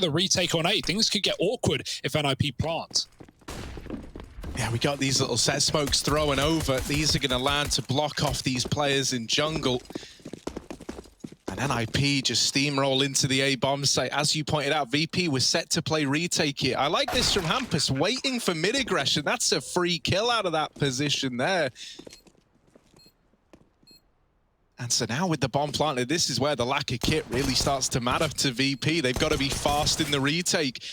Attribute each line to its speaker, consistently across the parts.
Speaker 1: the retake on A. Things could get awkward if NIP plants.
Speaker 2: Yeah, we got these little set smokes throwing over. These are going to land to block off these players in jungle. And NIP just steamroll into the A bomb site. As you pointed out, VP was set to play retake here. I like this from Hampus, waiting for mid aggression. That's a free kill out of that position there. And so now with the bomb planted, this is where the lack of kit really starts to matter to VP. They've got to be fast in the retake.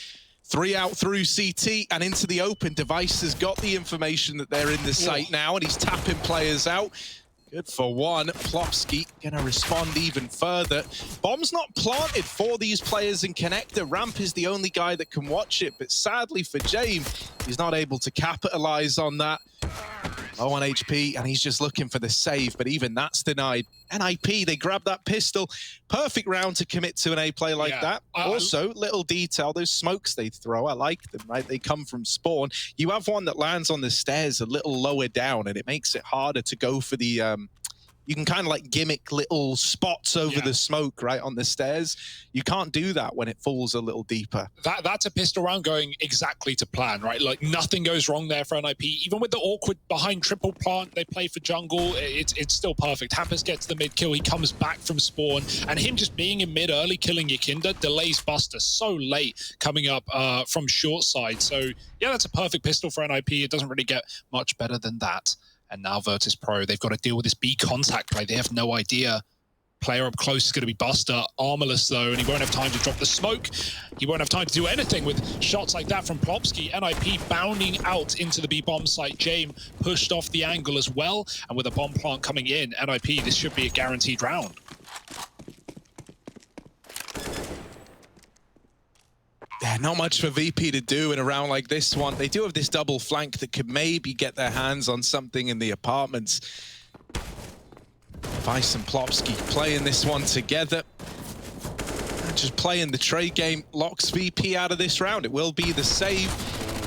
Speaker 2: 3 out through CT and into the open. Device has got the information that they're in the site now, and he's tapping players out. Good for one. Plopsky gonna respond even further. Bomb's not planted for these players in connector. Ramp is the only guy that can watch it, but sadly for James, he's not able to capitalize on that. Low on HP, and he's just looking for the save, but even that's denied. NIP, they grab that pistol. Perfect round to commit to an A play like that. Also, little detail, those smokes they throw, I like them, right? They come from spawn. You have one that lands on the stairs a little lower down, and it makes it harder to go for the... you can kind of like gimmick little spots over the smoke, right, on the stairs. You can't do that when it falls a little deeper.
Speaker 1: That's a pistol round going exactly to plan, right? Like nothing goes wrong there for NIP. Even with the awkward behind triple plant, they play for jungle, it's still perfect. Hampus gets the mid kill, he comes back from spawn, and him just being in mid early, killing Yakinda, delays Buster so late coming up from short side. So yeah, that's a perfect pistol for NIP. It doesn't really get much better than that. And now virtus.pro, they've got to deal with this B contact play. They have no idea. Player up close is going to be Buster. Armorless, though, and he won't have time to drop the smoke. He won't have time to do anything with shots like that from Plopsky. NIP bounding out into the B bomb site. James pushed off the angle as well. And with a bomb plant coming in, NIP, this should be a guaranteed round.
Speaker 2: Yeah, not much for VP to do in a round like this one. They do have this double flank that could maybe get their hands on something in the apartments. Vice and Plopsky playing this one together. And just playing the trade game locks VP out of this round. It will be the save.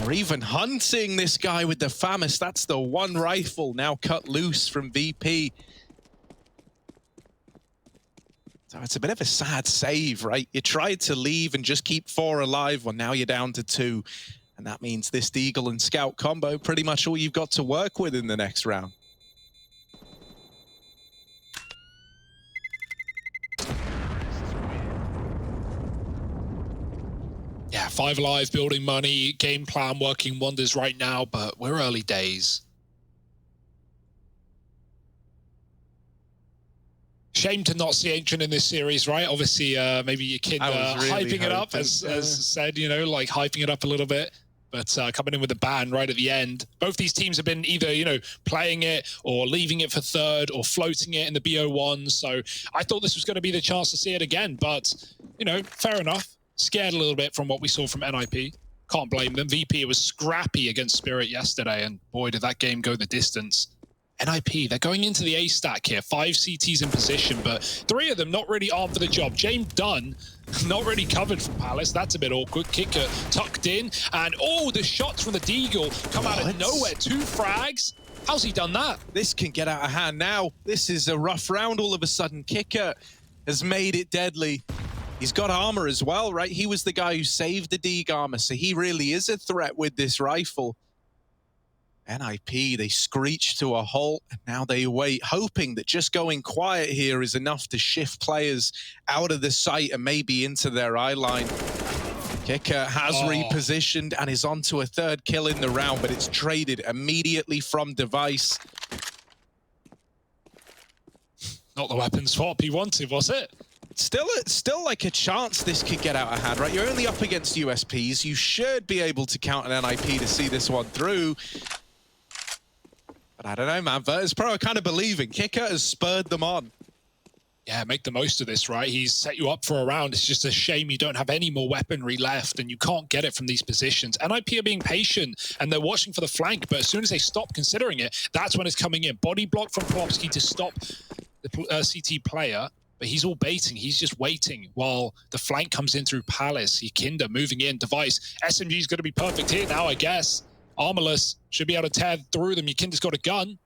Speaker 2: Or even hunting this guy with the FAMAS. That's the one rifle now cut loose from VP. So it's a bit of a sad save, right? You tried to leave and just keep 4 alive. Well, now you're down to 2. And that means this Deagle and Scout combo, pretty much all you've got to work with in the next round.
Speaker 1: Yeah, 5 alive, building money, game plan working wonders right now, but we're early days. Shame to not see Ancient in this series, right? Obviously, maybe your kid really hyping it up, as said, you know, like hyping it up a little bit. But coming in with a ban right at the end. Both these teams have been either, you know, playing it or leaving it for third or floating it in the BO1. So I thought this was going to be the chance to see it again. But, you know, fair enough. Scared a little bit from what we saw from NIP. Can't blame them. VP was scrappy against Spirit yesterday. And boy, did that game go the distance. NIP, they're going into the A stack here. 5 CTs in position, but 3 of them not really armed for the job. James Dunn, not really covered from Palace. That's a bit awkward. Kicker tucked in. And oh, the shots from the Deagle come out of nowhere. 2 frags. How's he done that?
Speaker 2: This can get out of hand now. This is a rough round all of a sudden. Kicker has made it deadly. He's got armor as well, right? He was the guy who saved the Deag armor, so he really is a threat with this rifle. NIP, they screech to a halt, and now they wait, hoping that just going quiet here is enough to shift players out of the site and maybe into their eye line. Kicker has repositioned and is onto a 3rd kill in the round, but it's traded immediately from Device.
Speaker 1: Not the weapon swap he wanted, was it?
Speaker 2: Still like a chance this could get out of hand, right? You're only up against USPs. You should be able to count an NIP to see this one through. But I don't know, man. virtus.pro are kind of believing. Kicker has spurred them on.
Speaker 1: Yeah, make the most of this, right? He's set you up for a round. It's just a shame you don't have any more weaponry left and you can't get it from these positions. NIP are being patient and they're watching for the flank, but as soon as they stop considering it, that's when it's coming in. Body block from Plopsky to stop the CT player, but he's all baiting. He's just waiting while the flank comes in through Palace. Yakinda moving in. Device. SMG's going to be perfect here now, I guess. Armorless should be able to tear through them. Yakinda's got a gun.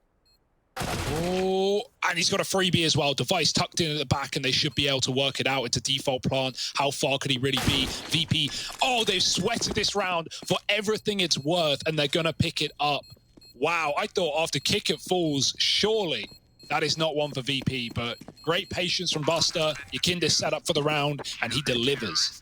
Speaker 1: Oh, and he's got a freebie as well. Device tucked in at the back, and they should be able to work it out into default plant. How far could he really be? VP, oh, they've sweated this round for everything it's worth, and they're going to pick it up. Wow, I thought after kick it falls, surely that is not one for VP, but great patience from Buster. Yakinda set up for the round, and he delivers.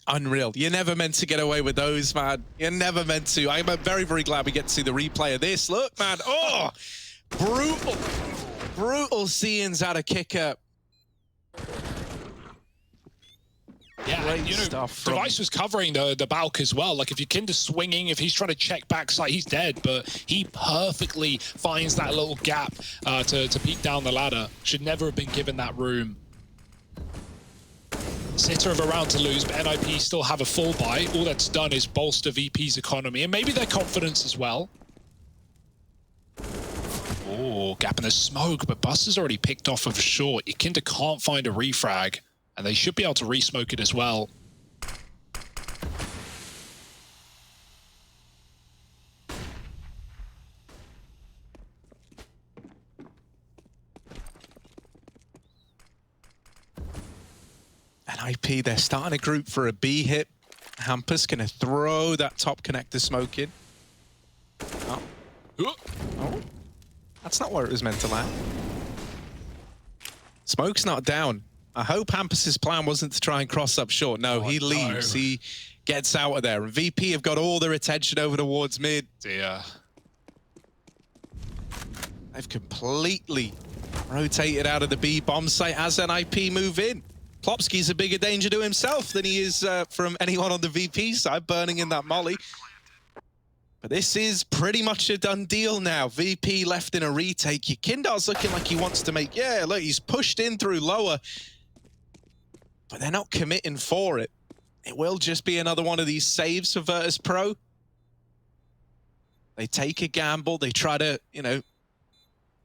Speaker 2: Unreal. You're never meant to get away with those, man. You're never meant to. I'm very, very glad we get to see the replay of this. Look, man. Oh, brutal. Brutal scenes out of kicker.
Speaker 1: Yeah,
Speaker 2: great
Speaker 1: you know,
Speaker 2: stuff.
Speaker 1: Device was covering the Balk as well. Like, if Yakinda's swinging, if he's trying to check backside, he's dead. But he perfectly finds that little gap to peek down the ladder. Should never have been given that room. Sitter of a round to lose, but NIP still have a full buy. All that's done is bolster VP's economy and maybe their confidence as well. Oh, gap in the smoke, but Buster's already picked off of a short. Yakinda can't find a refrag, and they should be able to resmoke it as well.
Speaker 2: NIP, they're starting a group for a B hit. Hampus gonna throw that top connector smoke in. Oh. Oh. That's not where it was meant to land. Smoke's not down. I hope Hampus's plan wasn't to try and cross up short. No, he leaves. No. He gets out of there. And VP have got all their attention over towards mid.
Speaker 1: Dear.
Speaker 2: They've completely rotated out of the B bomb site as NIP move in. Plopsky's a bigger danger to himself than he is from anyone on the VP side, burning in that molly. But this is pretty much a done deal now. VP left in a retake. Yakinda's looking like he wants to make... Yeah, look, he's pushed in through lower. But they're not committing for it. It will just be another one of these saves for virtus.pro. They take a gamble. They try to, you know,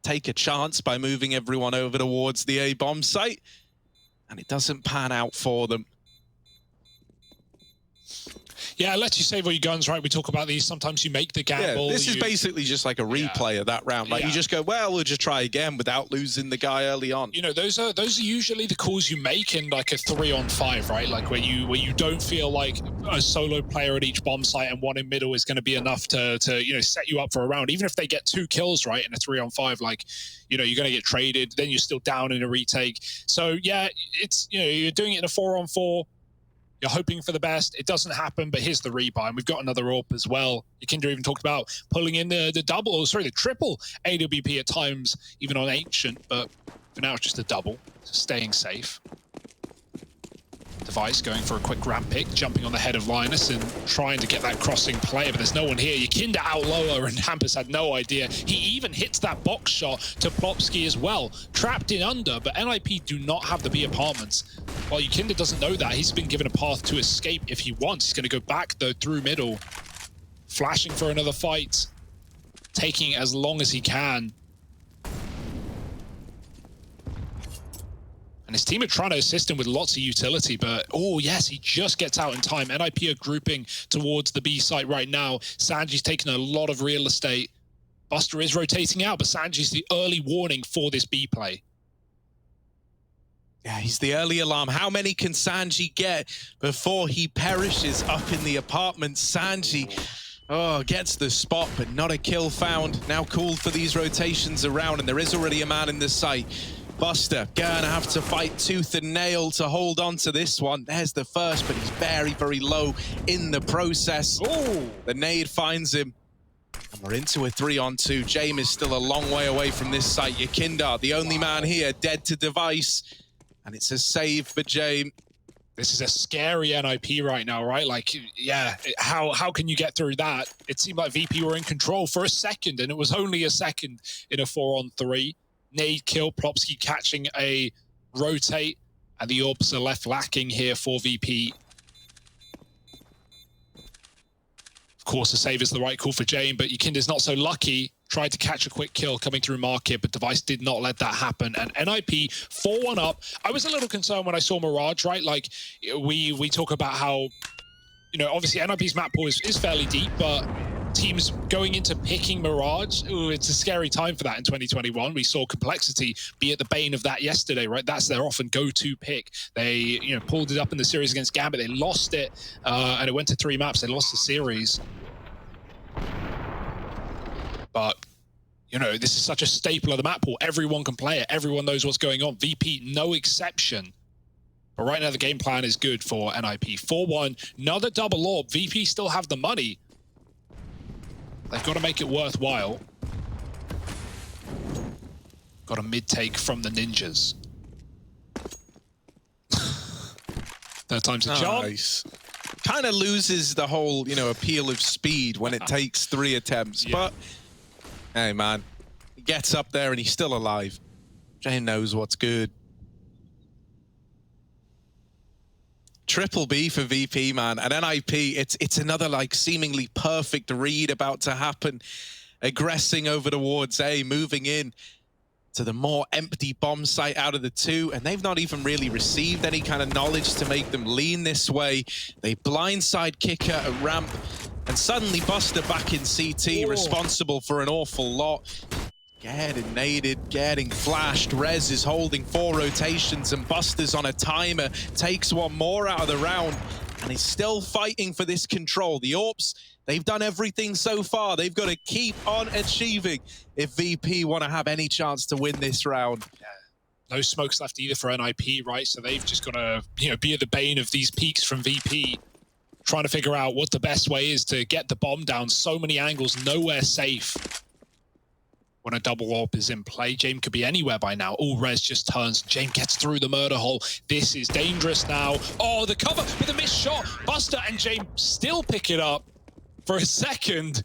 Speaker 2: take a chance by moving everyone over towards the A bomb site. And it doesn't pan out for them.
Speaker 1: Yeah, it lets you save all your guns, right? We talk about these. Sometimes you make the gamble.
Speaker 2: Yeah, this is basically just like a replay of that round. Like you just go, well, we'll just try again without losing the guy early on.
Speaker 1: You know, those are usually the calls you make in like a 3-on-5, right? Like where you don't feel like a solo player at each bomb site and one in middle is going to be enough to you know, set you up for a round. Even if they get 2 kills, right, in a 3-on-5, like, you know, you're going to get traded. Then you're still down in a retake. So yeah, it's, you know, you're doing it in a 4-on-4. You're hoping for the best. It doesn't happen, but here's the rebuy. And we've got another AWP as well. Yakinda even talked about pulling in the triple AWP at times, even on Ancient. But for now, it's just a double, so staying safe. Device going for a quick ramp pick, jumping on the head of Linus and trying to get that crossing play, but there's no one here. Yakinda out lower, and Hampus had no idea. He even hits that box shot to Plopsky as well. Trapped in under, but NIP do not have the B apartments. While Yakinda doesn't know that, he's been given a path to escape if he wants. He's going to go back, though, through middle. Flashing for another fight. Taking as long as he can. And his team are trying to assist him with lots of utility, but, oh, yes, he just gets out in time. NIP are grouping towards the B site right now. Sanji's taking a lot of real estate. Buster is rotating out, but Sanji's the early warning for this B play.
Speaker 2: Yeah, he's the early alarm. How many can Sanji get before he perishes up in the apartment? Sanji, oh, gets the spot, but not a kill found. Now called for these rotations around, and there is already a man in the site. Buster gonna have to fight tooth and nail to hold on to this one. There's the first, but he's very, very low in the process. Oh, the nade finds him. And we're into a 3-on-2. James is still a long way away from this site. Yakinda, the only man here, dead to Device. And it's a save for James.
Speaker 1: This is a scary NIP right now, right? Like, yeah, how can you get through that? It seemed like VP were in control for a second, and it was only a second in a 4-on-3. Nade kill, Plopsky catching a rotate, and the orbs are left lacking here for VP. Of course, the save is the right call for Jane, but Yakinda's not so lucky. Tried to catch a quick kill coming through market, but Device did not let that happen. And NIP 4-1 up. I was a little concerned when I saw Mirage, right? Like, we talk about how, you know, obviously NIP's map pool is fairly deep, but teams going into picking Mirage, ooh, it's a scary time for that in 2021. We saw Complexity be at the bane of that yesterday, right? That's their often go-to pick. They, you know, pulled it up in the series against Gambit. They lost it, and it went to 3 maps. They lost the series. But, you know, this is such a staple of the map pool. Everyone can play it. Everyone knows what's going on. VP, no exception. But right now, the game plan is good for NIP. 4-1, another double orb. VP still have the money. They've got to make it worthwhile. Got a mid-take from the Ninjas. Third time's a charm. Nice.
Speaker 2: Kind of loses the whole, you know, appeal of speed when it takes 3 attempts. Yeah. But, hey, man, he gets up there and he's still alive. Jane knows what's good. Triple B for VP, man. And NIP, it's another, like, seemingly perfect read about to happen. Aggressing over towards A, moving in to the more empty bomb site out of the 2. And they've not even really received any kind of knowledge to make them lean this way. They blindside Kicker at ramp. And suddenly Buster back in CT, responsible for an awful lot. Getting naded, getting flashed. Rez is holding 4 rotations and Buster's on a timer. Takes 1 more out of the round and is still fighting for this control. The Orps, they've done everything so far. They've got to keep on achieving if VP want to have any chance to win this round.
Speaker 1: Yeah. No smokes left either for NIP, right? So they've just got to, you know, be at the bane of these peaks from VP. Trying to figure out what the best way is to get the bomb down. So many angles, nowhere safe. When a double orb is in play, James could be anywhere by now. Oh, Rez just turns. James gets through the murder hole. This is dangerous now. Oh, the cover with a missed shot. Buster and James still pick it up. For a second,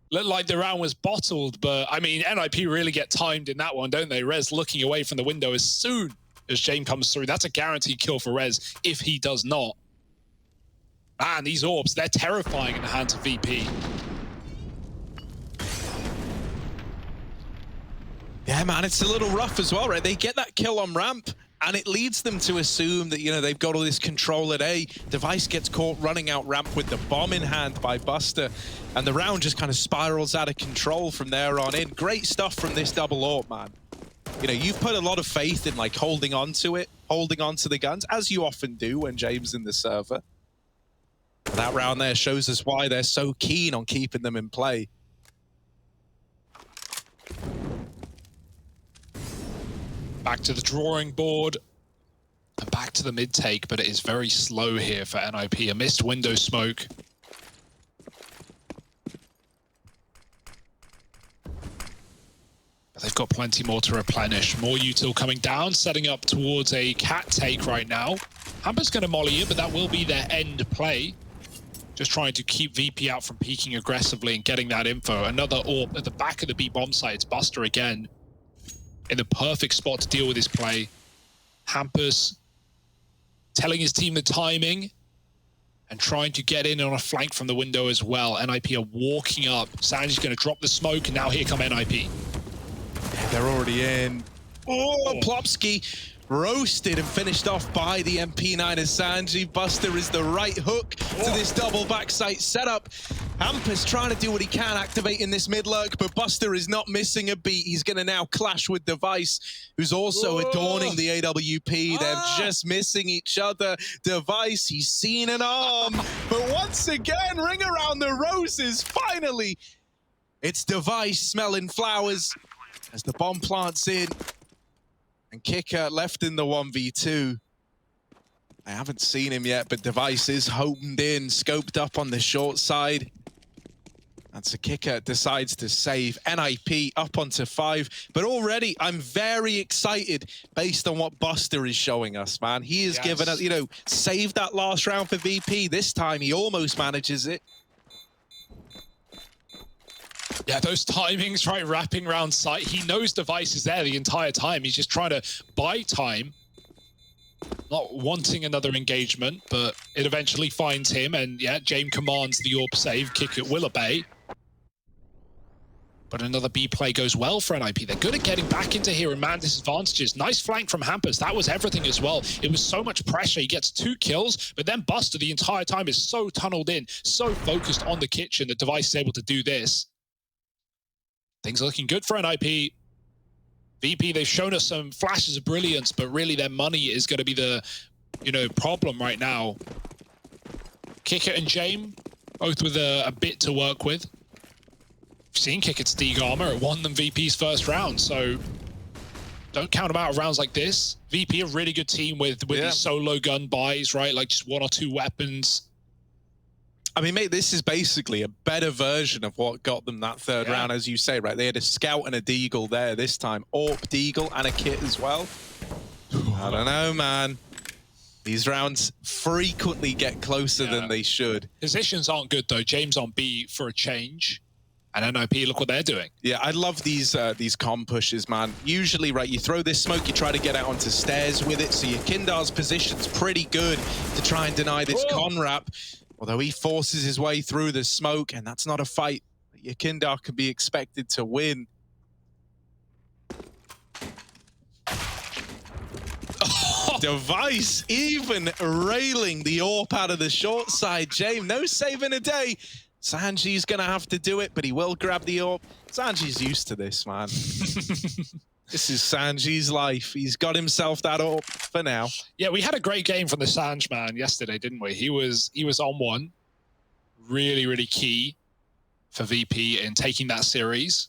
Speaker 1: looked like the round was bottled. But, I mean, NIP really get timed in that one, don't they? Rez looking away from the window as soon as James comes through. That's a guaranteed kill for Rez if he does not. Man, these orbs, they're terrifying in the hands of VP.
Speaker 2: Yeah, man, it's a little rough as well, right? They get that kill on ramp, and it leads them to assume that, you know, they've got all this control at A. Device gets caught running out ramp with the bomb in hand by Buster, and the round just kind of spirals out of control from there on in. Great stuff from this double orb, man. You know, you've put a lot of faith in, like, holding on to it, holding on to the guns, as you often do when James in the server. That round there shows us why they're so keen on keeping them in play.
Speaker 1: Back to the drawing board and back to the mid take, but it is very slow here for NIP. A missed window smoke. But they've got plenty more to replenish. More util coming down, setting up towards a cat take right now. Hamper's going to molly it, but that will be their end play. Just trying to keep VP out from peeking aggressively and getting that info. Another orb at the back of the B bomb site. It's Buster again. In the perfect spot to deal with his play. Hampers telling his team the timing and trying to get in on a flank from the window as well. NIP are walking up. Sanji's going to drop the smoke, and now here come NIP.
Speaker 2: They're already in. Oh, Plopsky roasted and finished off by the MP9 as Sanji. Buster is the right hook to this double backside setup. Hampers trying to do what he can, activating this mid lurk, but Buster is not missing a beat. He's going to now clash with Device, who's also adorning the AWP. They're just missing each other. Device, he's seen an arm, but once again, ring around the roses. Finally, it's Device smelling flowers as the bomb plants in. And Kicker left in the 1v2. I haven't seen him yet, but Device is homed in, scoped up on the short side. And so Kicker decides to save. NIP up onto 5. But already, I'm very excited based on what Buster is showing us, man. He has given us, you know, saved that last round for VP. This time, he almost manages it.
Speaker 1: Yeah, those timings, right, wrapping around sight. He knows Device is there the entire time. He's just trying to buy time, not wanting another engagement, but it eventually finds him. And yeah, James commands the orb save, kick it will obey. But another B play goes well for NIP. They're good at getting back into here and man disadvantages. Nice flank from Hampus. That was everything as well. It was so much pressure. He gets 2 kills, but then Buster the entire time is so tunneled in, so focused on the kitchen that Device is able to do this. Things are looking good for NIP. VP, they've shown us some flashes of brilliance, but really their money is going to be the, problem right now. Kickit and Jame, both with a bit to work with. We've seen Kickit's Deeg armor. It won them VP's first round, so don't count them out of rounds like this. VP, a really good team with these solo gun buys, right? Like just 1 or 2 weapons.
Speaker 2: I mean, mate, this is basically a better version of what got them that third round, as you say, right? They had a Scout and a Deagle there this time. AWP, Deagle, and a Kit as well. I don't know, man. These rounds frequently get closer than they should.
Speaker 1: Positions aren't good, though. James on B for a change. And NIP, look what they're doing.
Speaker 2: Yeah, I love these comm pushes, man. Usually, right, you throw this smoke, you try to get out onto stairs with it, so your Kindar's position's pretty good to try and deny this con wrap. Although he forces his way through the smoke, and that's not a fight that your Kindar could be expected to win. Device even railing the AWP out of the short side. James, no save in a day. Sanji's going to have to do it, but he will grab the AWP. Sanji's used to this, man. This is Sanji's life. He's got himself that AWP for now.
Speaker 1: Yeah, we had a great game from the Sanj man yesterday, didn't we? He was on one. Really, really key for VP in taking that series.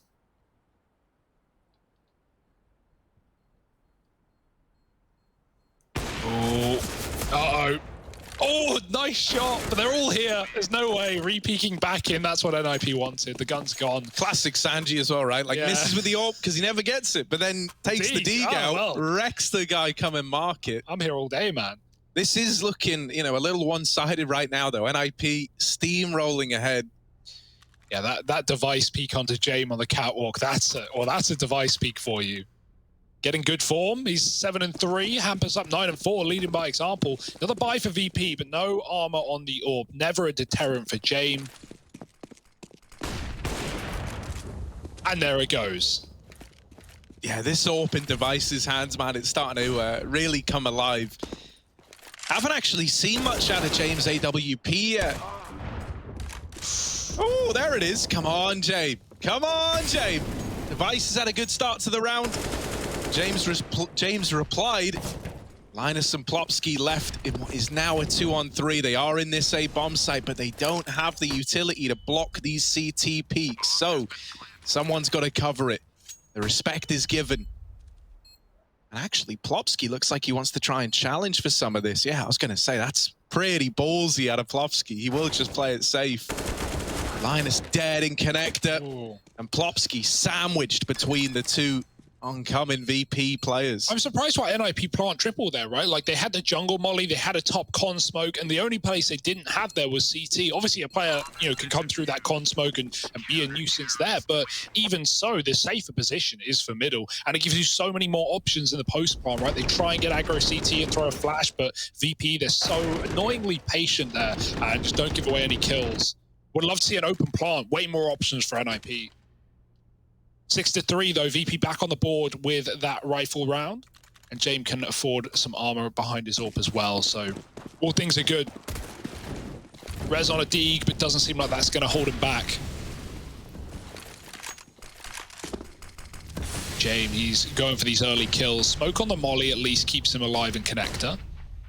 Speaker 1: Oh, uh-oh. Oh, nice shot, but they're all here. There's no way. Re-peeking back in, that's what NIP wanted. The gun's gone.
Speaker 2: Classic Sanji as well, right? Like, misses with the AWP because he never gets it, but then takes the Deeg out, wrecks the guy come and mark it.
Speaker 1: I'm here all day, man.
Speaker 2: This is looking, a little one-sided right now, though. NIP steamrolling ahead.
Speaker 1: Yeah, that Device peek onto Jame on the catwalk, that's a Device peek for you. Getting good form. He's 7-3. Hampus up 9-4, leading by example. Another buy for VP, but no armor on the AWP. Never a deterrent for Jame. And there it goes.
Speaker 2: Yeah, this AWP in Device's hands, man, it's starting to really come alive. Haven't actually seen much out of James AWP yet. Oh, there it is. Come on, Jame. Come on, Jame. Device has had a good start to the round. James replied. Linus and Plopsky left in what is now a 2-on-3. They are in this A bomb site, but they don't have the utility to block these CT peaks. So someone's got to cover it. The respect is given. And actually, Plopsky looks like he wants to try and challenge for some of this. Yeah, I was going to say, that's pretty ballsy out of Plopsky. He will just play it safe. Linus dead in connector. Ooh. And Plopsky sandwiched between the two oncoming VP players.
Speaker 1: I'm surprised why NIP plant triple there, right? Like, they had the jungle molly, they had a top con smoke, and the only place they didn't have there was CT. Obviously, a player, can come through that con smoke and be a nuisance there, but even so, the safer position is for middle, and it gives you so many more options in the post plant, right? They try and get aggro CT and throw a flash, but VP, they're so annoyingly patient there and just don't give away any kills. Would love to see an open plant, way more options for NIP. 6-3 though, VP back on the board with that rifle round. And James can afford some armor behind his AWP as well, so all things are good. Res on a Deeg, but doesn't seem like that's going to hold him back. James, he's going for these early kills. Smoke on the molly at least keeps him alive in connector.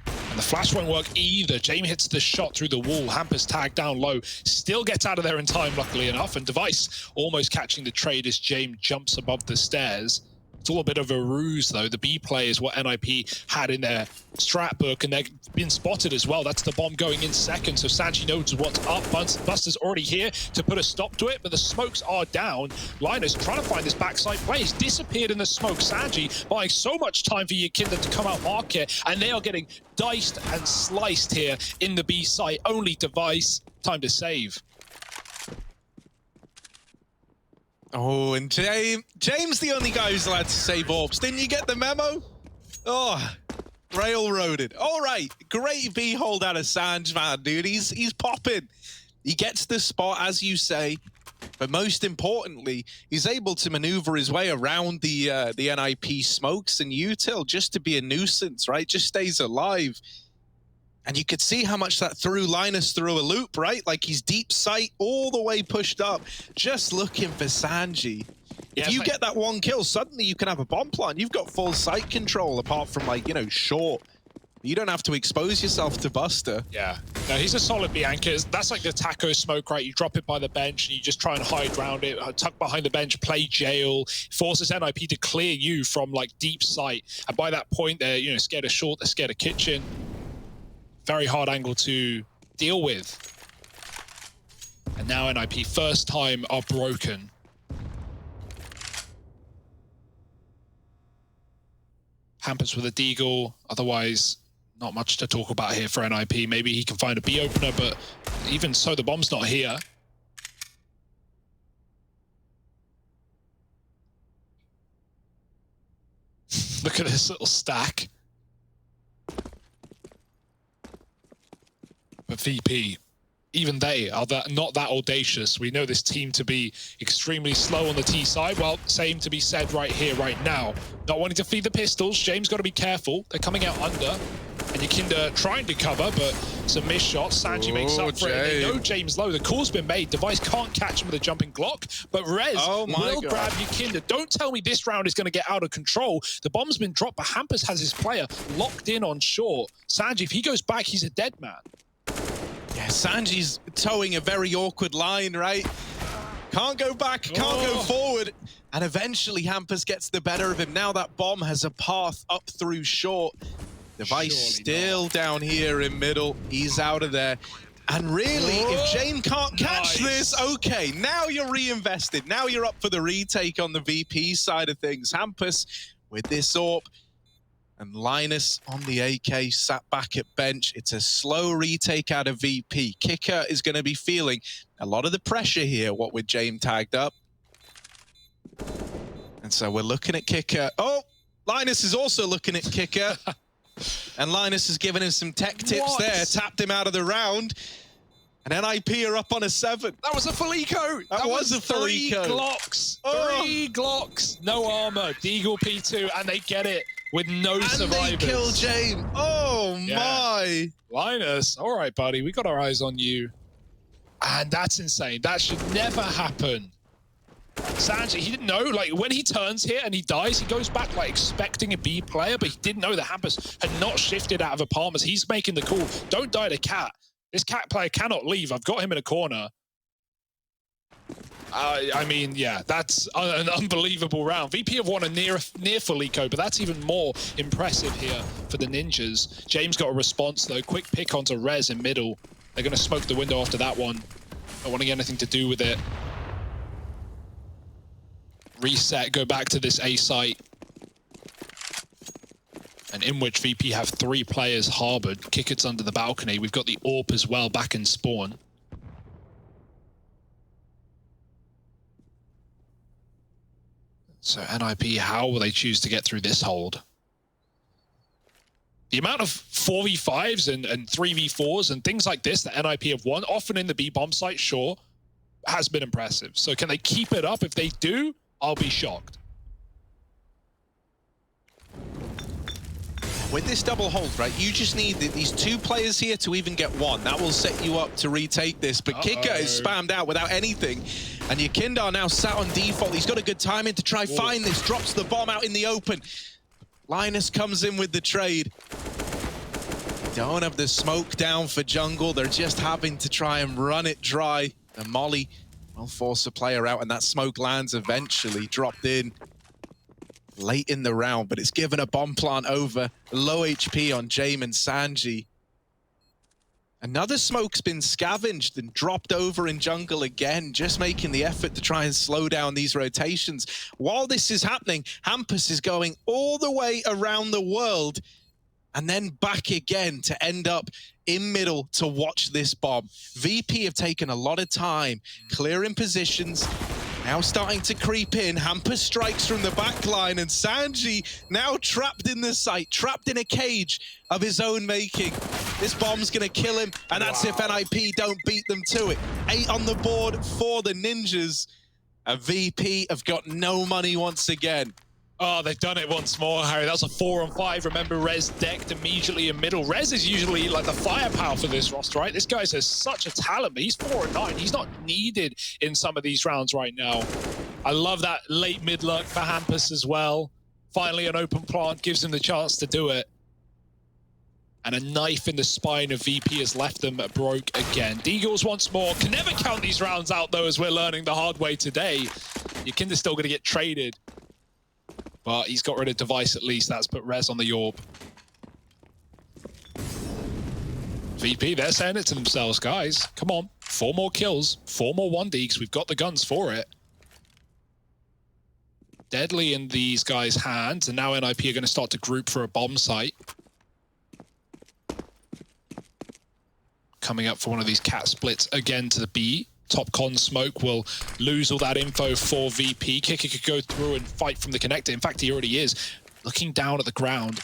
Speaker 1: And the flash won't work either. James hits the shot through the wall. Hampus tagged down low. Still gets out of there in time, luckily enough. And Device almost catching the trade as James jumps above the stairs. It's all a bit of a ruse, though. The B play is what NIP had in their strat book, and they've been spotted as well. That's the bomb going in second, so Sanji knows what's up. Buster's already here to put a stop to it, but the smokes are down. Linus trying to find this backside play. He's disappeared in the smoke. Sanji buying so much time for Yakinda to come out market, and they are getting diced and sliced here in the B site. Only Device. Time to save.
Speaker 2: Oh, and James the only guy who's allowed to save AWPs. Didn't you get the memo? Oh, railroaded. All right, great B hold out of Sanj, man, dude. He's popping. He gets the spot, as you say. But most importantly, he's able to maneuver his way around the NIP smokes and util just to be a nuisance, right? Just stays alive. And you could see how much that threw Linus through a loop, right? Like he's deep sight all the way pushed up, just looking for Sanji. If you get that one kill, suddenly you can have a bomb plant. You've got full sight control apart from like, you know, short. You don't have to expose yourself to Buster.
Speaker 1: Yeah. No, he's a solid Bianca. That's like the taco smoke, right? You drop it by the bench and you just try and hide around it, tuck behind the bench, play jail, forces NIP to clear you from like deep sight. And by that point, they're, you know, scared of short, they're scared of kitchen. Very hard angle to deal with. And now NIP, first time, are broken. Hampers with a deagle, otherwise not much to talk about here for NIP. Maybe he can find a B opener, but even so, the bomb's not here. Look at this little stack. But VP, even they are not that audacious. We know this team to be extremely slow on the T side. Well, same to be said right here, right now. Not wanting to feed the pistols. James got to be careful. They're coming out under. And Yakinda trying to cover, but some missed shots. Sanji makes up for it. They know James low. The call's been made. Device can't catch him with a jumping Glock, but Rez will grab Yakinda. Don't tell me this round is going to get out of control. The bomb's been dropped, but Hampers has his player locked in on short. Sanji, if he goes back, he's a dead man.
Speaker 2: Yeah, Sanji's towing a very awkward line, right? Can't go back, can't go forward. And eventually Hampers gets the better of him. Now that bomb has a path up through short. Device still down here in middle. He's out of there. And really, if James can't catch this, okay, now you're reinvested. Now you're up for the retake on the VP side of things. Hampers with this AWP. And Linus on the AK sat back at bench. It's a slow retake out of VP. Kicker is going to be feeling a lot of the pressure here, what with James tagged up. And so we're looking at Kicker. Oh, Linus is also looking at Kicker. And Linus has given him some tech tips there, tapped him out of the round. And NIP are up on a 7.
Speaker 1: That was a full eco.
Speaker 2: That was a full eco.
Speaker 1: 3 Glocks. 3 Glocks. No armor. Deagle P2, and they get it with no survivors.
Speaker 2: And they kill James. Oh, my.
Speaker 1: Linus, all right, buddy. We got our eyes on you. And that's insane. That should never happen. Sanji, he didn't know, like, when he turns here and he dies, he goes back, like, expecting a B player, but he didn't know that Hampers had not shifted out of apartments. He's making the call. Don't die to Cat. This Cat player cannot leave. I've got him in a corner. I mean, yeah, that's an unbelievable round. VP have won a near full eco, but that's even more impressive here for the Ninjas. James got a response, though. Quick pick onto Rez in middle. They're going to smoke the window after that one. Don't want to get anything to do with it. Reset, go back to this A site. And in which VP have 3 players harbored. Kickett's under the balcony. We've got the AWP as well back in spawn. So NIP, how will they choose to get through this hold? The amount of 4v5s and 3v4s and things like this that NIP have won, often in the B bomb site, sure, has been impressive. So can they keep it up? If they do, I'll be shocked.
Speaker 2: With this double hold, right, you just need these 2 players here to even get 1. That will set you up to retake this. But Kicker is spammed out without anything. And Yakinda now sat on default. He's got a good timing to try find this. Drops the bomb out in the open. Linus comes in with the trade. Don't have the smoke down for jungle. They're just having to try and run it dry. And Molly will force a player out, and that smoke lands eventually. Dropped in late in the round, but it's given a bomb plant over. Low HP on James and Sanji. Another smoke's been scavenged and dropped over in jungle again, just making the effort to try and slow down these rotations. While this is happening, Hampers is going all the way around the world and then back again to end up in middle to watch this bomb. VP have taken a lot of time clearing positions, Now starting to creep in. Hamper strikes from the back line, and Sanji now trapped in the site, trapped in a cage of his own making. This bomb's gonna kill him, and that's if NIP don't beat them to it. 8 on the board for the Ninjas. And VP have got no money once again.
Speaker 1: Oh, they've done it once more, Harry. That was a 4-on-5. Remember, Rez decked immediately in middle. Rez is usually like the firepower for this roster, right? This guy's such a talent, but he's 4-9. He's not needed in some of these rounds right now. I love that late mid luck for Hampus as well. Finally, an open plant gives him the chance to do it. And a knife in the spine of VP has left them broke again. Deagles once more. Can never count these rounds out, though, as we're learning the hard way today. Yakinda's still going to get traded. But he's got rid of device at least. That's put Rez on the Yorb. VP, they're saying it to themselves, guys. Come on, 4 more kills, 4 more 1-deeks. We've got the guns for it. Deadly in these guys' hands, and now NIP are going to start to group for a bomb site. Coming up for one of these cat splits again to the B. Top con smoke will lose all that info for VP. Kicker could go through and fight from the connector. In fact, he already is. Looking down at the ground.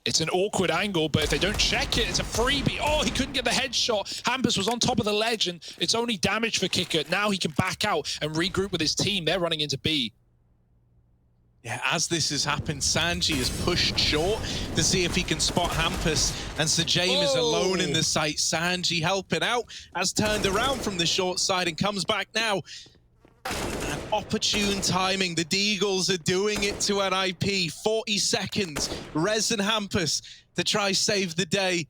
Speaker 1: It's an awkward angle, but if they don't check it, it's a freebie. Oh, he couldn't get the headshot. Hampus was on top of the ledge, and it's only damage for Kicker. Now he can back out and regroup with his team. They're running into B.
Speaker 2: Yeah, as this has happened, Sanji is pushed short to see if he can spot Hampus, and Sir James is alone in the site. Sanji helping out, has turned around from the short side and comes back now. And opportune timing, the Deagles are doing it to NIP. 40 seconds, Rez and Hampus to try save the day.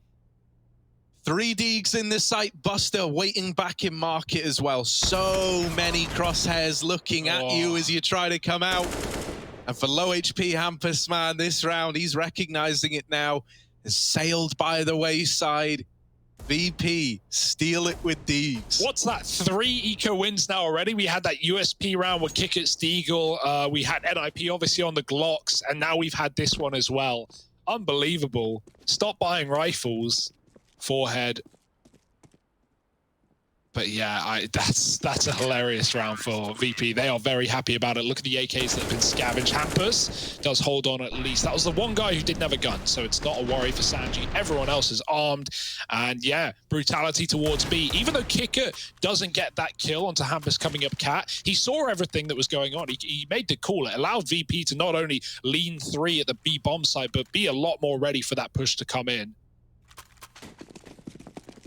Speaker 2: 3 Deags in the site, Buster waiting back in market as well. So many crosshairs looking at you as you try to come out. And for low HP Hampus, man, this round, he's recognizing it now. Has sailed by the wayside. VP, steal it with Deags.
Speaker 1: What's that? 3 eco wins now already. We had that USP round with Kick It Steagle. We had NIP obviously on the Glocks, and now we've had this one as well. Unbelievable. Stop buying rifles. Forehead. But yeah, that's a hilarious round for VP. They are very happy about it. Look at the AKs that have been scavenged. Hampus does hold on at least. That was the one guy who didn't have a gun, so it's not a worry for Sanji. Everyone else is armed. And yeah, brutality towards B. Even though Kicker doesn't get that kill onto Hampus coming up cat, he saw everything that was going on. He made the call. It allowed VP to not only lean 3 at the B bomb site, but be a lot more ready for that push to come in.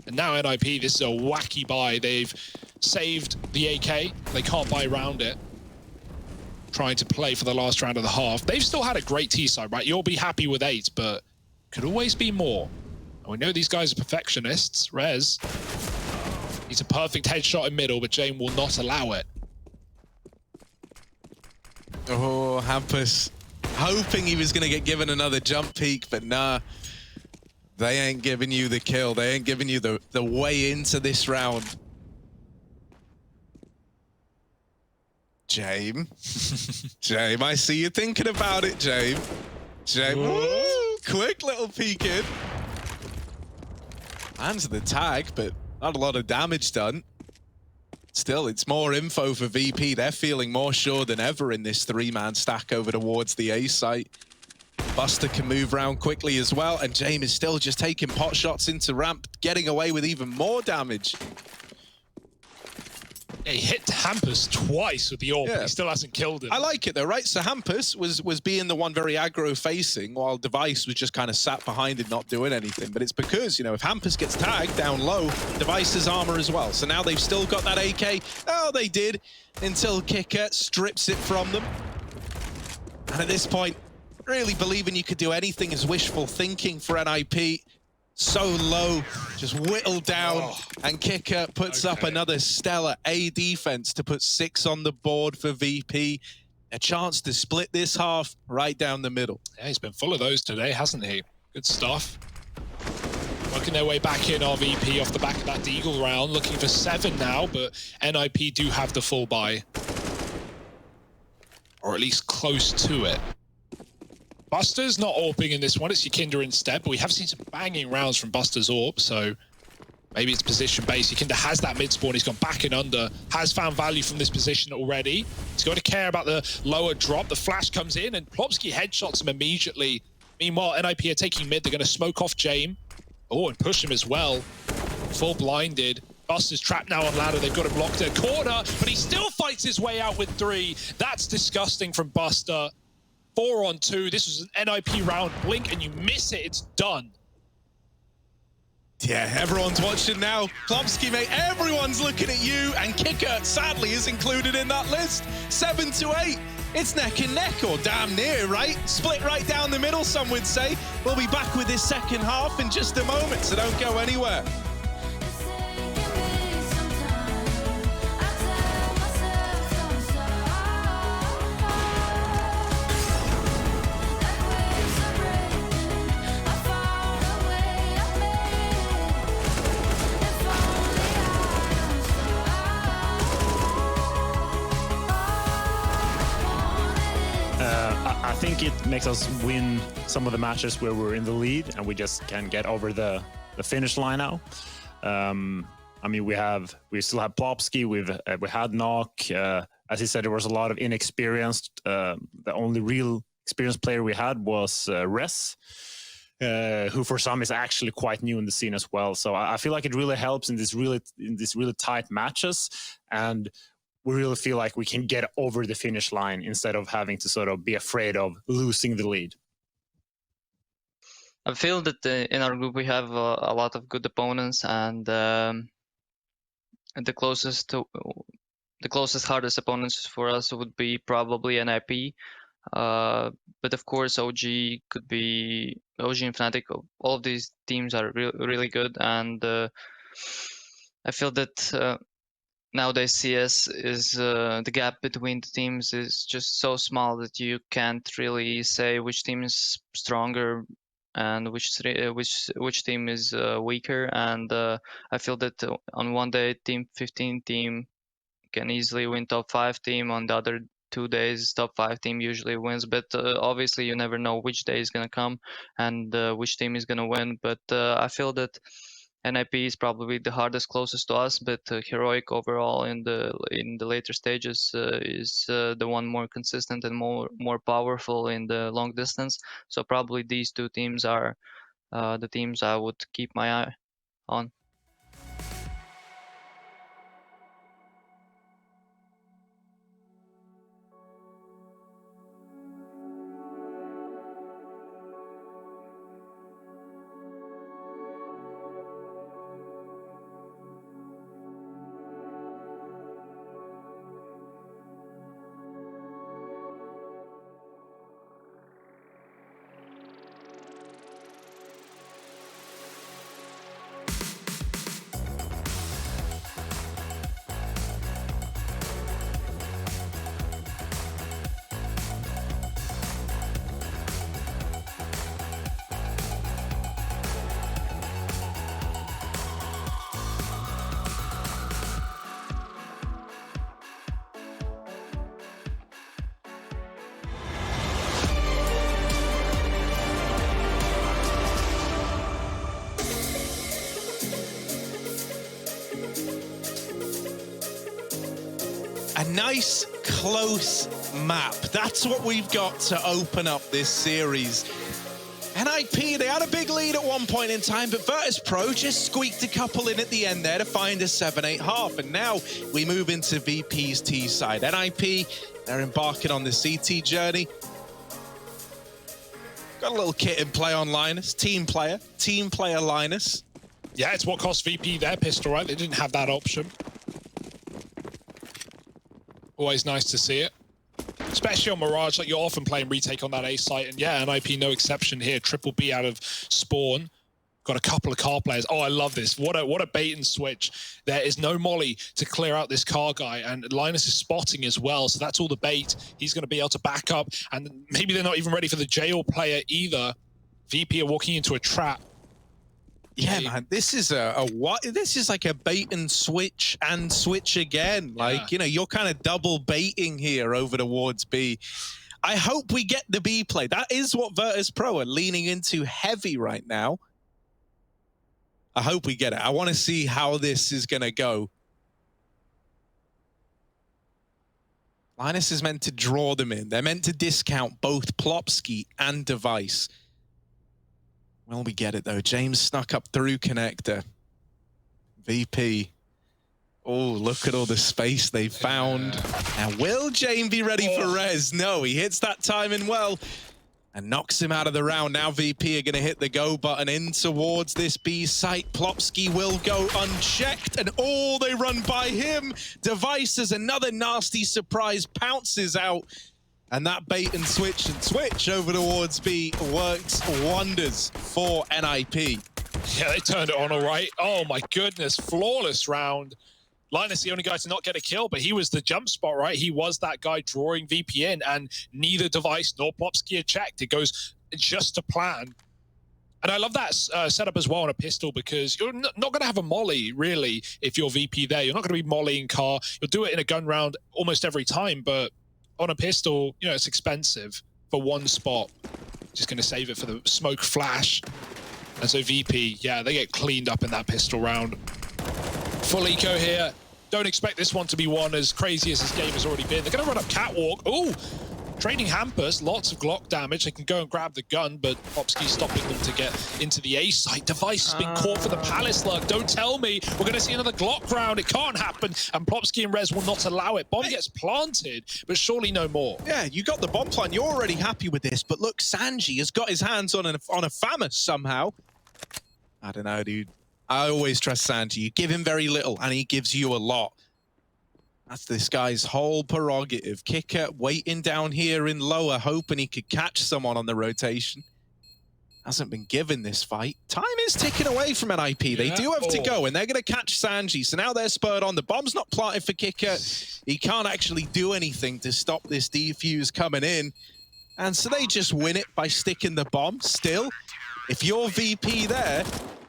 Speaker 1: And now NIP, this is a wacky buy. They've saved the AK. They can't buy around it. Trying to play for the last round of the half. They've still had a great T-side, right? You'll be happy with 8, but could always be more. And we know these guys are perfectionists. Rez, he's a perfect headshot in middle, but Jane will not allow it.
Speaker 2: Oh, Hampus, hoping he was going to get given another jump peek, but nah. They ain't giving you the kill. They ain't giving you the way into this round. Jame. Jame, I see you thinking about it, Jame. Jame, woo, quick little peek in. Lands the tag, but not a lot of damage done. Still, it's more info for VP. They're feeling more sure than ever in this 3-man stack over towards the A site. Buster can move around quickly as well, and James is still just taking pot shots into ramp, getting away with even more damage.
Speaker 1: He hit Hampus twice with the AWP, but he still hasn't killed him.
Speaker 2: I like it though, right? So Hampus was being the one very aggro facing, while Device was just kind of sat behind it, not doing anything. But it's because, you know, if Hampus gets tagged down low, Device's armor as well. So now they've still got that AK. Oh, they did, until Kicker strips it from them. And at this point, really believing you could do anything is wishful thinking for NIP. So low, just whittled down, and Kicker puts up another stellar A defense to put 6 on the board for VP. A chance to split this half right down the middle.
Speaker 1: Yeah, he's been full of those today, hasn't he? Good stuff. Working their way back in, our VP off the back of that Deagle round, looking for 7 now, but NIP do have the full buy. Or at least close to it. Buster's not AWPing in this one, it's Yakinda instead, but we have seen some banging rounds from Buster's AWP, so Maybe it's position based. Yakinda has that mid spawn. He's gone back and under. Has found value from this position already. He's got to care about the lower drop. The flash comes in and Plopsky headshots him immediately. Meanwhile, NIP are taking mid. They're going to smoke off Jame. Oh, and push him as well. Full blinded. Buster's trapped now on ladder. They've got him locked in a corner, but he still fights his way out with 3. That's disgusting from Buster. 4 on 2. This was an NIP round. Blink and you miss it. It's done.
Speaker 2: Yeah, everyone's watching now. Plopsky, mate, everyone's looking at you, and Kicker, sadly, is included in that list. 7 to 8. It's neck and neck, or damn near, right? Split right down the middle, some would say. We'll be back with this second half in just a moment, so don't go anywhere.
Speaker 3: I think it makes us win some of the matches where we're in the lead and we just can get over the finish line now. I mean, we still have Plopsky, we had Knock. As he said, there was a lot of inexperienced. The only real experienced player we had was Res, who for some is actually quite new in the scene as well. So I feel like it really helps in these really tight matches, and we really feel like we can get over the finish line instead of having to sort of be afraid of losing the lead.
Speaker 4: I feel that in our group we have a lot of good opponents, and the closest hardest opponents for us would be probably NIP. But of course, OG and Fnatic. All of these teams are really good, and I feel that nowadays CS is the gap between the teams is just so small that you can't really say which team is stronger and which team is weaker. And I feel that on one day team 15 team can easily win top 5 team, on the other 2 days top 5 team usually wins, but obviously you never know which day is going to come and which team is going to win. But I feel that NIP is probably the hardest closest to us, but Heroic overall in the later stages is the one more consistent and more powerful in the long distance. So probably these 2 teams are the teams I would keep my eye on.
Speaker 2: A nice, close map. That's what we've got to open up this series. NIP, they had a big lead at one point in time, but virtus.pro just squeaked a couple in at the end there to find a 7-8 half. And now we move into VP's T side. NIP, they're embarking on the CT journey. Got a little kit in play on Linus, team player Linus.
Speaker 1: Yeah, it's what cost VP their pistol, right? They didn't have that option. Always nice to see it. Especially on Mirage, like you're often playing retake on that A site, and yeah, NIP no exception here. Triple B out of spawn. Got a couple of car players. Oh, I love this. What a bait and switch. There is no molly to clear out this car guy, and Linus is spotting as well, so that's all the bait. He's going to be able to back up, and maybe they're not even ready for the jail player either. VP are walking into a trap.
Speaker 2: Yeah, man, this is this is like a bait and switch again. Like, you know, you're kind of double baiting here over towards B. I hope we get the B play. That is what virtus.pro are leaning into heavy right now. I hope we get it. I want to see how this is going to go. Linus is meant to draw them in. They're meant to discount both Plopsky and Device. Will we get it, though? James snuck up through connector. VP. Oh, look at all the space they found. Now, will James be ready for res? No, he hits that timing well and knocks him out of the round. Now VP are going to hit the go button in towards this B site. Plopsky will go unchecked, and they run by him. Device as another nasty surprise pounces out, and that bait and switch over towards B works wonders for NIP.
Speaker 1: Yeah, they turned it on all right. Oh my goodness, flawless round. Linus, the only guy to not get a kill, but he was the jump spot, right? He was that guy drawing VP in, and neither Device nor Plopsky are checked. It goes just to plan. And I love that setup as well on a pistol, because you're not going to have a molly, really, if you're VP there. You're not going to be mollying car. You'll do it in a gun round almost every time, but on a pistol, you know, it's expensive for one spot. Just going to save it for the smoke flash. And so VP, yeah, they get cleaned up in that pistol round. Full eco here. Don't expect this one to be one as crazy as this game has already been. They're going to run up catwalk. Ooh, trading hampers, lots of Glock damage. They can go and grab the gun, but Plopsky's stopping them to get into the A site. Device has been caught for the Palace lurk. Don't tell me we're going to see another Glock round. It can't happen, and Plopsky and Rez will not allow it. Bomb gets planted, but surely no more.
Speaker 2: Yeah, you got the bomb plant. You're already happy with this, but look, Sanji has got his hands on a FAMAS somehow. I don't know, dude. I always trust Sanji. You give him very little, and he gives you a lot. That's this guy's whole prerogative. Kicker waiting down here in lower, hoping he could catch someone on the rotation. Hasn't been given this fight. Time is ticking away from NIP. Yeah. They do have to go, and they're going to catch Sanji. So now they're spurred on. The bomb's not planted for Kicker. He can't actually do anything to stop this defuse coming in. And so they just win it by sticking the bomb. Still, if you're VP there,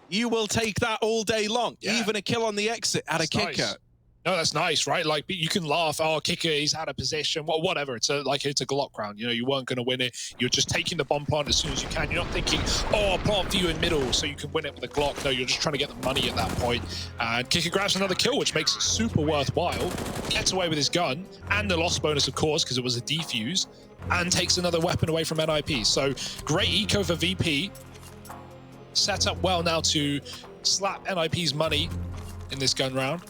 Speaker 2: you will take that all day long. Yeah. Even a kill on the exit at a Kicker.
Speaker 1: Nice. No, that's nice, right? Like, you can laugh, oh, Kicker, he's out of position, whatever. It's a Glock round. You know, you weren't going to win it. You're just taking the bomb plant as soon as you can. You're not thinking, oh, I'll plant for you in middle so you can win it with a Glock. No, you're just trying to get the money at that point. And Kicker grabs another kill, which makes it super worthwhile. Gets away with his gun, and the loss bonus, of course, because it was a defuse, and takes another weapon away from NIP. So, great eco for VP. Set up well now to slap NIP's money in this gun round.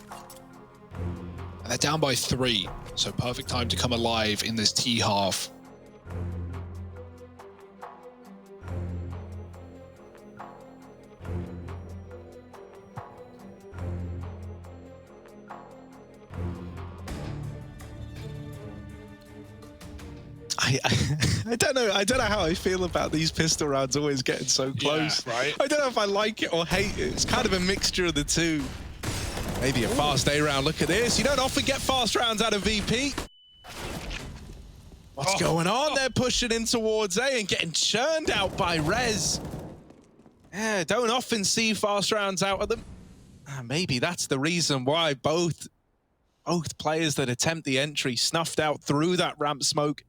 Speaker 1: And they're down by 3, so perfect time to come alive in this T half.
Speaker 2: I don't know how I feel about these pistol rounds always getting so close.
Speaker 1: Yeah, right?
Speaker 2: I don't know if I like it or hate it. It's kind of a mixture of the two. Maybe a fast A round. Look at this. You don't often get fast rounds out of VP. What's going on? They're pushing in towards A and getting churned out by Rez. Yeah, don't often see fast rounds out of them. Maybe that's the reason why both players that attempt the entry snuffed out through that ramp smoke.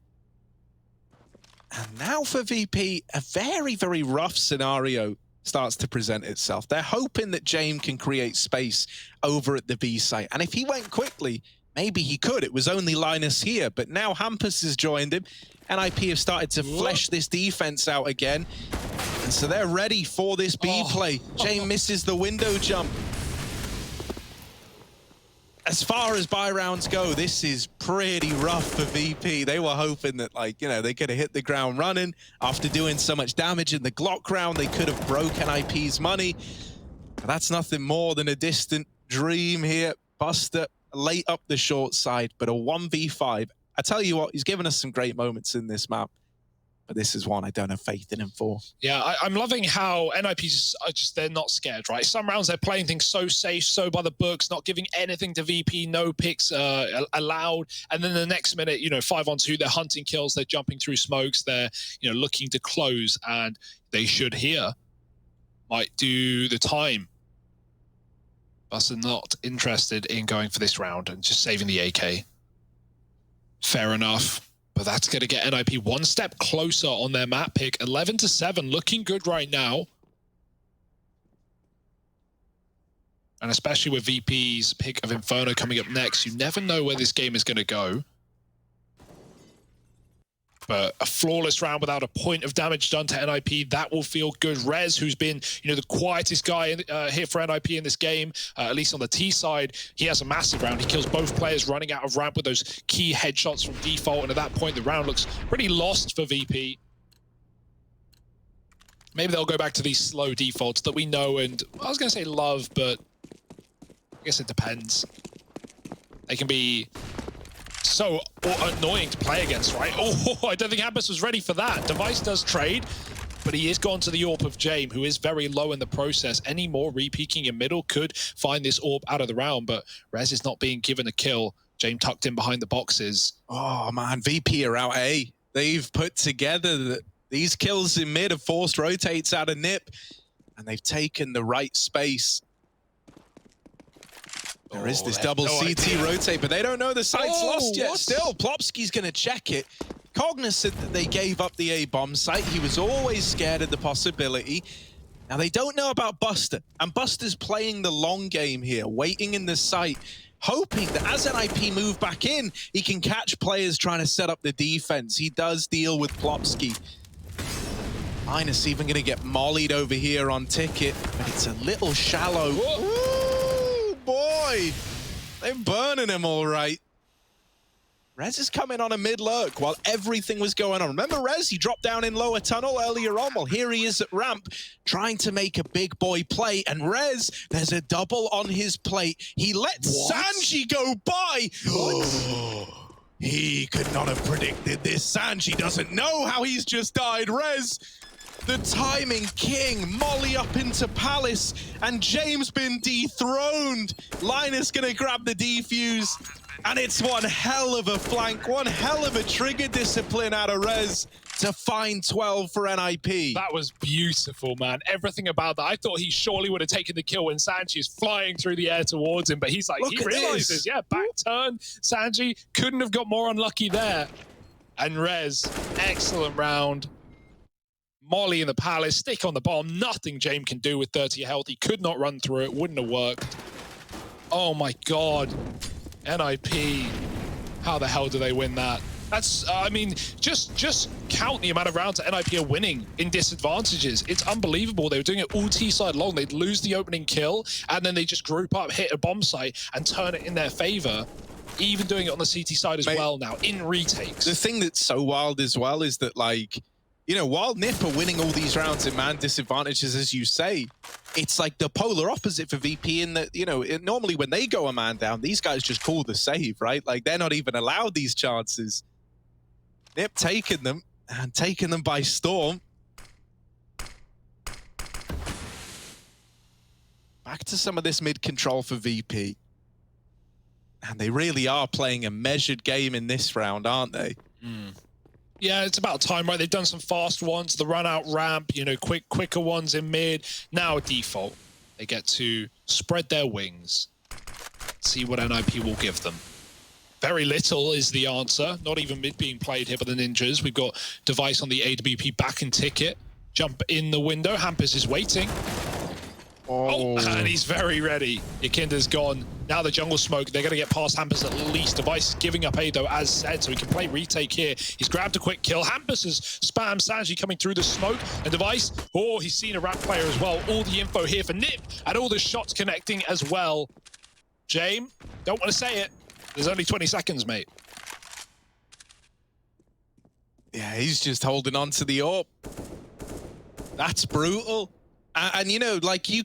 Speaker 2: And now for VP, a very, very rough scenario starts to present itself. They're hoping that James can create space over at the B site. And if he went quickly, maybe he could. It was only Linus here, but now Hampus has joined him. NIP have started to flesh this defense out again. And so they're ready for this B play. James misses the window jump. As far as buy rounds go, this is pretty rough for VP. They were hoping that, like, you know, they could have hit the ground running. After doing so much damage in the Glock round, they could have broken NIP's money. But that's nothing more than a distant dream here. Buster late up the short side, but a 1v5. I tell you what, he's given us some great moments in this map. But this is one I don't have faith in him for.
Speaker 1: Yeah, I'm loving how NIPs are they're not scared, right? Some rounds they're playing things so safe, so by the books, not giving anything to VP, no picks allowed. And then the next minute, you know, 5-on-2, they're hunting kills, they're jumping through smokes, they're, you know, looking to close, and they should here might do the time. Buster not interested in going for this round and just saving the AK. Fair enough. But that's going to get NIP one step closer on their map pick. 11-7, looking good right now. And especially with VP's pick of Inferno coming up next, you never know where this game is going to go. But a flawless round without a point of damage done to NIP, that will feel good. Rez, who's been, the quietest guy here for NIP in this game, at least on the T side, he has a massive round. He kills both players running out of ramp with those key headshots from default, and at that point, the round looks pretty lost for VP. Maybe they'll go back to these slow defaults that we know and, I was going to say love, but I guess it depends. They can be so annoying to play against, right? Oh, I don't think Hampus was ready for that. Device does trade, but he is gone to the AWP of Jame, who is very low in the process. Any more re-peeking in middle could find this AWP out of the round, but Rez is not being given a kill. Jame tucked in behind the boxes.
Speaker 2: Oh, man, VP are out A. They've put together these kills in mid, have forced rotates out of Nip, and they've taken the right space. There is this double CT rotate, but they don't know the site's lost yet. Still, Plopsky's going to check it. Cognizant that they gave up the A bomb site. He was always scared of the possibility. Now, they don't know about Buster, and Buster's playing the long game here, waiting in the site, hoping that as NIP move back in, he can catch players trying to set up the defense. He does deal with Plopsky. Minus even going to get mollied over here on Ticket, but it's a little shallow. Ooh, boy! They're burning him all right. Rez is coming on a mid-lurk while everything was going on. Remember Rez? He dropped down in lower tunnel earlier on. Well, here he is at ramp trying to make a big boy play. And Rez, there's a double on his plate. He lets Sanji go by. He could not have predicted this. Sanji doesn't know how he's just died. Rez, the timing king, molly up into Palace, and James been dethroned. Linus gonna grab the defuse, and it's one hell of a flank, one hell of a trigger discipline out of Rez to find 12 for NIP.
Speaker 1: That was beautiful, man. Everything about that. I thought he surely would have taken the kill when Sanji is flying through the air towards him, but he's like, he realizes, yeah, back turn. Sanji couldn't have got more unlucky there. And Rez, excellent round. Molly in the Palace, stick on the bomb. Nothing James can do with 30 health. He could not run through it. Wouldn't have worked. Oh my God. NIP. How the hell do they win that? That's, I mean, just count the amount of rounds that NIP are winning in disadvantages. It's unbelievable. They were doing it all T-side long. They'd lose the opening kill, and then they just group up, hit a bomb site, and turn it in their favor. Even doing it on the CT side as well now, in retakes.
Speaker 2: The thing that's so wild as well is that, like, while NIP are winning all these rounds in man disadvantages, as you say, it's like the polar opposite for VP in that, normally when they go a man down, these guys just call the save, right? Like, they're not even allowed these chances. NIP taking them, and taking them by storm. Back to some of this mid control for VP. And they really are playing a measured game in this round, aren't they?
Speaker 1: Yeah, it's about time, right? They've done some fast ones, the run out ramp, quicker ones in mid. Now default, they get to spread their wings, see what NIP will give them. Very little is the answer. Not even mid being played here by the Ninjas. We've got Device on the AWP back in Ticket. Jump in the window. Hampus is waiting. Oh, and he's very ready. Yakinda's gone. Now the jungle smoke. They're going to get past Hampus at least. Device is giving up A, though, as said, so he can play retake here. He's grabbed a quick kill. Hampus has spammed Sanji coming through the smoke. And Device, he's seen a ramp player as well. All the info here for Nip, and all the shots connecting as well. Jame, don't want to say it. There's only 20 seconds, mate.
Speaker 2: Yeah, he's just holding on to the AWP. That's brutal. And you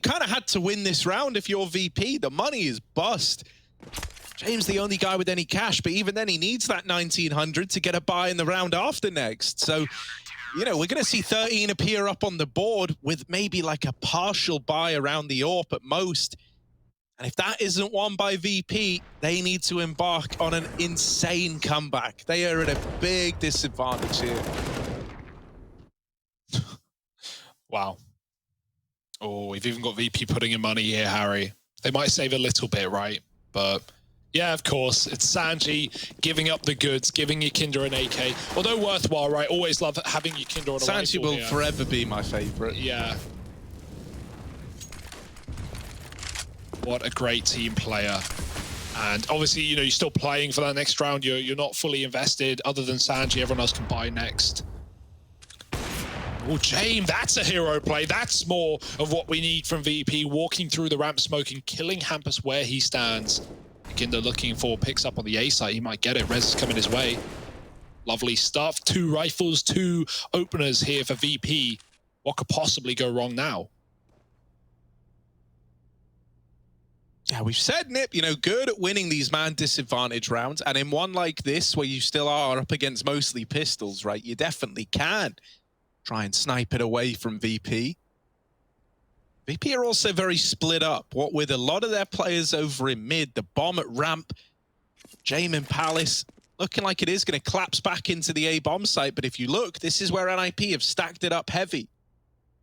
Speaker 2: kind of had to win this round if you're VP. The money is bust. James the only guy with any cash, but even then he needs that 1900 to get a buy in the round after next. So, we're going to see 13 appear up on the board with maybe like a partial buy around the AWP at most. And if that isn't won by VP, they need to embark on an insane comeback. They are at a big disadvantage here.
Speaker 1: Wow. Oh, we've even got VP putting in money here, Harry. They might save a little bit, right? But yeah, of course, it's Sanji giving up the goods, giving Yakinda an AK. Although worthwhile, right? Always love having Yakinda on a
Speaker 2: Sanji will forever be my favorite.
Speaker 1: Yeah. What a great team player. And obviously, you know, you're still playing for that next round. You're not fully invested. Other than Sanji, everyone else can buy next. Oh, James, that's a hero play. That's more of what we need from VP. Walking through the ramp, smoking, killing Hampus where he stands. Kinder looking for, picks up on the A side. He might get it. Rez is coming his way. Lovely stuff. 2 rifles, 2 openers here for VP. What could possibly go wrong now?
Speaker 2: Yeah, we've said, Nip, you know, good at winning these man disadvantage rounds. And in one like this, where you still are up against mostly pistols, right, you definitely can try and snipe it away from VP. VP are also very split up, what with a lot of their players over in mid, the bomb at ramp, Jame and Palace, looking like it is going to collapse back into the A bomb site. But if you look, this is where NIP have stacked it up heavy.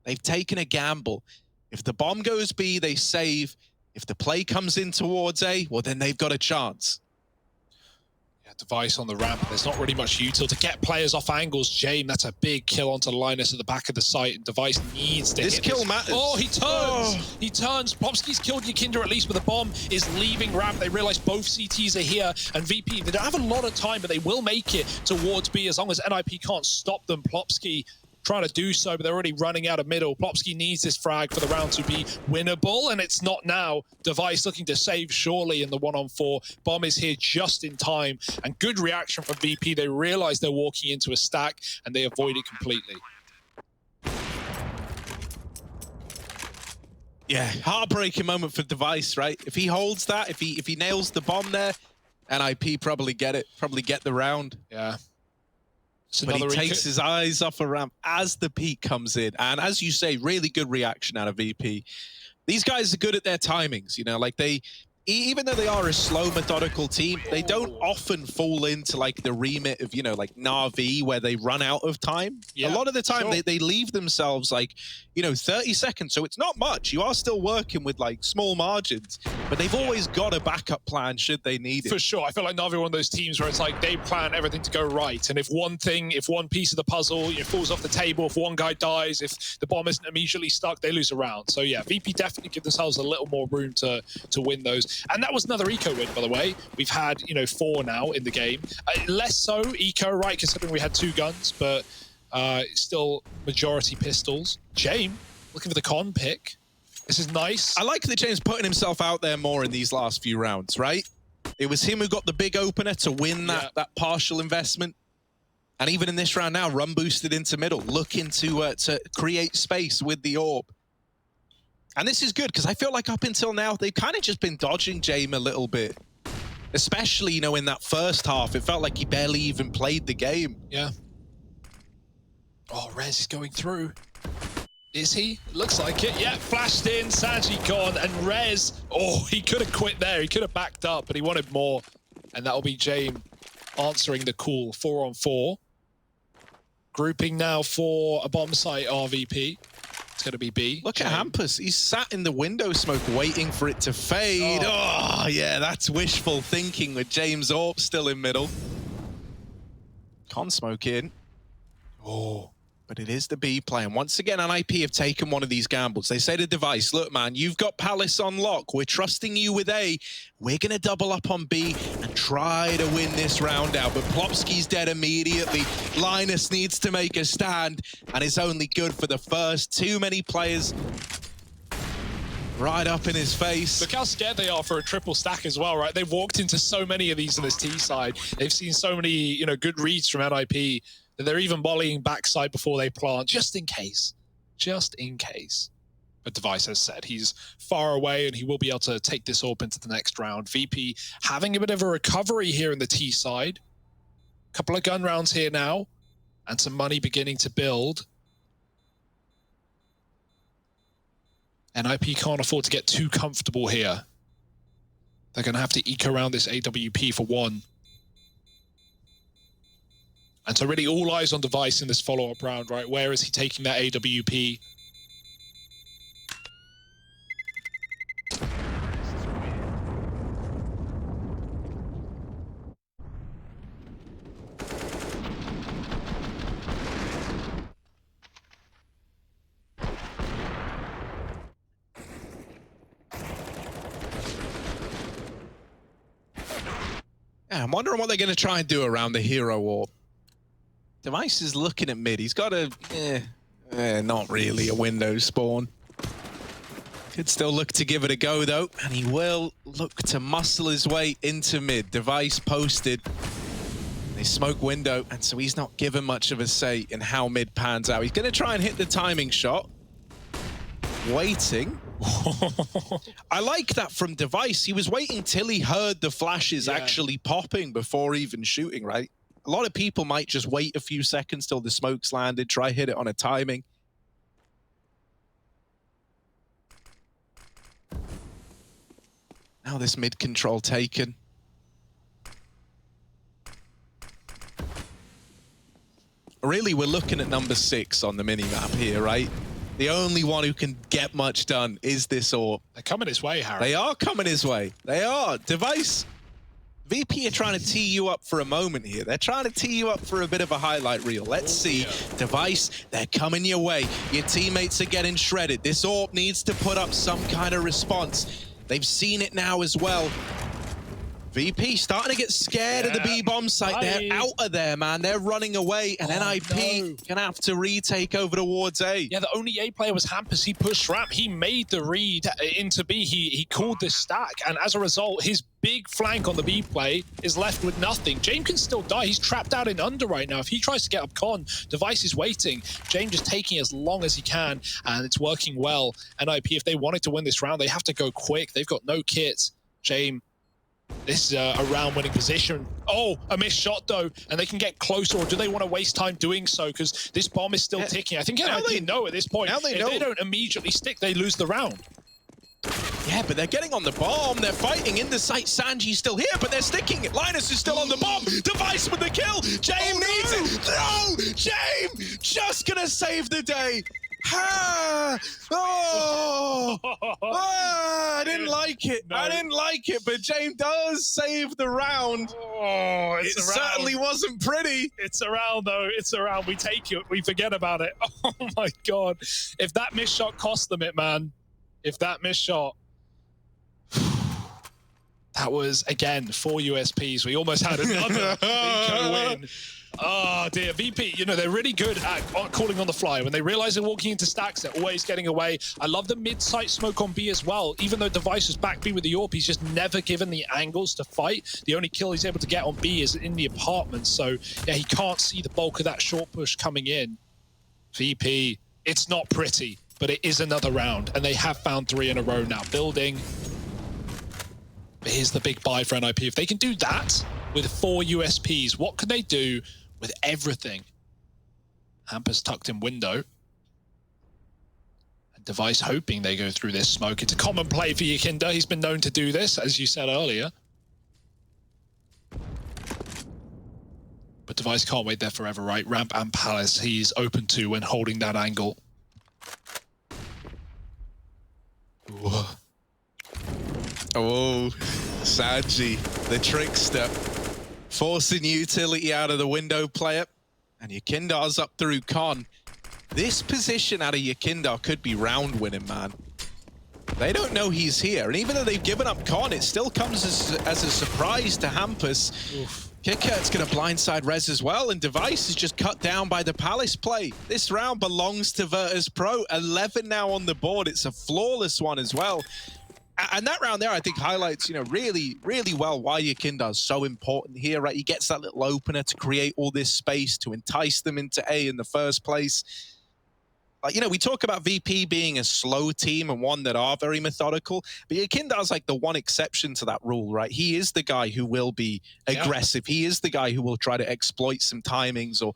Speaker 2: They've taken a gamble. If the bomb goes B, they save. If the play comes in towards A, well, then they've got a chance.
Speaker 1: Yeah, Device on the ramp. There's not really much util to get players off angles. Jame, that's a big kill onto Linus at the back of the site. And Device needs to
Speaker 2: this
Speaker 1: hit
Speaker 2: kill
Speaker 1: this.
Speaker 2: matters.
Speaker 1: Oh, he turns. Oh. He turns. Popsky's killed Yakinder at least, but the bomb is leaving ramp. They realize both CTs are here. And VP, they don't have a lot of time, but they will make it towards B as long as NIP can't stop them. Plopsky trying to do so, but they're already running out of middle. Plopsky needs this frag for the round to be winnable, and it's not now. Device looking to save surely in the 1-on-4. Bomb is here just in time, and good reaction from VP. They realize they're walking into a stack, and they avoid it completely.
Speaker 2: Yeah, heartbreaking moment for Device, right? If he holds that, if he nails the bomb there, NIP probably get the round.
Speaker 1: Yeah.
Speaker 2: But he takes his eyes off a ramp as the peak comes in. And as you say, really good reaction out of VP. These guys are good at their timings, you know, like they, even though they are a slow, methodical team, they don't often fall into like the remit of, you know, like Na'Vi where they run out of time. Yeah, a lot of the time they leave themselves like, you know, 30 seconds. So it's not much. You are still working with like small margins, but they've always got a backup plan should they need it.
Speaker 1: For sure. I feel like Na'Vi are one of those teams where it's like they plan everything to go right. And if one piece of the puzzle, you know, falls off the table, if one guy dies, if the bomb isn't immediately stuck, they lose a round. So yeah, VP definitely give themselves a little more room to win those. And that was another eco win, by the way. We've had, you know, 4 now in the game. Less so eco, right, considering we had 2 guns, but still majority pistols. Jame, looking for the con pick. This is nice.
Speaker 2: I like that James putting himself out there more in these last few rounds, right? It was him who got the big opener to win that partial investment. And even in this round now, run boosted into middle, looking to create space with the orb. And this is good, because I feel like up until now, they've kind of just been dodging Jame a little bit. Especially, you know, in that first half, it felt like he barely even played the game.
Speaker 1: Yeah. Oh, Rez is going through. Is he? Looks like it. Yeah, flashed in, Sanji gone, and Rez, oh, he could have quit there. He could have backed up, but he wanted more. And that'll be Jame answering the call, 4-on-4. Grouping now for a bomb site RVP. It's going to be B.
Speaker 2: Look at Hampus. He's sat in the window smoke waiting for it to fade. Oh, yeah, that's wishful thinking with James Orp still in middle. Con smoke in. Oh, but it is the B play. And once again, NIP have taken one of these gambles. They say to Device, look, man, you've got Palace on lock. We're trusting you with A. We're going to double up on B and try to win this round out. But Plopsky's dead immediately. Linus needs to make a stand, and it's only good for the first. Too many players right up in his face.
Speaker 1: Look how scared they are for a triple stack as well, right? They've walked into so many of these on this T side. They've seen so many, you know, good reads from NIP that they're even volleying backside before they plant, just in case. Just in case. But Device has said he's far away and he will be able to take this orb into the next round. VP having a bit of a recovery here in the T side. Couple of gun rounds here now, and some money beginning to build. NIP can't afford to get too comfortable here. They're going to have to eke around this AWP for one. And so really all eyes on Device in this follow-up round, right? Where is he taking that AWP?
Speaker 2: I'm wondering what they're going to try and do around the hero orb. Device is looking at mid. He's got a, not really a window spawn. Could still look to give it a go though, and he will look to muscle his way into mid. Device posted. They smoke window, and so he's not given much of a say in how mid pans out. He's going to try and hit the timing shot. Waiting. I like that from Device. He was waiting till he heard the flashes actually popping before even shooting, right? A lot of people might just wait a few seconds till the smoke's landed, try hit it on a timing. Now this mid control taken. Really, we're looking at number 6 on the mini-map here, right? The only one who can get much done is this orb.
Speaker 1: They're coming his way, Harry.
Speaker 2: They are coming his way. They are. Device. VP are trying to tee you up for a moment here. They're trying to tee you up for a bit of a highlight reel. Let's see. Device, they're coming your way. Your teammates are getting shredded. This orb needs to put up some kind of response. They've seen it now as well. VP starting to get scared of the B-bomb site. They're out of there, man. They're running away, and NIP gonna have to retake over towards A.
Speaker 1: Yeah, the only A player was Hampus. He pushed ramp. He made the read into B. He called this stack, and as a result, his big flank on the B play is left with nothing. James can still die. He's trapped out in under right now. If he tries to get up con, Device is waiting. James is taking as long as he can, and it's working well. NIP, if they wanted to win this round, they have to go quick. They've got no kit. James, this is a round-winning position. Oh, a missed shot, though, and they can get closer, or do they want to waste time doing so? Because this bomb is still ticking. I think they know at this point. If they don't immediately stick, they lose the round.
Speaker 2: Yeah, but they're getting on the bomb. They're fighting in the site. Sanji's still here, but they're sticking it. Linus is still on the bomb. Device with the kill. James needs it. No! James just gonna save the day. I didn't like it. I didn't like it, but James does save the round.
Speaker 1: Oh,
Speaker 2: it certainly wasn't pretty.
Speaker 1: It's a round, though. It's a round. We take it. We forget about it. Oh, my God. If that missed shot cost them it, man. If that missed shot. That was, again, 4 USPs. We almost had another Eco win. Oh, dear. VP, you know, they're really good at calling on the fly. When they realize they're walking into stacks, they're always getting away. I love the mid-site smoke on B as well. Even though Device is back B with the AWP, he's just never given the angles to fight. The only kill he's able to get on B is in the apartment. So, yeah, he can't see the bulk of that short push coming in. VP, it's not pretty, but it is another round. And they have found 3 in a row now. Building. But here's the big buy for NIP. If they can do that with 4 USPs, what can they do with everything? Hampus tucked in window. And Device hoping they go through this smoke. It's a common play for Yakinda. He's been known to do this, as you said earlier. But Device can't wait there forever, right? Ramp and Palace he's open to when holding that angle. Ooh.
Speaker 2: Oh, Sanji, the trickster. Forcing utility out of the window player. And Yakindar's up through con. This position out of Yakindar could be round winning, man. They don't know he's here. And even though they've given up con, it still comes as a surprise to Hampus. KitKat's going to blindside Rez as well. And Device is just cut down by the Palace play. This round belongs to virtus.pro. 11 now on the board. It's a flawless one as well. And that round there, I think, highlights, you know, really, really well why Yakinda is so important here, right? He gets that little opener to create all this space to entice them into A in the first place. You know, we talk about VP being a slow team and one that are very methodical, but Yakinda is like the one exception to that rule, right? He is the guy who will be aggressive. He is the guy who will try to exploit some timings or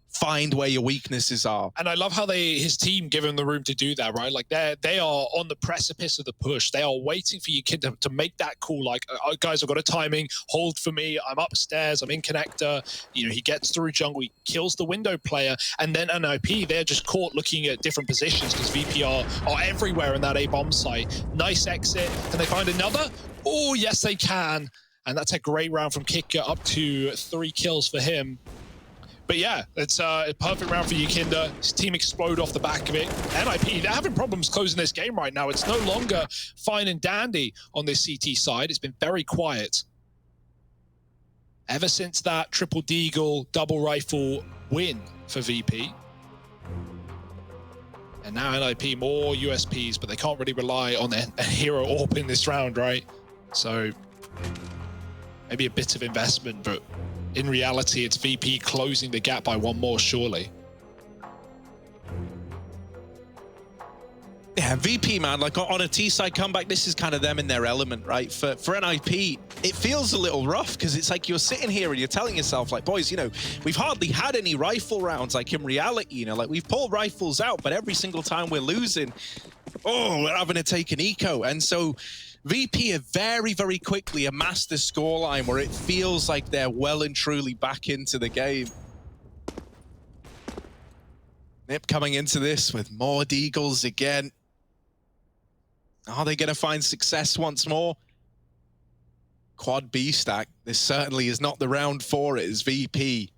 Speaker 2: find where your weaknesses are.
Speaker 1: And I love how his team give him the room to do that, right? Like they are on the precipice of the push. They are waiting for your kid to make that call. Like, oh, guys, I've got a timing. Hold for me. I'm upstairs. I'm in connector. You know, he gets through jungle. He kills the window player. And then NIP, they're just caught looking at different positions because VP are everywhere in that A bomb site. Nice exit. Can they find another? Oh, yes, they can. And that's a great round from Kicker, up to 3 kills for him. But yeah, it's a perfect round for Yakinda. His team explode off the back of it. NIP, they're having problems closing this game right now. It's no longer fine and dandy on this CT side. It's been very quiet. ever since that triple deagle double rifle win for VP. And now NIP more USPs, but they can't really rely on a hero AWP in this round, right? So maybe a bit of investment, but in reality, it's VP closing the gap by one more, surely.
Speaker 2: Yeah, VP, man, like on a T-side comeback, this is kind of them in their element, right? For NIP, it feels a little rough because it's like you're sitting here and you're telling yourself, like, boys, you know, we've hardly had any rifle rounds. Like in reality, you know, like we've pulled rifles out, but every single time we're losing, oh, we're having to take an eco. And so VP have very, very quickly amassed the scoreline where it feels like they're well and truly back into the game. Nip coming into this with more deagles again. Are they going to find success once more? Quad B stack. This certainly is not the round for it as VP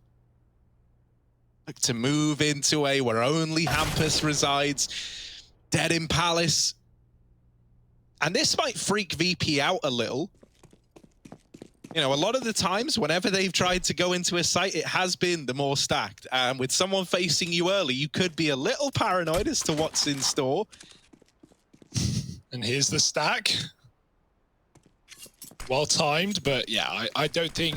Speaker 2: look to move into A where only Hampus resides. Dead in Palace. And this might freak VP out a little. You know, a lot of the times, whenever they've tried to go into a site, it has been the more stacked. And with someone facing you early, you could be a little paranoid as to what's in store.
Speaker 1: And here's the stack. Well timed, but yeah, I don't think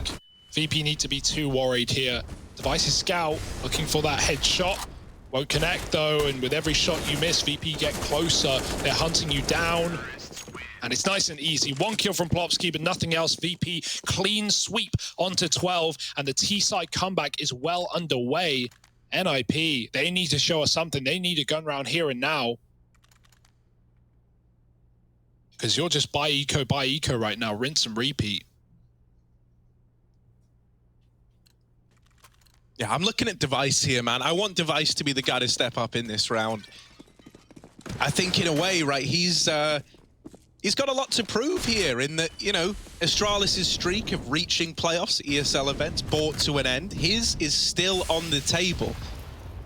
Speaker 1: VP need to be too worried here. Device is scout, looking for that headshot. Won't connect though, and with every shot you miss, VP get closer. They're hunting you down. And it's nice and easy. One kill from Plopsky, but nothing else. VP clean sweep onto 12, and the T-side comeback is well underway. NIP, they need to show us something. They need a gun round here and now. Because you're just buy eco right now. Rinse and repeat.
Speaker 2: Yeah, I'm looking at Device here, man. I want Device to be the guy to step up in this round. I think in a way, right, he's got a lot to prove here in that, you know, Astralis' streak of reaching playoffs, ESL events, brought to an end. His is still on the table.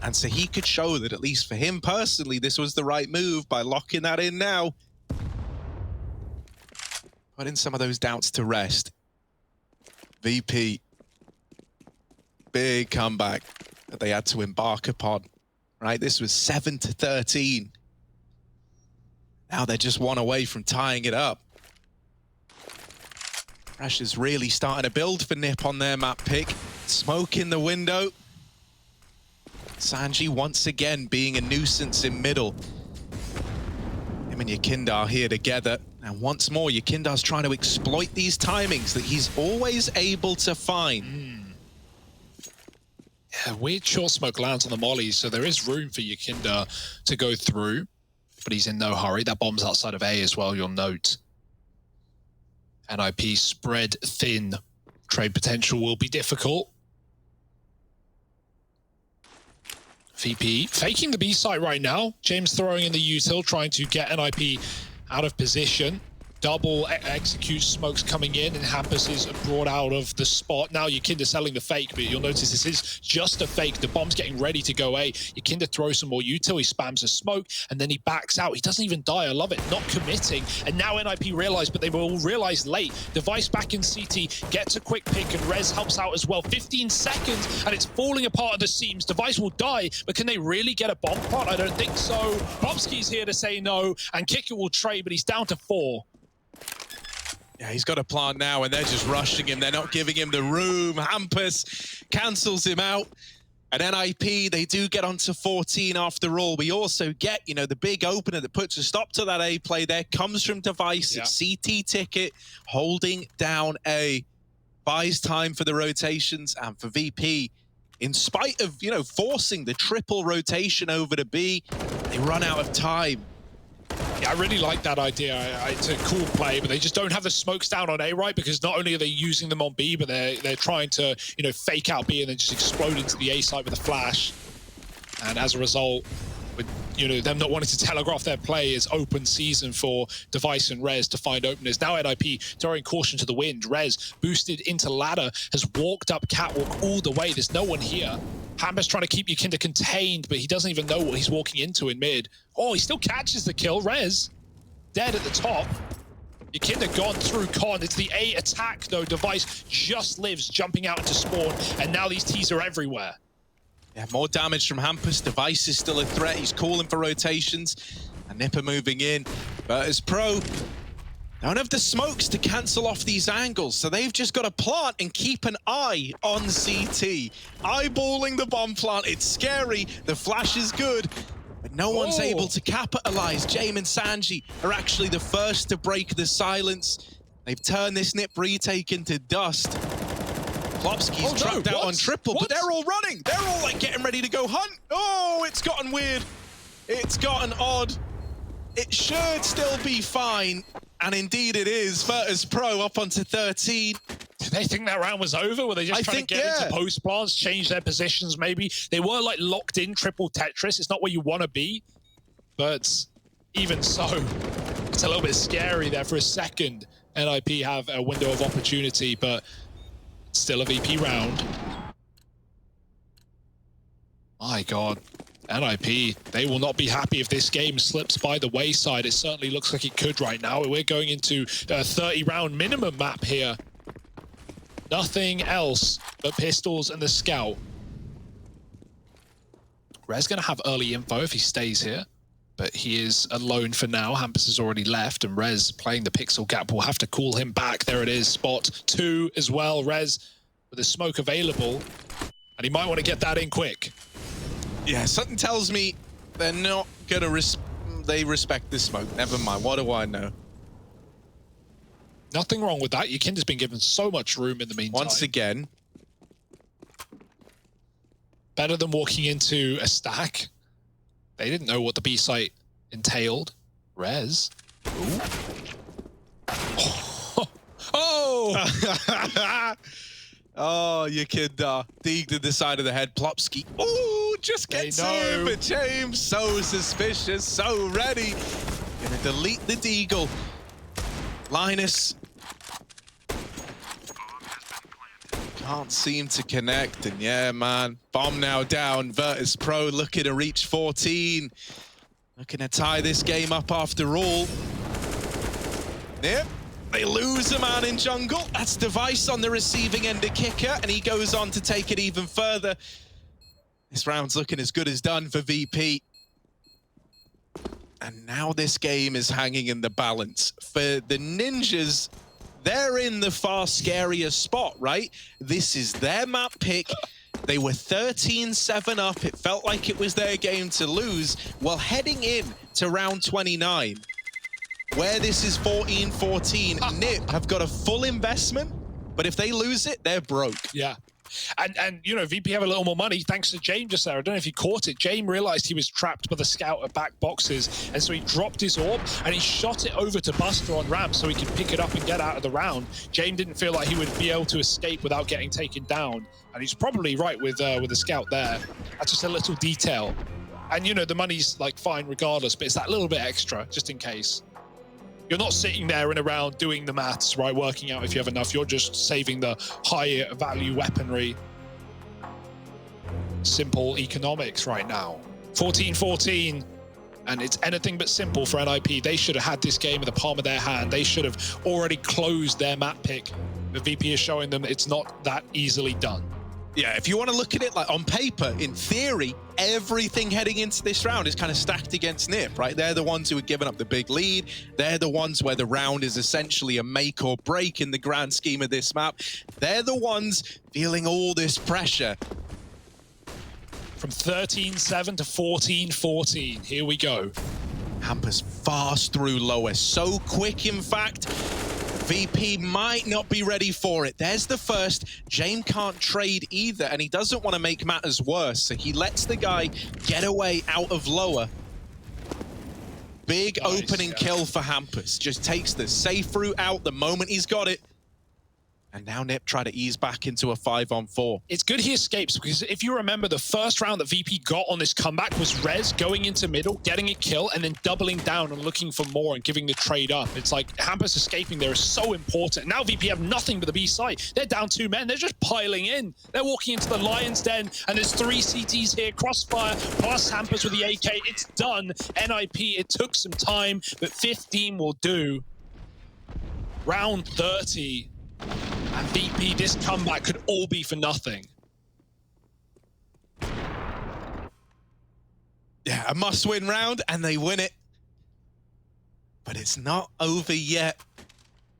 Speaker 2: And so he could show that, at least for him personally, this was the right move by locking that in now. Putting some of those doubts to rest. VP. Big comeback that they had to embark upon, right? This was 7-13. Now they're just one away from tying it up. Pressure's really starting to build for Nip on their map pick. Smoke in the window. Sanji once again being a nuisance in middle. Him and Yakindar here together. And once more, Yakindar's trying to exploit these timings that he's always able to find.
Speaker 1: Yeah, weird short smoke lands on the molly, so there is room for Yakindar to go through. But he's in no hurry. That bomb's outside of A as well, you'll note. NIP spread thin. Trade potential will be difficult. VP faking the B site right now. James throwing in the util, trying to get NIP out of position. Double execute smokes coming in, and Hampus is brought out of the spot. Now Yakinda selling the fake, but you'll notice this is just a fake. The bomb's getting ready to go A. Yakinda throws some more util, he spams a smoke, and then he backs out. He doesn't even die, I love it, not committing. And now NIP realize, but they will realize late. Device back in CT, gets a quick pick, and Rez helps out as well. 15 seconds, and it's falling apart at the seams. Device will die, but can they really get a bomb pot? I don't think so. Bobski's here to say no, and Kicker will trade, but he's down to 4.
Speaker 2: Yeah, he's got a plan now, and they're just rushing him. They're not giving him the room. Hampus cancels him out. And NIP, they do get onto 14 after all. We also get, you know, the big opener that puts a stop to that A play there. Comes from Device, CT ticket, holding down A. Buys time for the rotations, and for VP, in spite of, you know, forcing the triple rotation over to B, they run out of time.
Speaker 1: Yeah, I really like that idea. It's a cool play, but they just don't have the smokes down on A, right? Because not only are they using them on B, but they're trying to, you know, fake out B and then just explode into the A site with a flash. And as a result, with, you know, them not wanting to telegraph their play, is open season for Device and Rez to find openers. Now NIP throwing caution to the wind. Rez boosted into ladder, has walked up catwalk all the way. There's no one here. Hampus trying to keep Yakinda contained, but he doesn't even know what he's walking into in mid. Oh, he still catches the kill. Rez dead at the top. Your kid had gone through con. It's the A attack, though. Device just lives, jumping out into spawn, and now these T's are everywhere.
Speaker 2: Yeah, more damage from Hampus. Device is still a threat. He's calling for rotations. And Nipper moving in. virtus.pro don't have the smokes to cancel off these angles, so they've just got to plant and keep an eye on CT. Eyeballing the bomb plant. It's scary. The flash is good. But no one's able to capitalize. Jaime and Sanji are actually the first to break the silence. They've turned this Nip retake into dust. Plopsky's trapped out on triple, but they're all running. They're all like getting ready to go hunt. Oh, it's gotten weird. It's gotten odd. It should still be fine. And indeed it is. virtus.pro up onto 13.
Speaker 1: Did they think that round was over? Were they just trying to get into post plants, change their positions maybe? They were like locked in triple Tetris. It's not where you want to be. But even so, it's a little bit scary there for a second. NIP have a window of opportunity, but still a VP round. My God. NIP, they will not be happy if this game slips by the wayside. It certainly looks like it could right now. We're going into a 30-round minimum map here. Nothing else but pistols and the scout. Rez going to have early info if he stays here, but he is alone for now. Hampus has already left, and Rez playing the pixel gap will have to call him back. There it is, spot 2 as well. Rez with the smoke available, and he might want to get that in quick.
Speaker 2: Yeah, something tells me they're not gonna they respect this smoke. Never mind, what do I know?
Speaker 1: Nothing wrong with that. Your kind has been given so much room in the meantime.
Speaker 2: Once again.
Speaker 1: Better than walking into a stack. They didn't know what the B site entailed. Rez. Ooh. Oh!
Speaker 2: Oh, you could dig to the side of the head. Plopsky. Oh, just gets him. But James, so suspicious, so ready. Gonna delete the deagle. Linus. Can't seem to connect. And yeah, man, bomb now down. virtus.pro looking to reach 14. Looking to tie this game up after all. Yep. They lose a man in jungle. That's Device on the receiving end of kicker, and he goes on to take it even further. This round's looking as good as done for VP. And now this game is hanging in the balance. For the Ninjas, they're in the far scarier spot, right? This is their map pick. They were 13-7 up. It felt like it was their game to lose. Well, heading in to round 29, where this is 14-14, Nip have got a full investment, but if they lose it, they're broke.
Speaker 1: Yeah. And you know, VP have a little more money thanks to James just there. I don't know if you caught it. James realized he was trapped by the scout at back boxes, and so he dropped his orb and he shot it over to Buster on ramp so he could pick it up and get out of the round. James didn't feel like he would be able to escape without getting taken down, and he's probably right with the scout there. That's just a little detail. And you know, the money's like fine regardless, but it's that little bit extra just in case. You're not sitting there in a round doing the maths, right? Working out if you have enough. You're just saving the higher value weaponry. Simple economics right now. 14-14. And it's anything but simple for NIP. They should have had this game in the palm of their hand. They should have already closed their map pick. The VP is showing them it's not that easily done.
Speaker 2: Yeah, if you want to look at it like on paper, in theory, everything heading into this round is kind of stacked against Nip, right? They're the ones who are giving up the big lead. They're the ones where the round is essentially a make or break in the grand scheme of this map. They're the ones feeling all this pressure.
Speaker 1: From 13-7 to 14-14. Here we go.
Speaker 2: Hampus fast through lower. So quick, in fact. VP might not be ready for it. There's the first. James can't trade either, and he doesn't want to make matters worse, so he lets the guy get away out of lower. Big opening kill for Hampus. Just takes the safe route out the moment he's got it. And now Nip try to ease back into a 5-on-4.
Speaker 1: It's good he escapes, because if you remember, the first round that VP got on this comeback was Rez going into middle, getting a kill, and then doubling down and looking for more and giving the trade up. It's like Hampus escaping there is so important. Now VP have nothing but the B site. They're down 2 men. They're just piling in. They're walking into the Lion's Den, and there's 3 CTs here. Crossfire plus Hampus with the AK. It's done. NIP, it took some time, but 15 will do. round 30, and VP, this comeback could all be for nothing.
Speaker 2: Yeah, a must-win round, and they win it. But it's not over yet.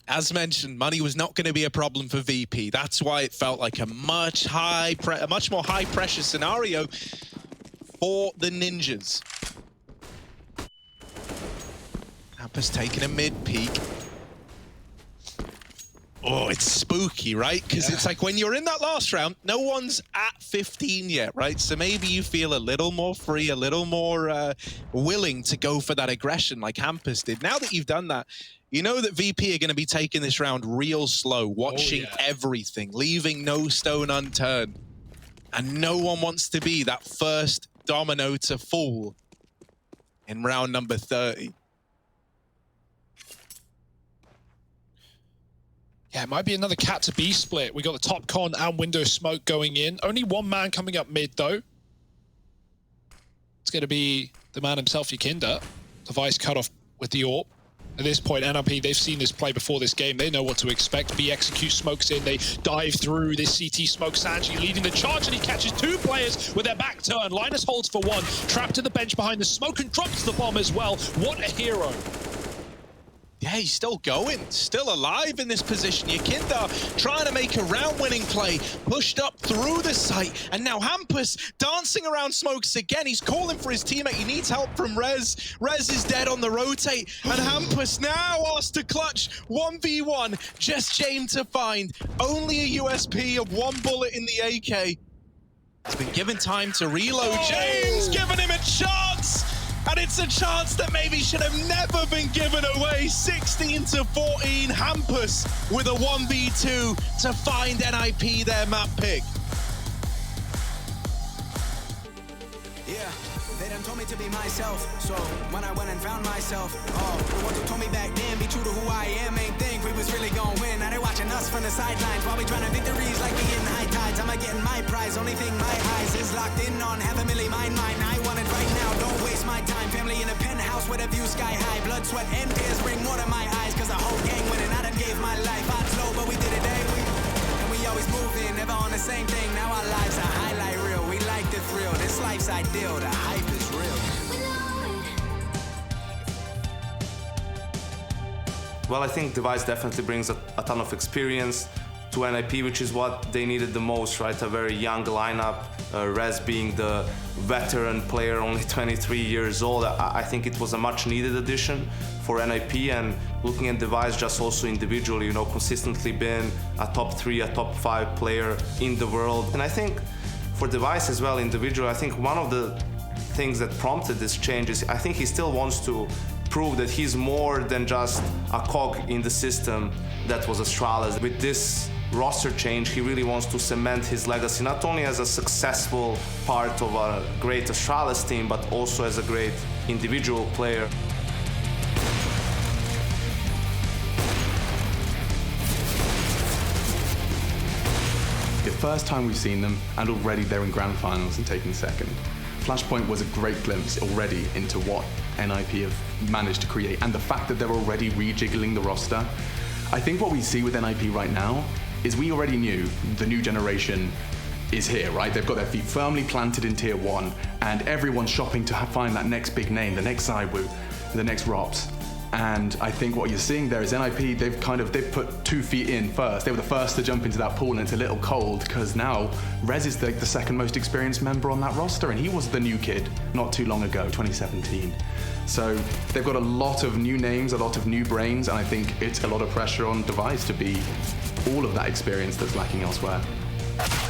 Speaker 2: As mentioned, money was not going to be a problem for VP. That's why it felt like a much more high-pressure scenario for the Ninjas. Hampus taking a mid-peek. Oh, it's spooky, right? Because it's like when you're in that last round, no one's at 15 yet, right? So maybe you feel a little more free, a little more willing to go for that aggression like Hampus did. Now that you've done that, you know that VP are going to be taking this round real slow, watching everything, leaving no stone unturned. And no one wants to be that first domino to fall in round number 30.
Speaker 1: Yeah, it might be another cat to B split. We got the top con and window smoke going in. Only one man coming up mid, though. It's going to be the man himself, Yakinda. Device cut off with the AWP. At this point, NRP, they've seen this play before this game. They know what to expect. B execute smokes in. They dive through this CT smoke. Sanji leading the charge, and he catches two players with their back turn. Linus holds for one. Trapped to the bench behind the smoke and drops the bomb as well. What a hero.
Speaker 2: Yeah, he's still going, still alive in this position. Yakinda trying to make a round-winning play, pushed up through the site, and now Hampus dancing around smokes again. He's calling for his teammate. He needs help from Rez. Rez is dead on the rotate, and Hampus now asked to clutch 1v1. Just James to find only a USP of one bullet in the AK. He's been given time to reload. James giving him a chance. And it's a chance that maybe should have never been given away. 16-14, Hampus with a 1v2 to find NIP their map pick.
Speaker 5: Yeah, they done told me to be myself. So when I went and found myself, the ones who told me back then, be true to who I am, ain't think we was really gonna win. Now they watching us from the sidelines while we trying to victories like we getting high tides. I'm getting my prize, only thing my eyes is locked in on. Have a milli mine. I want it right now, don't waste my time. Family in a penthouse with a view sky high. Blood, sweat, and tears bring water to my eyes. Cause the whole gang winning, I done gave my life. I slow, but we did it and we always moving, never on the same thing. Now our lives are highlight reel. We like the thrill, this life's ideal. The hype is real.
Speaker 6: Well, I think Device definitely brings a ton of experience to NIP, which is what they needed the most, right? A very young lineup, Rez being the veteran player, only 23 years old. I think it was a much needed addition for NIP, and looking at Device just also individually, you know, consistently been a top 3, a top 5 player in the world. And I think for Device as well, individually, I think one of the things that prompted this change is I think he still wants to prove that he's more than just a cog in the system that was Astralis. With this roster change, he really wants to cement his legacy, not only as a successful part of a great Astralis team, but also as a great individual player.
Speaker 7: The first time we've seen them, and already they're in grand finals and taking second. Flashpoint was a great glimpse already into what NIP have managed to create, and the fact that they're already rejiggling the roster. I think what we see with NIP right now is we already knew the new generation is here, right? They've got their feet firmly planted in tier 1, and everyone's shopping to find that next big name, the next Zywoo, the next Rops. And I think what you're seeing there is NIP, they've put 2 feet in first. They were the first to jump into that pool, and it's a little cold because now Rez is the second most experienced member on that roster, and he was the new kid not too long ago, 2017. So they've got a lot of new names, a lot of new brains, and I think it's a lot of pressure on Device to be all of that experience that's lacking elsewhere.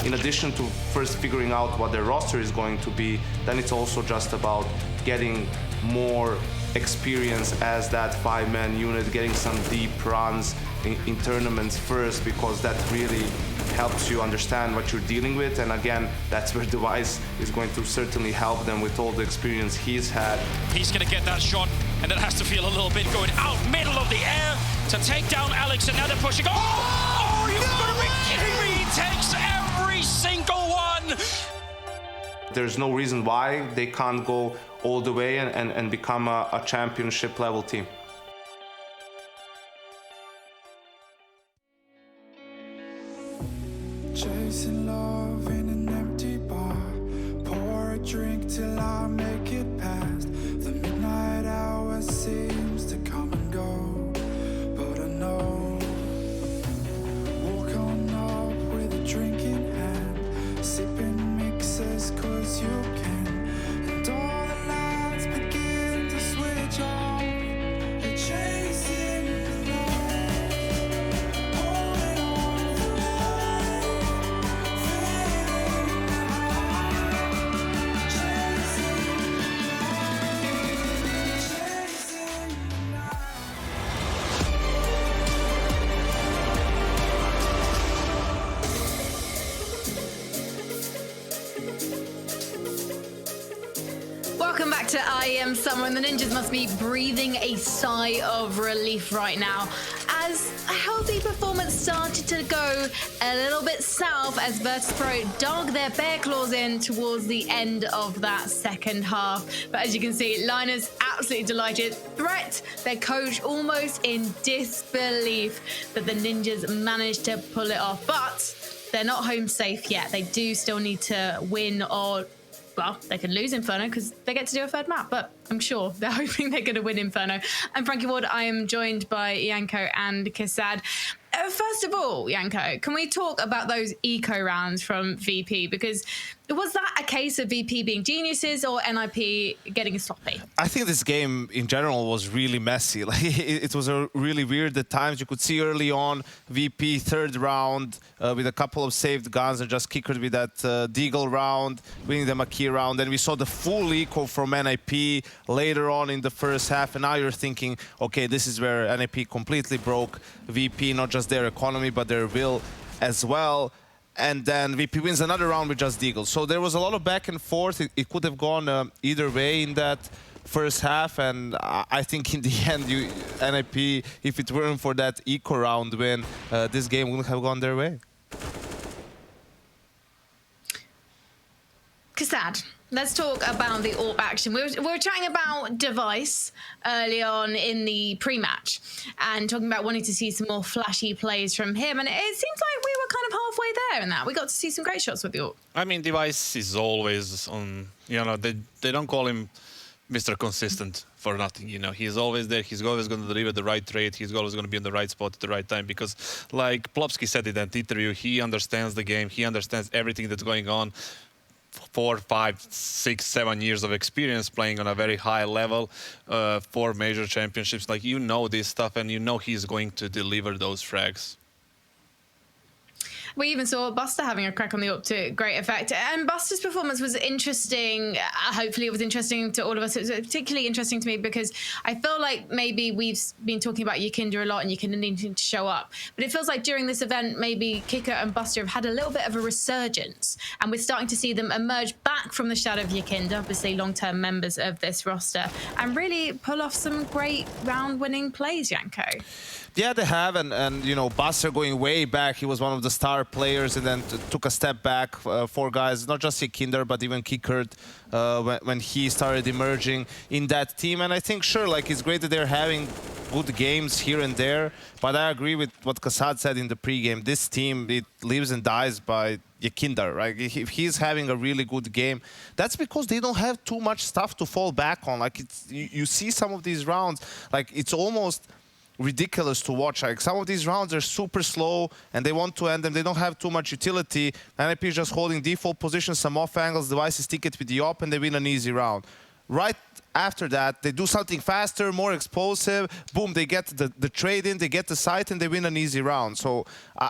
Speaker 6: In addition to first figuring out what their roster is going to be, then it's also just about getting more experience as that 5-man unit, getting some deep runs in tournaments first, because that really helps you understand what you're dealing with. And again, that's where Device is going to certainly help them with all the experience he's had.
Speaker 8: He's going to get that shot, and that has to feel a little bit going out middle of the air to take down Alex, and now they're pushing. Oh, you've got to be kidding me! He takes every single one!
Speaker 6: There's no reason why they can't go all the way and become a championship level team.
Speaker 9: Chasing love in an empty bar. Pour a drink till I make it past. The midnight hour seems to come and go, but I know. Walk on up with a drink in hand, sipping mixes cause you can. And all the lights begin to switch off. You're chasing the light, holding on for life, feeling the high, chasing the light, chasing the night.
Speaker 10: Welcome back to IEM Summer, and the Ninjas must be breathing a sigh of relief right now as a healthy performance started to go a little bit south as virtus.pro dug their bear claws in towards the end of that second half. But as you can see, Linus absolutely delighted. Threat, their coach, almost in disbelief that the Ninjas managed to pull it off. But they're not home safe yet. They do still need to win, or well, they can lose Inferno because they get to do a third map, but I'm sure they're hoping they're going to win Inferno. I'm Frankie Ward. I am joined by Yanko and Kasad. First of all, Yanko, can we talk about those eco rounds from VP? Because was that a case of VP being geniuses or NIP getting sloppy?
Speaker 6: I think this game in general was really messy. Like it was a really weird at times. You could see early on VP third round with a couple of saved guns and just kickered with that Deagle round, winning the Maki round. Then we saw the full eco from NIP later on in the first half. And now you're thinking, okay, this is where NIP completely broke VP, not just their economy, but their will as well. And then VP wins another round with just Deagle. So there was a lot of back and forth. It could have gone either way in that first half. And I think in the end, NIP, if it weren't for that eco round win, this game wouldn't have gone their way.
Speaker 10: Kasad, let's talk about the AWP action. We were chatting about Device early on in the pre-match and talking about wanting to see some more flashy plays from him. And it seems like we were kind of halfway there in that. We got to see some great shots with the AWP.
Speaker 11: I mean, Device is always on, you know, they don't call him Mr. Consistent for nothing, you know. He's always there. He's always going to deliver the right trade. He's always going to be in the right spot at the right time because, like Plopsky said in that interview, he understands the game. He understands everything that's going on. 4, 5, 6, 7 years of experience playing on a very high level, 4 major championships. Like, you know this stuff, and you know he's going to deliver those frags.
Speaker 10: We even saw Buster having a crack on the AWP to great effect. And Buster's performance was interesting. Hopefully it was interesting to all of us. It was particularly interesting to me because I feel like maybe we've been talking about Yakinda a lot and Yakinda needing to show up. But it feels like during this event, maybe Kicker and Buster have had a little bit of a resurgence. And we're starting to see them emerge back from the shadow of Yakinda, obviously long-term members of this roster, and really pull off some great round-winning plays, Yanko.
Speaker 6: Yeah, they have, and you know, Buster going way back, he was one of the star players and then took a step back for guys, not just Yakinda, but even Kickert when he started emerging in that team. And I think, sure, like, it's great that they're having good games here and there, but I agree with what Kasad said in the pregame. This team, it lives and dies by Yakinda, right? If he's having a really good game, that's because they don't have too much stuff to fall back on. Like, it's, you see some of these rounds, like, it's almost ridiculous to watch. Like, some of these rounds are super slow and they want to end them. They don't have too much utility. NIP is just holding default positions, some off angles, devices ticket with the op, and they win an easy round. Right after that, they do something faster, more explosive. Boom, they get the trade in, they get the site, and they win an easy round. So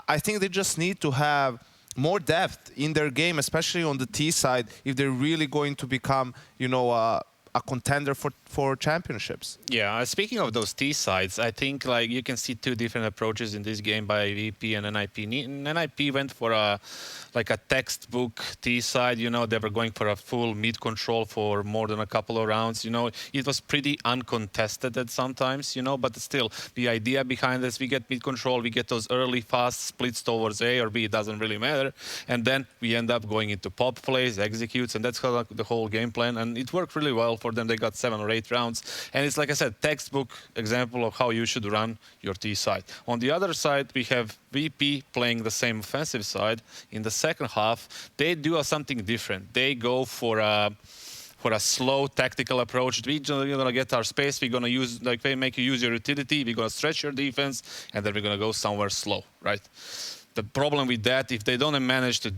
Speaker 6: I think they just need to have more depth in their game, especially on the T side, if they're really going to become, you know, a contender for championships.
Speaker 11: Yeah, speaking of those T sides, I think like you can see 2 different approaches in this game by VP and NIP. NIP went for a textbook T side, you know, they were going for a full mid control for more than a couple of rounds, you know. It was pretty uncontested at sometimes, you know, but still the idea behind this, we get mid control, we get those early fast splits towards A or B, it doesn't really matter, and then we end up going into pop plays, executes, and that's how, like, the whole game plan, and it worked really well for them. They got 7 or 8 rounds. And it's like I said, textbook example of how you should run your T side. On the other side, we have VP playing the same offensive side. In the second half, they do something different. They go for a slow tactical approach. We're gonna get our space. We're gonna use, like, they make you use your utility. We're gonna stretch your defense, and then we're gonna go somewhere slow, right? The problem with that, if they don't manage to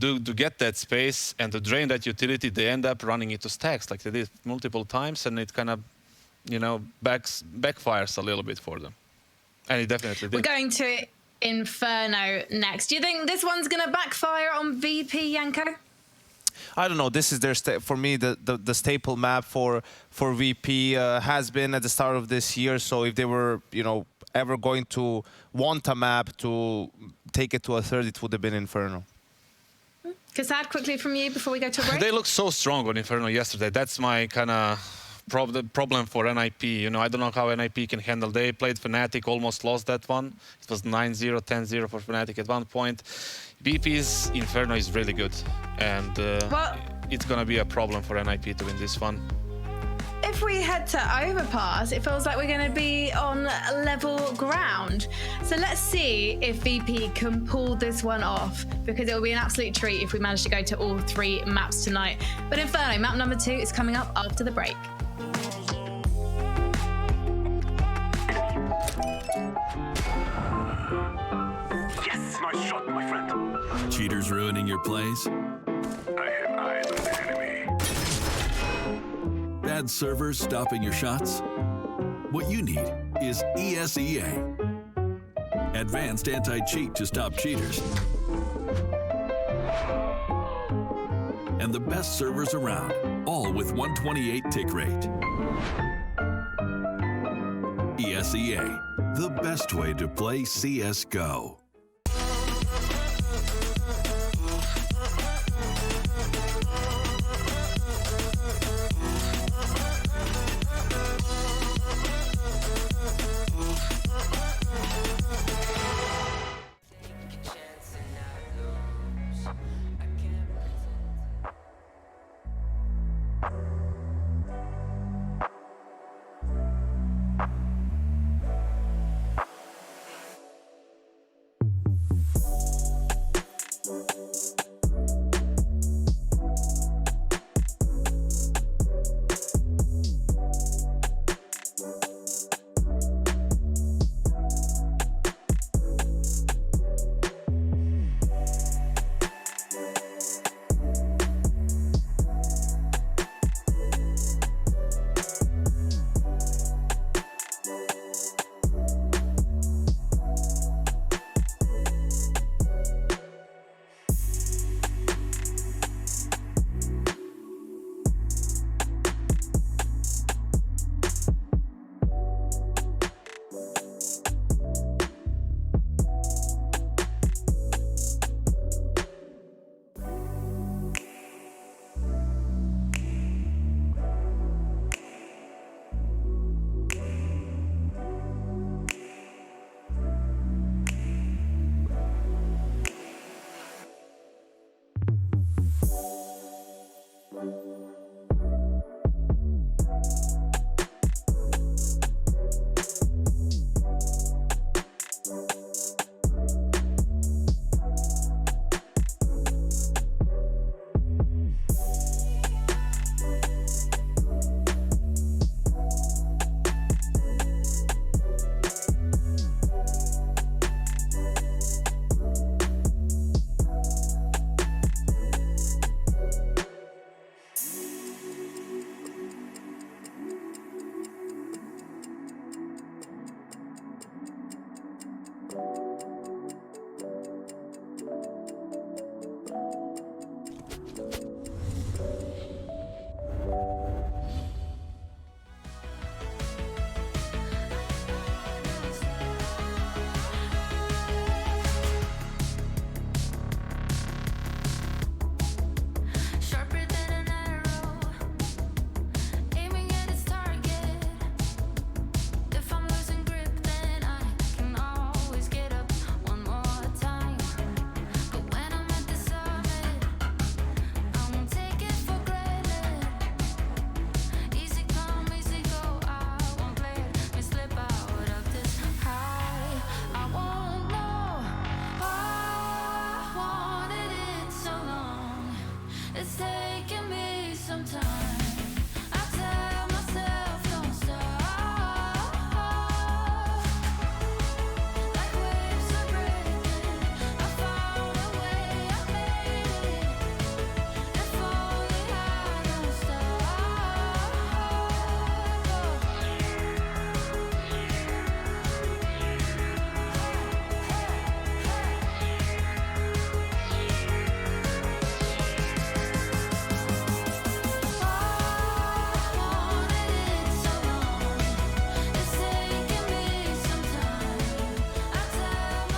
Speaker 11: get that space and to drain that utility, they end up running into stacks like they did multiple times, and it kind of, you know, backfires a little bit for them. And it definitely did.
Speaker 10: We're going to Inferno next. Do you think this one's gonna backfire on VP, Janko?
Speaker 6: I don't know. This is their for me the staple map for VP has been at the start of this year. So if they were, you know, ever going to want a map to take it to a third, it would have been Inferno.
Speaker 10: Kasad, quickly from you before we go to a break.
Speaker 11: They looked so strong on Inferno yesterday. That's my kind of problem for NIP. You know, I don't know how NIP can handle. They played Fnatic, almost lost that one. It was 9-0, 10-0 for Fnatic at one point. VP's Inferno is really good, and it's going to be a problem for NIP to win this one.
Speaker 10: If we head to Overpass, it feels like we're going to be on level ground. So let's see if VP can pull this one off, because it will be an absolute treat if we manage to go to all 3 maps tonight. But Inferno, map number 2 is coming up after the break.
Speaker 12: Yes, nice shot, my friend.
Speaker 13: Cheaters ruining your plays?
Speaker 12: I have eyes on the enemy.
Speaker 13: Bad servers stopping your shots? What you need is ESEA. Advanced anti-cheat to stop cheaters. And the best servers around, all with 128 tick rate. ESEA, the best way to play CSGO.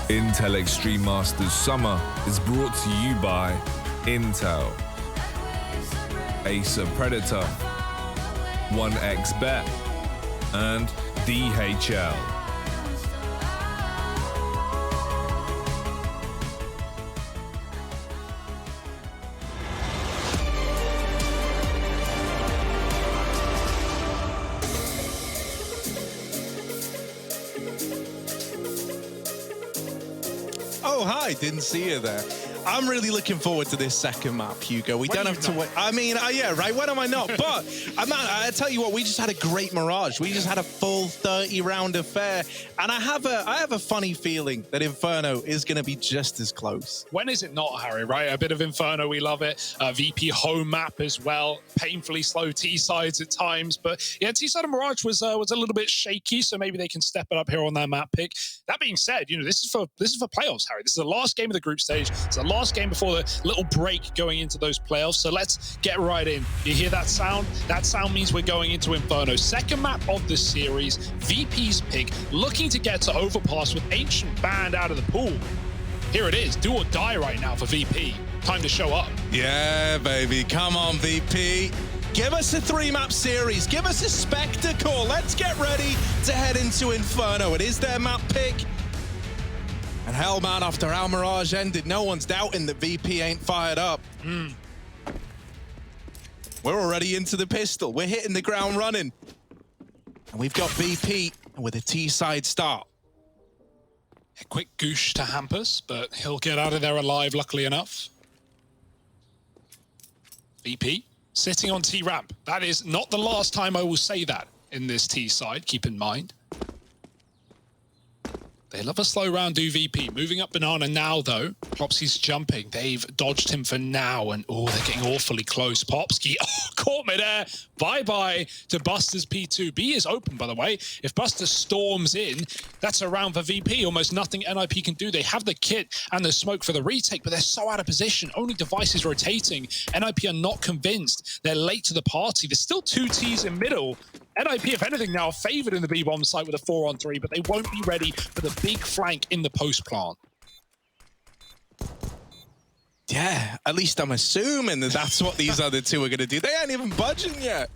Speaker 14: Intel Extreme Masters Summer is brought to you by Intel, Acer Predator, 1xBet, and DHL.
Speaker 2: Oh, hi, didn't see you there. I'm really looking forward to this second map, Hugo. We don't have to wait. I mean, yeah, right, when am I not? But, man, I tell you what, we just had a great Mirage. We just had a full 30-round affair. And I have a funny feeling that Inferno is going to be just as close.
Speaker 1: When is it not, Harry, right? A bit of Inferno, we love it. VP home map as well. Painfully slow T-sides at times. But, yeah, T-side of Mirage was a little bit shaky, so maybe they can step it up here on their map pick. That being said, you know, this is for playoffs, Harry. This is the last game of the group stage. It's the last game before the little break going into those playoffs. So let's get right in. You hear that sound? That sound means we're going into Inferno. Second map of the series. VP's pick, looking to get to overpass with Ancient banned out of the pool. Here it is. Do or die right now for VP. Time to show up.
Speaker 2: Yeah, baby. Come on, VP. Give us a 3-map series. Give us a spectacle. Let's get ready to head into Inferno. It is their map pick. And hell, man, after our Mirage ended, no one's doubting that VP ain't fired up. We're already into the pistol. We're hitting the ground running. And we've got VP with a T-side start.
Speaker 1: A quick goosh to Hampus, but he'll get out of there alive, luckily enough. VP sitting on T-ramp. That is not the last time I will say that in this T-side, keep in mind. They love a slow round do VP. Moving up Banana now, though. Popsky's jumping. They've dodged him for now, and oh, they're getting awfully close. Popsky, caught midair. Bye-bye to Buster's P2. B is open, by the way. If Buster storms in, that's a round for VP. Almost nothing NIP can do. They have the kit and the smoke for the retake, but they're so out of position. Only devices rotating. NIP are not convinced. They're late to the party. There's still 2 Ts in middle. NIP, if anything, now are favored in the B-bomb site with a 4-on-3, but they won't be ready for the big flank in the post plant.
Speaker 2: Yeah, at least I'm assuming that that's what these other two are going to do. They ain't even budging yet.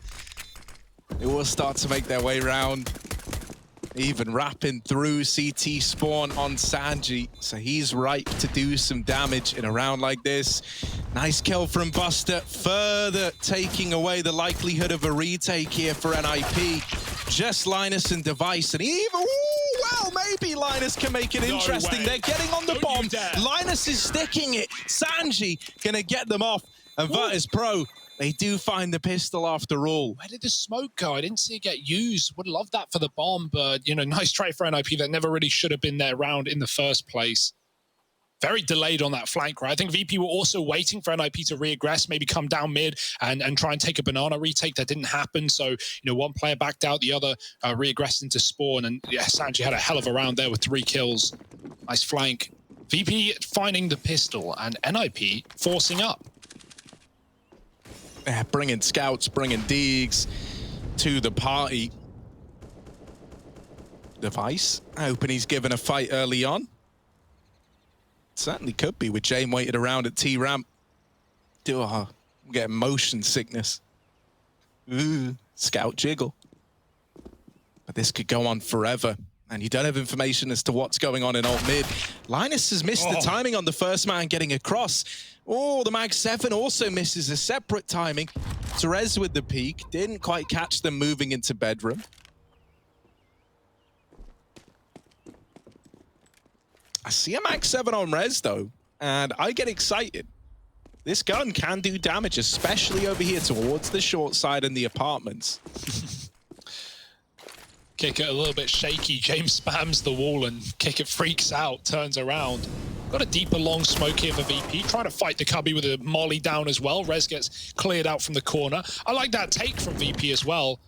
Speaker 2: They will start to make their way around. Even wrapping through CT spawn on Sanji. So he's ripe to do some damage in a round like this. Nice kill from Buster. Further taking away the likelihood of a retake here for NIP. Just Linus and Device. And even, ooh, well, maybe Linus can make it interesting. They're getting on the bomb. Linus is sticking it. Sanji gonna get them off. And virtus.pro, they do find the pistol after all.
Speaker 1: Where did the smoke go? I didn't see it get used. Would love that for the bomb, but, you know, nice try for NIP. That never really should have been their round in the first place. Very delayed on that flank, right? I think VP were also waiting for NIP to reaggress, maybe come down mid and try and take a banana retake. That didn't happen. So, you know, one player backed out, the other reaggressed into spawn. And yeah, Sanji had a hell of a round there with 3 kills. Nice flank. VP finding the pistol and NIP forcing up.
Speaker 2: Yeah, bringing scouts, bringing digs to the party. Device, hoping he's given a fight early on. Certainly could be with Jane waited around at T-ramp. I'm getting motion sickness. Ooh, scout jiggle. But this could go on forever. And you don't have information as to what's going on in alt mid. Linus has missed the timing on the first man getting across. Oh, the Mag 7 also misses a separate timing. Therese with the peek. Didn't quite catch them moving into bedroom. I see a Mag 7 on Rez, though, and I get excited. This gun can do damage, especially over here towards the short side and the apartments.
Speaker 1: Kick it a little bit shaky. James spams the wall and Kick it freaks out, turns around. Got a deeper long smoke here for VP. Trying to fight the cubby with a molly down as well. Rez gets cleared out from the corner. I like that take from VP as well.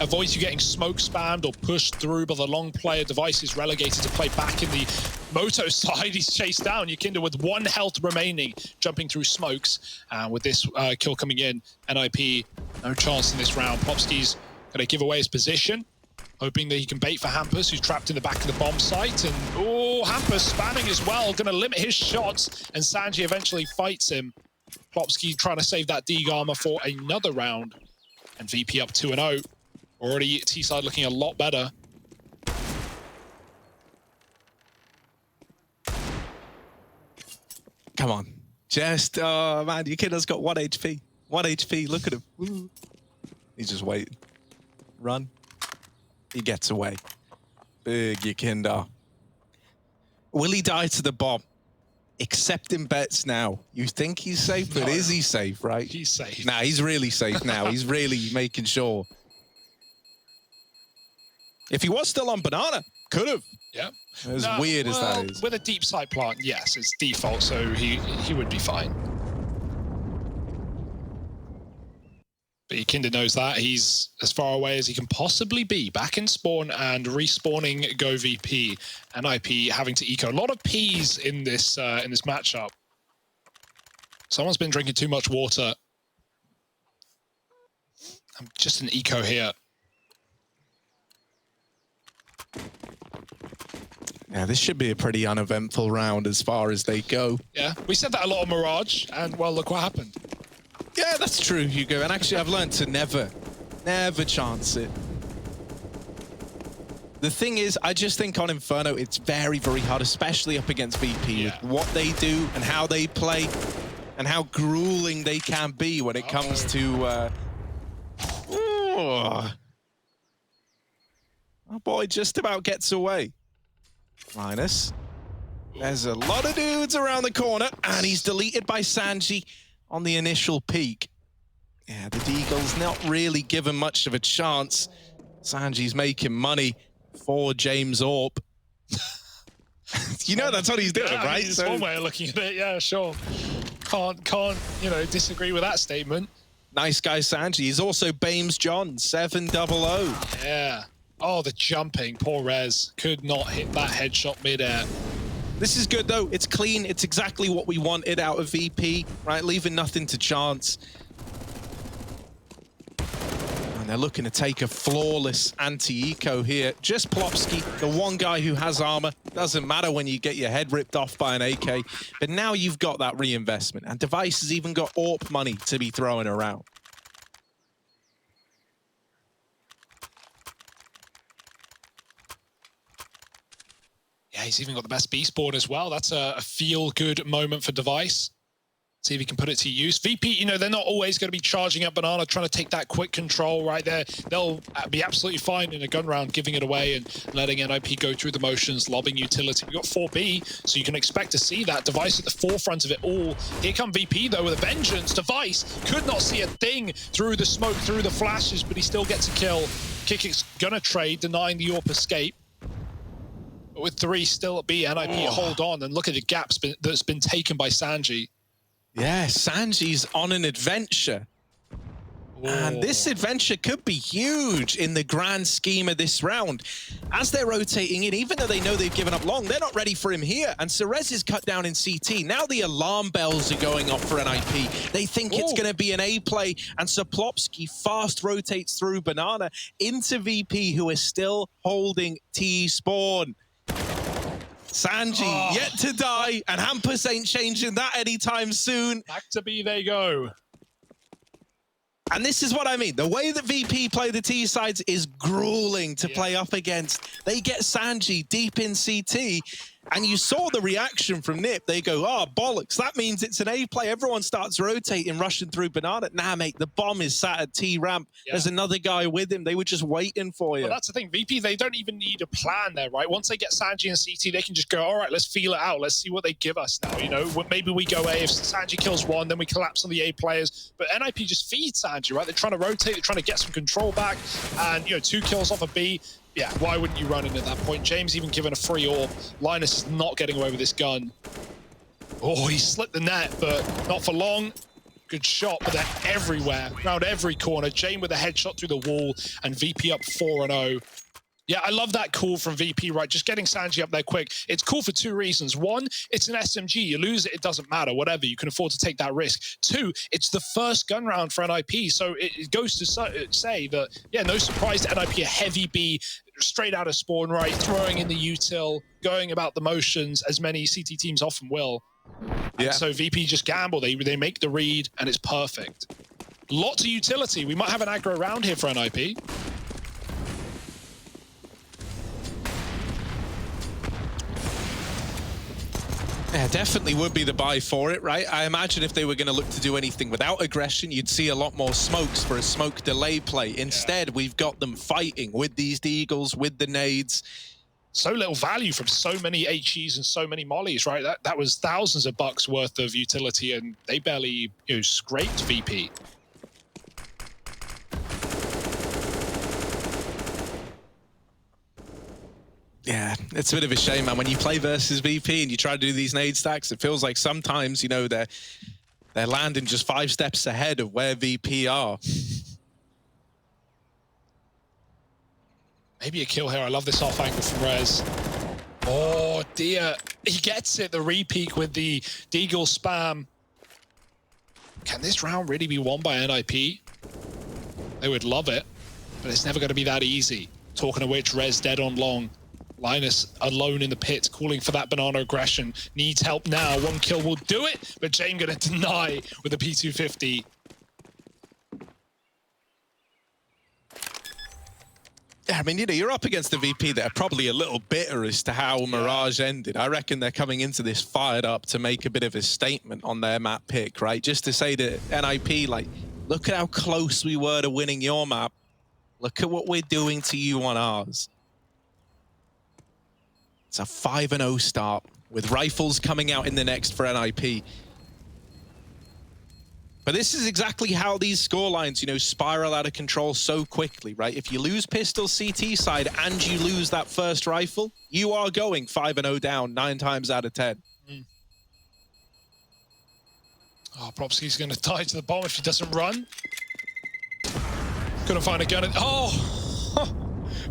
Speaker 1: Avoids you getting smoke spammed or pushed through by the long player. Device is relegated to play back in the Moto side. He's chased down. Yakinda with 1 health remaining, jumping through smokes. With this kill coming in, NIP, no chance in this round. Popsky's going to give away his position. hoping that he can bait for Hampus, who's trapped in the back of the bomb site. And, oh, Hampus spamming as well, going to limit his shots, and Sanji eventually fights him. Plopsky trying to save that Dig armor for another round. And VP up 2-0. Already T-side looking a lot better.
Speaker 2: Come on. Just, oh man, your kid has got 1 HP. 1 HP, look at him. Woo. He's just waiting. Run. He gets away. Big Yakinda. Will he die to the bomb? Accepting bets now. You think he's safe, but is he safe, right?
Speaker 1: He's safe.
Speaker 2: Nah, he's really safe now. He's really making sure. If he was still on banana, could have.
Speaker 1: Yeah.
Speaker 2: As weird as that is.
Speaker 1: With a deep side plant, yes, it's default, so he would be fine. But Yakinda knows that. He's as far away as he can possibly be. Back in spawn and respawning Go VP. NIP having to eco. A lot of Ps in this matchup. Someone's been drinking too much water. I'm just an eco here.
Speaker 2: Yeah, this should be a pretty uneventful round as far as they go.
Speaker 1: Yeah, we said that a lot on Mirage, and well, look what happened.
Speaker 2: Yeah, that's true, Hugo. And actually, I've learned to never chance it. The thing is, I just think on Inferno, it's very, very hard, especially up against VP, with what they do and how they play and how grueling they can be when it comes to... Oh, boy, just about gets away. Linus. There's a lot of dudes around the corner, and he's deleted by Sanji on the initial peak. Yeah, the Deagle's not really given much of a chance. Sanji's making money for James Orp. You know that's what he's doing,
Speaker 1: yeah,
Speaker 2: right?
Speaker 1: It's one way of looking at it, yeah, sure. Can't, you know, disagree with that statement.
Speaker 2: Nice guy, Sanji. He's also Bames John, 700.
Speaker 1: Yeah. Oh, the jumping. Poor Rez. Could not hit that headshot mid-air.
Speaker 2: This is good, though. It's clean. It's exactly what we wanted out of VP, right? Leaving nothing to chance. And they're looking to take a flawless anti-eco here. Just Plopsky, the one guy who has armor. Doesn't matter when you get your head ripped off by an AK. But now you've got that reinvestment. And Device has even got AWP money to be throwing around.
Speaker 1: Yeah, he's even got the best beast board as well. That's a feel-good moment for Device. See if he can put it to use. VP, you know, they're not always going to be charging up Banana, trying to take that quick control right there. They'll be absolutely fine in a gun round, giving it away and letting NIP go through the motions, lobbing utility. We've got 4B, so you can expect to see that. Device at the forefront of it all. Here come VP, though, with a vengeance. Device could not see a thing through the smoke, through the flashes, but he still gets a kill. Kikik's going to trade, denying the AWP escape. But with 3 still at B, NIP hold on, and look at the gaps that's been taken by Sanji.
Speaker 2: Yeah, Sanji's on an adventure. And this adventure could be huge in the grand scheme of this round. As they're rotating in, even though they know they've given up long, they're not ready for him here. And Cerez is cut down in CT. Now the alarm bells are going off for NIP. They think it's going to be an A play. And Soplopsky fast rotates through Banana into VP, who is still holding T-spawn. Sanji yet to die, and Hampus ain't changing that anytime soon.
Speaker 1: Back to B they go.
Speaker 2: And this is what I mean. The way that VP play the T sides is grueling to play up against. They get Sanji deep in CT, and you saw the reaction from Nip. They go, oh, bollocks. That means it's an A play. Everyone starts rotating, rushing through Banana. Nah, mate, the bomb is sat at T ramp. There's another guy with him. They were just waiting for you.
Speaker 1: Well, that's the thing. VP, they don't even need a plan there, right? Once they get Sanji and CT, they can just go, all right, let's feel it out. Let's see what they give us now, you know? Maybe we go A. If Sanji kills 1, then we collapse on the A players. But NIP just feeds Sanji, right? They're trying to rotate. They're trying to get some control back. And, you know, 2 kills off a B. Yeah, why wouldn't you run in at that point? James even given a free AWP. Linus is not getting away with this gun. Oh, he slipped the net, but not for long. Good shot, but they're everywhere, around every corner. James with a headshot through the wall, and VP up 4-0. Yeah, I love that call from VP, right? Just getting Sanji up there quick. It's cool for 2 reasons. 1, it's an SMG. You lose it, it doesn't matter, whatever. You can afford to take that risk. 2, it's the first gun round for NIP. So it goes to say that, yeah, no surprise that NIP are heavy B, straight out of spawn, right? Throwing in the util, going about the motions, as many CT teams often will. And so VP just gamble. They make the read, and it's perfect. Lots of utility. We might have an aggro round here for NIP.
Speaker 2: Yeah, definitely would be the buy for it, right? I imagine if they were going to look to do anything without aggression, you'd see a lot more smokes for a smoke delay play. Instead, we've got them fighting with these deagles, with the nades.
Speaker 1: So little value from so many HEs and so many mollies, right? That was thousands of bucks worth of utility, and they barely, you know, scraped VP.
Speaker 2: Yeah, it's a bit of a shame, man. When you play versus VP and you try to do these nade stacks, it feels like sometimes, you know, they're landing just 5 steps ahead of where VP are.
Speaker 1: Maybe a kill here. I love this off angle from Rez. Oh dear, he gets it. The repeak with the deagle spam. Can this round really be won by NIP? They would love it, but it's never going to be that easy. Talking of which, Rez dead on long. Linus alone in the pit, calling for that banana aggression. Needs help now. 1 kill will do it, but Jame going to deny with a P250.
Speaker 2: Yeah, I mean, you know, you're up against the VP that are probably a little bitter as to how Mirage ended. I reckon they're coming into this fired up to make a bit of a statement on their map pick, right? Just to say to NIP, like, look at how close we were to winning your map. Look at what we're doing to you on ours. It's a 5-0 start with rifles coming out in the next for NIP. But this is exactly how these scorelines, you know, spiral out of control so quickly, right? If you lose pistol CT side and you lose that first rifle, you are going 5-0 down 9 times out of 10.
Speaker 1: Oh, Propsky's going to die to the bomb if he doesn't run. Couldn't find a gun. Oh!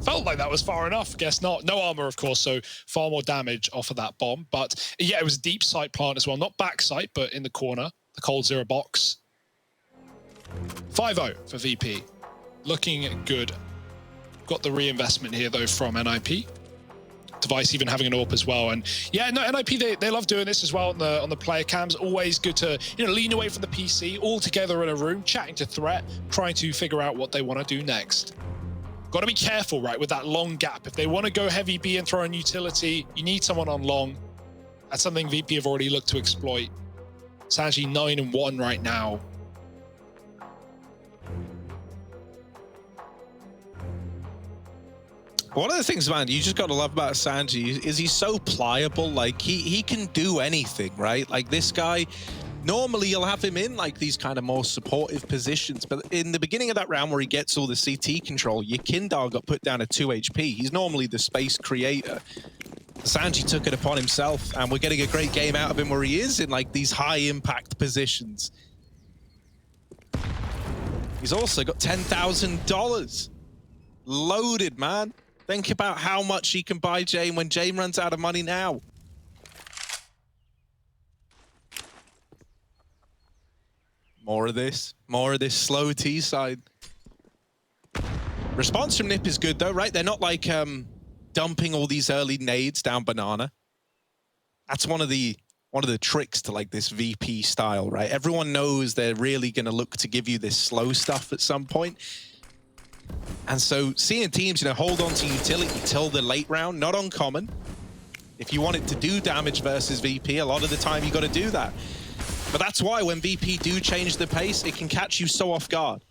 Speaker 1: Felt like that was far enough. Guess not. No armor, of course, so far more damage off of that bomb. But yeah, it was a deep sight plant as well. Not back sight, but in the corner. The cold 0 box. 5-0 for VP. Looking good. Got the reinvestment here, though, from NIP. Device even having an AWP as well. And yeah, no, NIP, they love doing this as well on the player cams. Always good to, you know, lean away from the PC, all together in a room, chatting to Threat, trying to figure out what they want to do next. Got to be careful, right, with that long gap. If they want to go heavy B and throw in utility, you need someone on long. That's something VP have already looked to exploit. Sanji 9-1 right now.
Speaker 2: One of the things, man, you just got to love about Sanji is he's so pliable. Like, he can do anything, right? Like, this guy, normally you'll have him in, like, these kind of more supportive positions. But in the beginning of that round where he gets all the CT control, your Kindar got put down at 2 HP. He's normally the space creator. Sanji took it upon himself, and we're getting a great game out of him where he is in, like, these high-impact positions. He's also got $10,000. Loaded, man. Think about how much he can buy Jame when Jame runs out of money now. More of this slow T side. Response from NIP is good though, right? They're not like dumping all these early nades down banana. That's one of the tricks to like this VP style, right? Everyone knows they're really gonna look to give you this slow stuff at some point. And so seeing teams, you know, hold on to utility till the late round, not uncommon. If you want it to do damage versus VP, a lot of the time you got to do that. But that's why when VP do change the pace, it can catch you so off guard.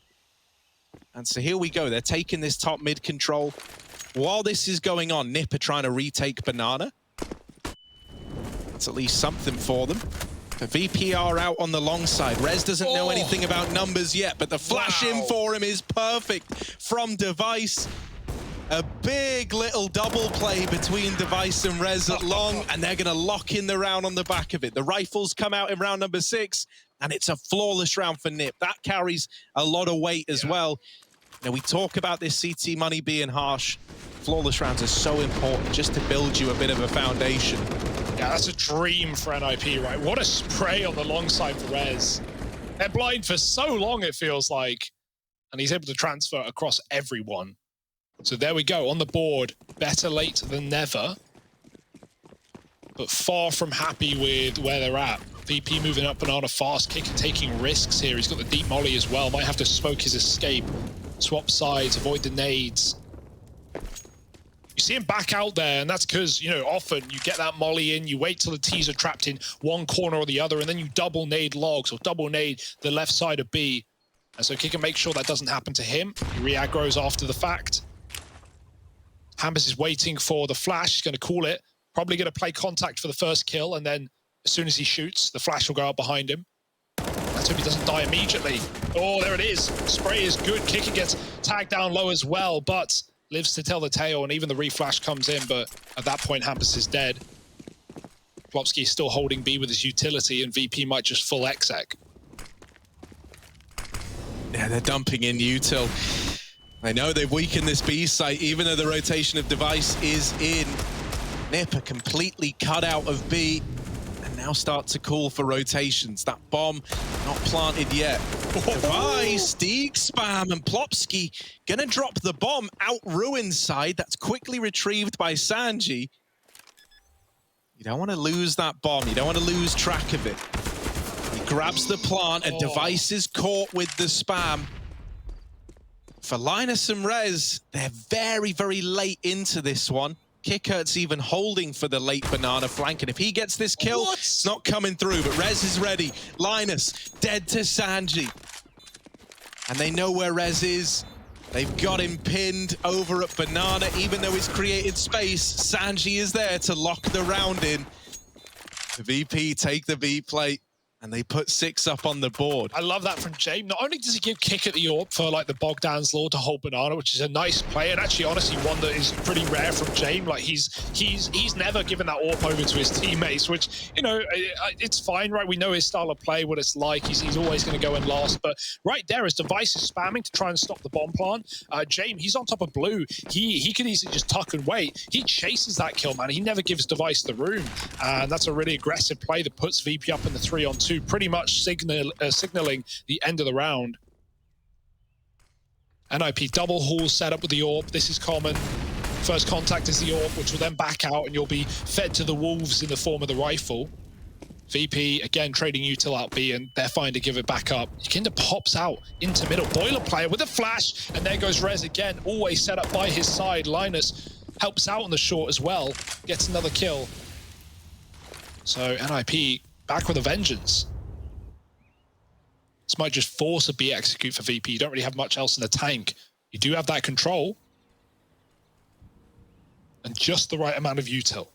Speaker 2: And so here we go. They're taking this top mid control. While this is going on, NIP are trying to retake banana. It's at least something for them. The VP are out on the long side. Rez doesn't know anything about numbers yet, but the flash in for him is perfect from Device. A big little double play between Device and Rez at long, and they're going to lock in the round on the back of it. The rifles come out in round number 6, and it's a flawless round for NIP. That carries a lot of weight as well. Now, we talk about this CT money being harsh. Flawless rounds are so important just to build you a bit of a foundation.
Speaker 1: Yeah, that's a dream for NIP, right? What a spray on the long side for Rez. They're blind for so long, it feels like. And he's able to transfer across everyone. So there we go, on the board. Better late than never. But far from happy with where they're at. VP moving up banana fast, Kicker taking risks here. He's got the deep molly as well. Might have to smoke his escape. Swap sides, avoid the nades. You see him back out there, and that's because, you know, often you get that molly in, you wait till the T's are trapped in one corner or the other, and then you double nade logs or double nade the left side of B. And so Kicker makes sure that doesn't happen to him. He re-aggroes after the fact. Hampus is waiting for the flash. He's going to call it. Probably going to play contact for the first kill, and then as soon as he shoots, the flash will go out behind him. Let's hope he doesn't die immediately. Oh, there it is. Spray is good. Kicker gets tagged down low as well, but lives to tell the tale, and even the reflash comes in, but at that point, Hampus is dead. Plopsky is still holding B with his utility, and VP might just full exec.
Speaker 2: Yeah, they're dumping in util. I know they've weakened this B site, even though the rotation of device is in. Nip are completely cut out of B, and now start to call for rotations. That bomb not planted yet. Device, Deeg spam, and Plopsky gonna drop the bomb out Ruin's side. That's quickly retrieved by Sanji. You don't want to lose that bomb. You don't want to lose track of it. He grabs the plant, and Device is caught with the spam. For Linus and Rez, they're very, very late into this one. Kickert's even holding for the late banana flank, and if he gets this kill, it's not coming through, but Rez is ready. Linus, dead to Sanji. And they know where Rez is. They've got him pinned over at banana, even though he's created space. Sanji is there to lock the round in. The VP take the B plate, and they put 6 up on the board.
Speaker 1: I love that from James. Not only does he give Kick at the AWP for like the Bogdan's Law to hold banana, which is a nice play, and actually honestly one that is pretty rare from James. Like he's never given that AWP over to his teammates, which, you know, it's fine, right? We know his style of play, what it's like. He's always going to go in last. But right there, as Device is spamming to try and stop the bomb plant, James, he's on top of blue. He could easily just tuck and wait. He chases that kill, man. He never gives Device the room. And that's a really aggressive play that puts VP up in the 3-on-2. Pretty much signaling the end of the round. NIP double haul set up with the AWP. This is common. First contact is the AWP, which will then back out, and you'll be fed to the wolves in the form of the rifle. VP, again, trading util out B, and they're fine to give it back up. Yakinda pops out into middle. Boiler player with a flash, and there goes Rez again, always set up by his side. Linus helps out on the short as well, gets another kill. So NIP back with a vengeance. This might just force a B execute for VP. You don't really have much else in the tank. You do have that control. And just the right amount of util.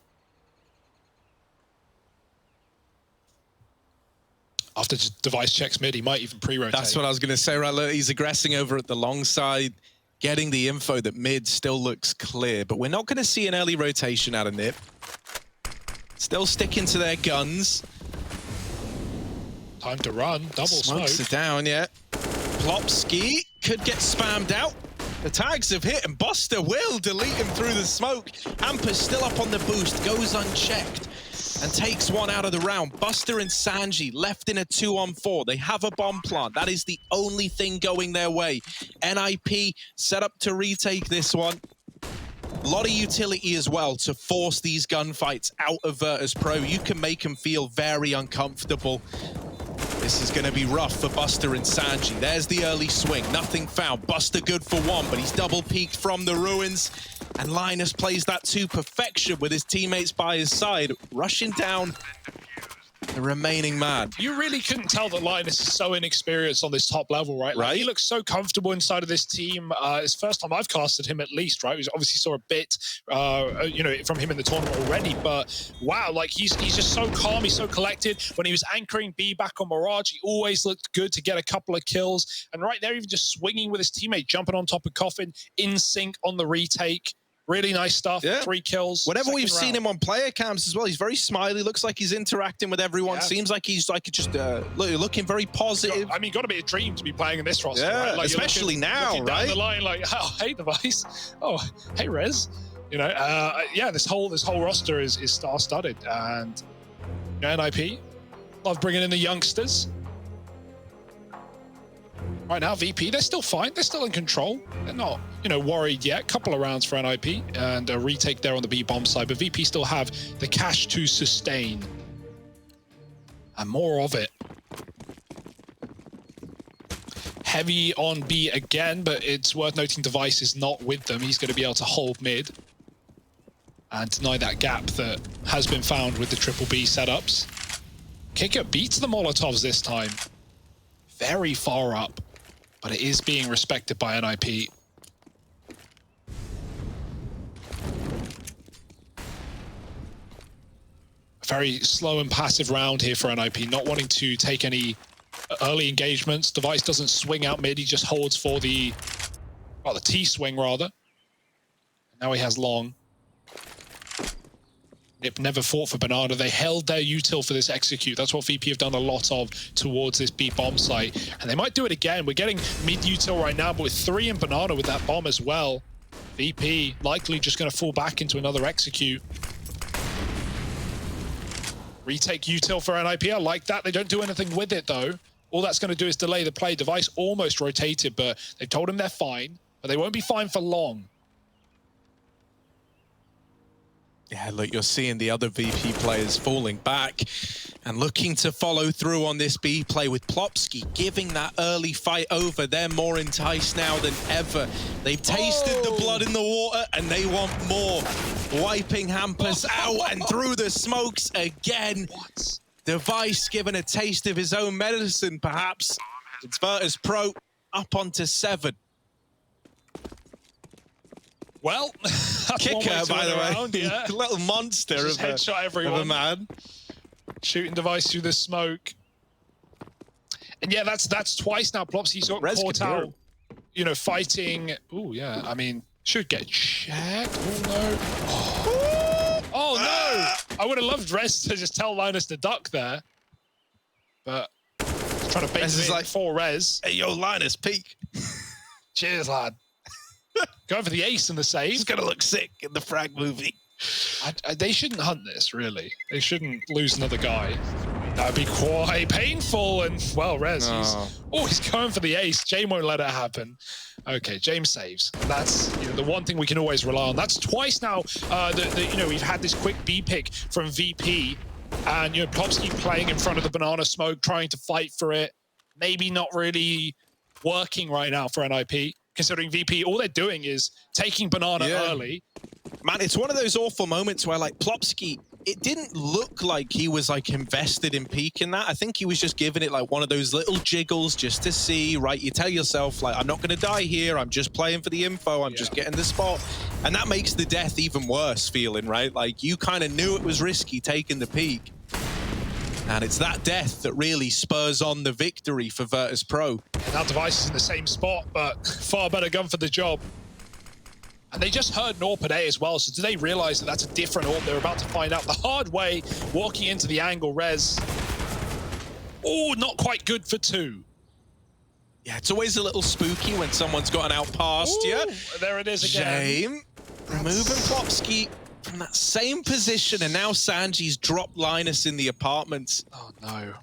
Speaker 1: After Device checks mid, he might even pre-rotate.
Speaker 2: That's what I was going to say, right? Look, he's aggressing over at the long side, getting the info that mid still looks clear. But we're not going to see an early rotation out of Nip. Still sticking to their guns.
Speaker 1: Time to run, double
Speaker 2: Smokes
Speaker 1: smoke.
Speaker 2: it down, yeah. Plopsky could get spammed out. The tags have hit, and Buster will delete him through the smoke. Hampus still up on the boost, goes unchecked, and takes one out of the round. Buster and Sanji left in a 2-on-4. They have a bomb plant. That is the only thing going their way. NIP set up to retake this one. A lot of utility as well to force these gunfights out of virtus.pro. You can make them feel very uncomfortable. This is going to be rough for Buster and Sanji. There's the early swing. Nothing found. Buster good for one, but he's double peeked from the ruins. And Linus plays that to perfection with his teammates by his side, rushing down the remaining man.
Speaker 1: You really couldn't tell that Linus is so inexperienced on this top level, right? Like, he looks so comfortable inside of this team. It's the first time I've casted him, at least, right? We obviously saw a bit, you know, from him in the tournament already, but wow, like he's just so calm, he's so collected. When he was anchoring B back on Mirage, he always looked good to get a couple of kills. And right there, even just swinging with his teammate, jumping on top of Coffin, in sync on the retake. Really nice stuff. Yeah. 3 kills.
Speaker 2: Whenever we've seen him on player cams as well, he's very smiley. Looks like he's interacting with everyone. Yeah. Seems like he's like just looking very positive.
Speaker 1: I mean, got to be a dream to be playing in this roster.
Speaker 2: Yeah,
Speaker 1: right? Like,
Speaker 2: especially now,
Speaker 1: right? Down the line, like, oh, hey Device. Oh, hey Rez. You know, yeah, this whole roster is star-studded, and NIP love bringing in the youngsters. Right now, VP, they're still fine. They're still in control. They're not, you know, worried yet. Couple of rounds for NIP and a retake there on the B bomb side, but VP still have the cash to sustain. And more of it. Heavy on B again, but it's worth noting Device is not with them. He's going to be able to hold mid and deny that gap that has been found with the triple B setups. Kicker beats the Molotovs this time. Very far up, but it is being respected by NIP. A very slow and passive round here for NIP, not wanting to take any early engagements. Device doesn't swing out mid, he just holds for the, well, the T-swing rather. Now he has long. Nip never fought for Banana. They held their util for this execute. That's what VP have done a lot of towards this B bomb site. And they might do it again. We're getting mid util right now, but with 3 in Banana with that bomb as well. VP likely just going to fall back into another execute. Retake util for NIP. I like that. They don't do anything with it though. All that's going to do is delay the play. Device almost rotated, but they've told him they're fine, but they won't be fine for long.
Speaker 2: Yeah, look, you're seeing the other VP players falling back and looking to follow through on this B play with Plopsky giving that early fight over. They're more enticed now than ever. They've tasted the blood in the water and they want more. Wiping Hampus out and through the smokes again.
Speaker 1: What?
Speaker 2: Device given a taste of his own medicine, perhaps. It's virtus.pro up onto 7.
Speaker 1: Well, that's
Speaker 2: Kicker, by the way.
Speaker 1: Yeah.
Speaker 2: Little monster of
Speaker 1: headshot everyone.
Speaker 2: Of a man.
Speaker 1: Shooting Device through the smoke. And yeah, that's twice now. Plopsy's got caught out, you know, fighting. Oh, yeah. I mean, should get checked. Oh, no. Oh, no. I would have loved Rez to just tell Linus to duck there. But trying to bait him in like, for Rez.
Speaker 2: Hey, yo, Linus, peek.
Speaker 1: Cheers, lad. Going for the ace and the save.
Speaker 2: It's going to look sick in the frag movie.
Speaker 1: They shouldn't hunt this, really. They shouldn't lose another guy. That would be quite painful. And, well, Rez, he's going for the ace. James won't let it happen. Okay, James saves. That's the one thing we can always rely on. That's twice now that we've had this quick B pick from VP. And, Plopsky playing in front of the banana smoke, trying to fight for it. Maybe not really working right now for NIP. Considering VP, all they're doing is taking banana early.
Speaker 2: Man, it's one of those awful moments where, like, Plopsky, it didn't look like he was, like, invested in peeking that. I think he was just giving it, like, one of those little jiggles just to see, right? You tell yourself, like, I'm not going to die here. I'm just playing for the info. I'm just getting the spot. And that makes the death even worse feeling, right? Like, you kind of knew it was risky taking the peek. And it's that death that really spurs on the victory for virtus.pro.
Speaker 1: And now Device is in the same spot, but far better gun for the job. And they just heard Norpad A as well, so do they realize that that's a different AWP? They're about to find out the hard way, walking into the angle. Rez. Oh, not quite good for 2.
Speaker 2: Yeah, it's always a little spooky when someone's gotten out past you.
Speaker 1: There it is again.
Speaker 2: Shame. Removing Plopsky from that same position, and now Sanji's dropped Linus in the apartments.
Speaker 1: Oh, no.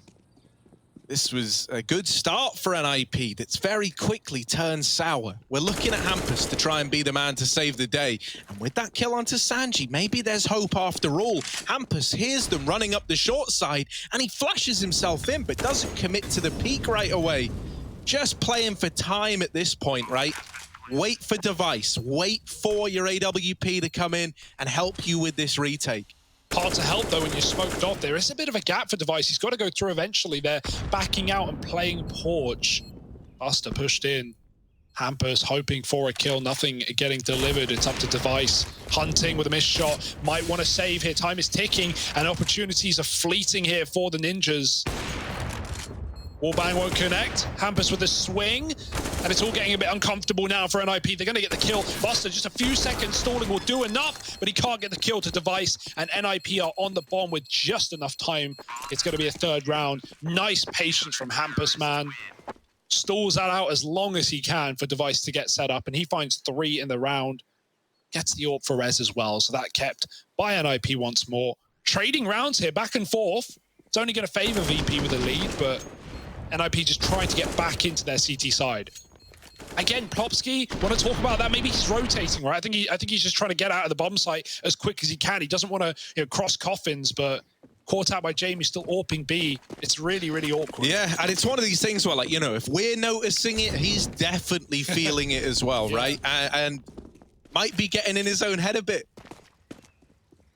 Speaker 2: This was a good start for NIP that's very quickly turned sour. We're looking at Hampus to try and be the man to save the day. And with that kill onto Sanji, maybe there's hope after all. Hampus hears them running up the short side, and he flashes himself in, but doesn't commit to the peak right away. Just playing for time at this point, right? Wait for Device. Wait for your AWP to come in and help you with this retake.
Speaker 1: Hard to help, though, when you're smoked off. There is a bit of a gap for Device. He's got to go through eventually. They're backing out and playing Porch. Buster pushed in. Hampus hoping for a kill. Nothing getting delivered. It's up to Device. Hunting with a missed shot. Might want to save here. Time is ticking, and opportunities are fleeting here for the Ninjas. Wallbang won't connect. Hampus with a swing. And it's all getting a bit uncomfortable now for NIP. They're going to get the kill. Buster, just a few seconds stalling will do enough, but he can't get the kill to Device. And NIP are on the bomb with just enough time. It's going to be a 3rd round. Nice patience from Hampus, man. Stalls that out as long as he can for Device to get set up. And he finds 3 in the round. Gets the AWP for Rez as well. So that kept by NIP once more. Trading rounds here, back and forth. It's only going to favor VP with a lead, but NIP just trying to get back into their CT side. Again, Plopsky, want to talk about that? Maybe he's rotating, right? I think he's just trying to get out of the bomb site as quick as he can. He doesn't want to cross coffins, but caught out by Jamie, still AWPing B. It's really, really awkward.
Speaker 2: Yeah, and it's one of these things where, like, if we're noticing it, he's definitely feeling it as well, right? And might be getting in his own head a bit.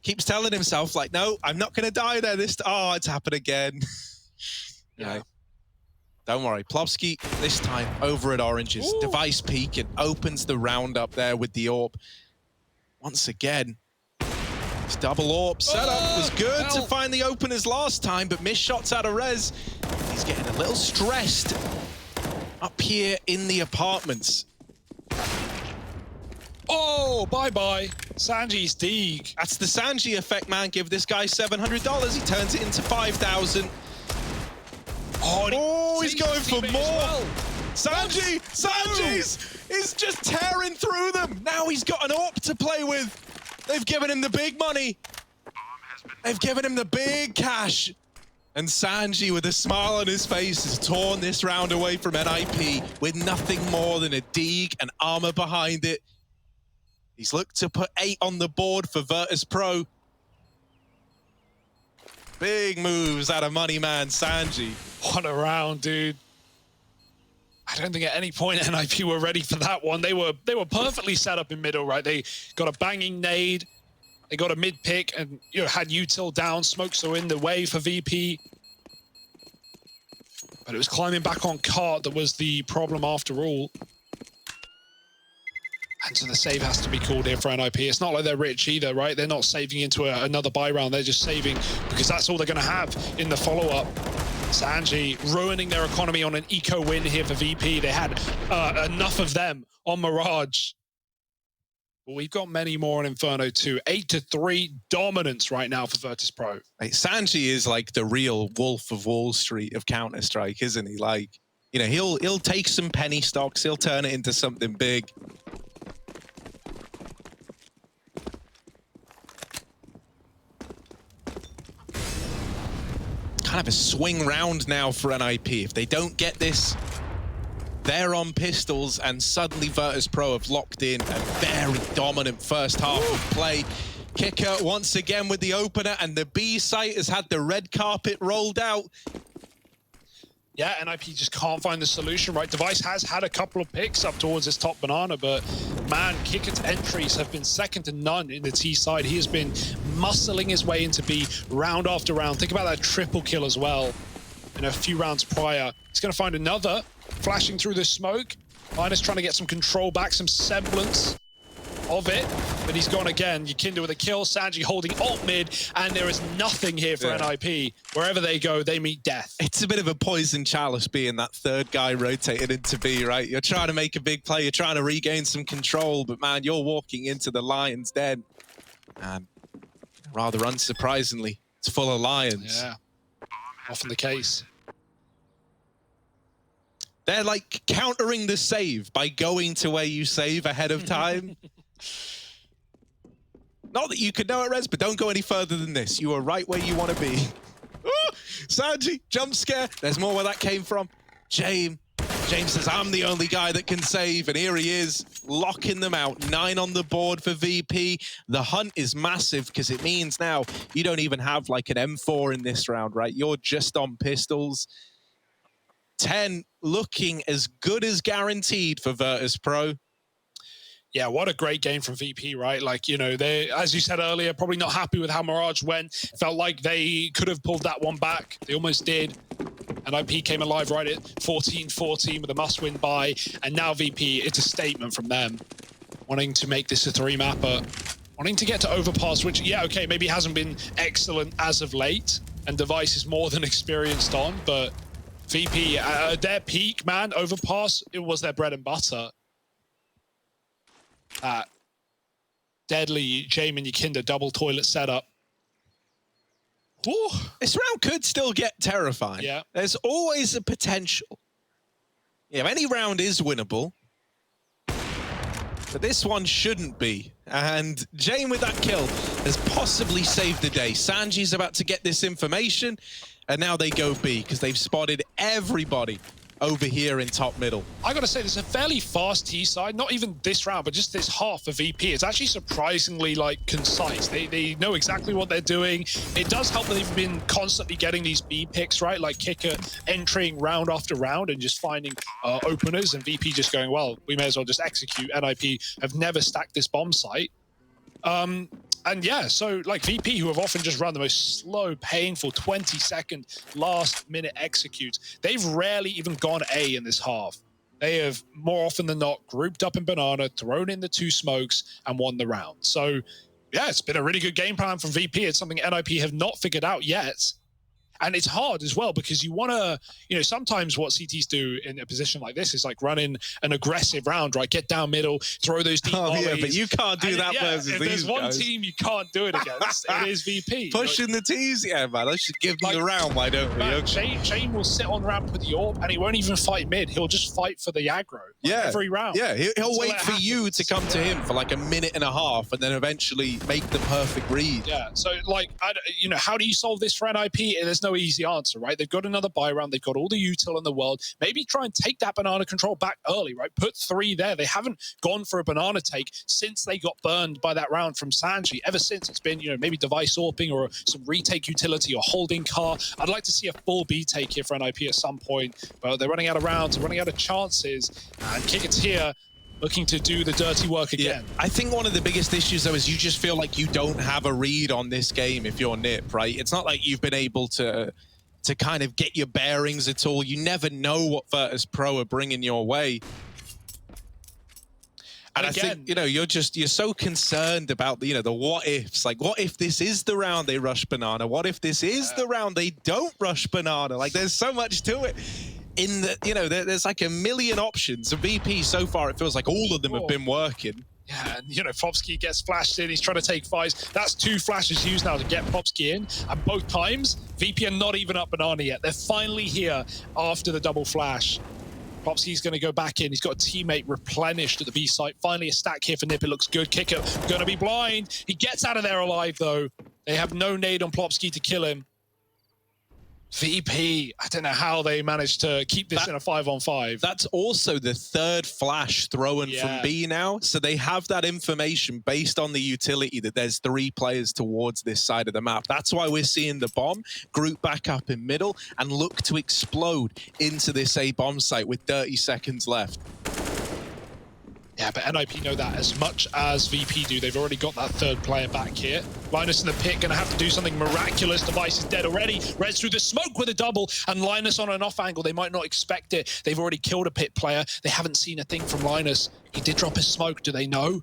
Speaker 2: Keeps telling himself, like, no, I'm not going to die there. Oh, it's happened again.
Speaker 1: Yeah.
Speaker 2: Don't worry. Plopsky, this time, over at Oranges. Ooh. Device peeking, opens the round up there with the AWP. Once again, this double AWP setup was good to find the openers last time, but missed shots out of res. He's getting a little stressed up here in the apartments.
Speaker 1: Oh, bye-bye. Sanji's Deeg.
Speaker 2: That's the Sanji effect, man. Give this guy $700. He turns it into 5,000. Oh, he's going for more. Well. Sanji's just tearing through them. Now he's got an AWP to play with. They've given him the big money. They've given him the big cash. And Sanji, with a smile on his face, has torn this round away from NIP with nothing more than a Deeg and armor behind it. He's looked to put 8 on the board for virtus.pro. Big moves out of money man Sanji.
Speaker 1: What a round, dude. I don't think at any point NIP were ready for that one. They were perfectly set up in middle, right? They got a banging nade. They got a mid pick and had util down. Smokes are in the way for VP. But it was climbing back on cart that was the problem after all. And so the save has to be called here for NIP. It's not like they're rich either, right? They're not saving into another buy round. They're just saving because that's all they're going to have in the follow-up. Sanji ruining their economy on an eco win here for VP. They had enough of them on Mirage. But we've got many more on Inferno too. 8-3 dominance right now for virtus.pro.
Speaker 2: Like, Sanji is like the real Wolf of Wall Street of Counter-Strike, isn't he? Like, he'll take some penny stocks, he'll turn it into something big. Kind of a swing round now for NIP. If they don't get this, they're on pistols, and suddenly virtus.pro have locked in a very dominant first half of play. Kicker once again with the opener, and the B site has had the red carpet rolled out.
Speaker 1: Yeah, NIP just can't find the solution, right? Device has had a couple of picks up towards this top banana, but man, Kicker's entries have been second to none in the T side. He has been muscling his way into B round after round. Think about that triple kill as well in a few rounds prior. He's going to find another, flashing through the smoke. Linus trying to get some control back, some semblance of it, but he's gone again. Yikinda with a kill, Sanji holding alt mid, and there is nothing here for NIP. Wherever they go, they meet death.
Speaker 2: It's a bit of a poison chalice being that third guy rotated into B, right? You're trying to make a big play, you're trying to regain some control, but man, you're walking into the Lions' den. And rather unsurprisingly, it's full of Lions.
Speaker 1: Yeah, often the case.
Speaker 2: They're like countering the save by going to where you save ahead of time. Not that you could know it, Rez, but don't go any further than this. You are right where you want to be. Sanji, jump scare. There's more where that came from. James says, I'm the only guy that can save, and here he is, locking them out. 9 on the board for VP. The hunt is massive because it means now you don't even have like an M4 in this round, right? You're just on pistols. 10 looking as good as guaranteed for virtus.pro.
Speaker 1: Yeah, what a great game from VP, right? Like, they, as you said earlier, probably not happy with how Mirage went. Felt like they could have pulled that one back. They almost did. And IP came alive right at 14-14 with a must-win buy. And now VP, it's a statement from them. Wanting to make this a 3-mapper. Wanting to get to Overpass, which, yeah, okay, maybe hasn't been excellent as of late. And Device is more than experienced on. But VP, their peak, man, Overpass, it was their bread and butter. Deadly Jamin Yikinda double toilet setup.
Speaker 2: Ooh. This round could still get terrifying.
Speaker 1: Yeah.
Speaker 2: There's always a potential. Yeah, any round is winnable. But this one shouldn't be. And Jane with that kill has possibly saved the day. Sanji's about to get this information. And now they go B because they've spotted everybody over here in top middle.
Speaker 1: I gotta say, there's a fairly fast T side, not even this round, but just this half of VP. It's actually surprisingly like concise. They know exactly what they're doing. It does help that they've been constantly getting these B picks, right? Like Kicker entering round after round and just finding openers, and VP just going, well, we may as well just execute. NIP have never stacked this bomb site. And yeah, so like VP, who have often just run the most slow, painful 20-second last-minute executes, they've rarely even gone A in this half. They have, more often than not, grouped up in Banana, thrown in the 2 smokes, and won the round. So yeah, it's been a really good game plan from VP. It's something NIP have not figured out yet. And it's hard as well because you want to, you know, sometimes what CTs do in a position like this is like run in an aggressive round, right? Get down middle, throw those deep volleys.
Speaker 2: Yeah, but you can't do that versus these guys.
Speaker 1: If there's one team you can't do it against, it is VP.
Speaker 2: Pushing the T's, yeah, man. I should give them the round, why don't we? Okay.
Speaker 1: Shane will sit on ramp with the AWP and he won't even fight mid. He'll just fight for the aggro every round.
Speaker 2: Yeah, he'll wait for you to come to him for like a minute and a half and then eventually make the perfect read.
Speaker 1: Yeah, so like, you know, how do you solve this for NIP? There's no easy answer, right? They've got another buy round. They've got all the util in the world. Maybe try and take that banana control back early, right? Put 3 there. They haven't gone for a banana take since they got burned by that round from Sanji. Ever since, it's been, you know, maybe device AWPing or some retake utility or holding car. I'd like to see a full B take here for NIP at some point, but they're running out of rounds, they're running out of chances, and Kicker's here looking to do the dirty work again.
Speaker 2: Yeah. I think one of the biggest issues, though, is you just feel like you don't have a read on this game if you're NIP, right? It's not like you've been able to kind of get your bearings at all. You never know what virtus.pro are bringing your way. And I think, you know, you're so concerned about the, you know, the what ifs. Like, what if this is the round they rush banana? What if this is the round they don't rush banana? Like, there's so much to it. In the, you know, there's like a million options. And VP, so far, it feels like all of them have been working.
Speaker 1: Yeah, and you know, Popsky gets flashed in. He's trying to take 5s. That's 2 flashes used now to get Popsky in. And both times, VP are not even up banana yet. They're finally here after the double flash. Popsky's going to go back in. He's got a teammate replenished at the B site. Finally, a stack here for Nip. It looks good. Kicker going to be blind. He gets out of there alive, though. They have no nade on Popsky to kill him. VP, I don't know how they managed to keep this in a 5-on-5.
Speaker 2: That's also the 3rd flash thrown from B now. So they have that information based on the utility that there's 3 players towards this side of the map. That's why we're seeing the bomb group back up in middle and look to explode into this A bomb site with 30 seconds left.
Speaker 1: Yeah, but NIP know that as much as VP do. They've already got that 3rd player back here. Linus in the pit, going to have to do something miraculous. Device is dead already. Reds through the smoke with a double, and Linus on an off angle. They might not expect it. They've already killed a pit player. They haven't seen a thing from Linus. He did drop his smoke. Do they know?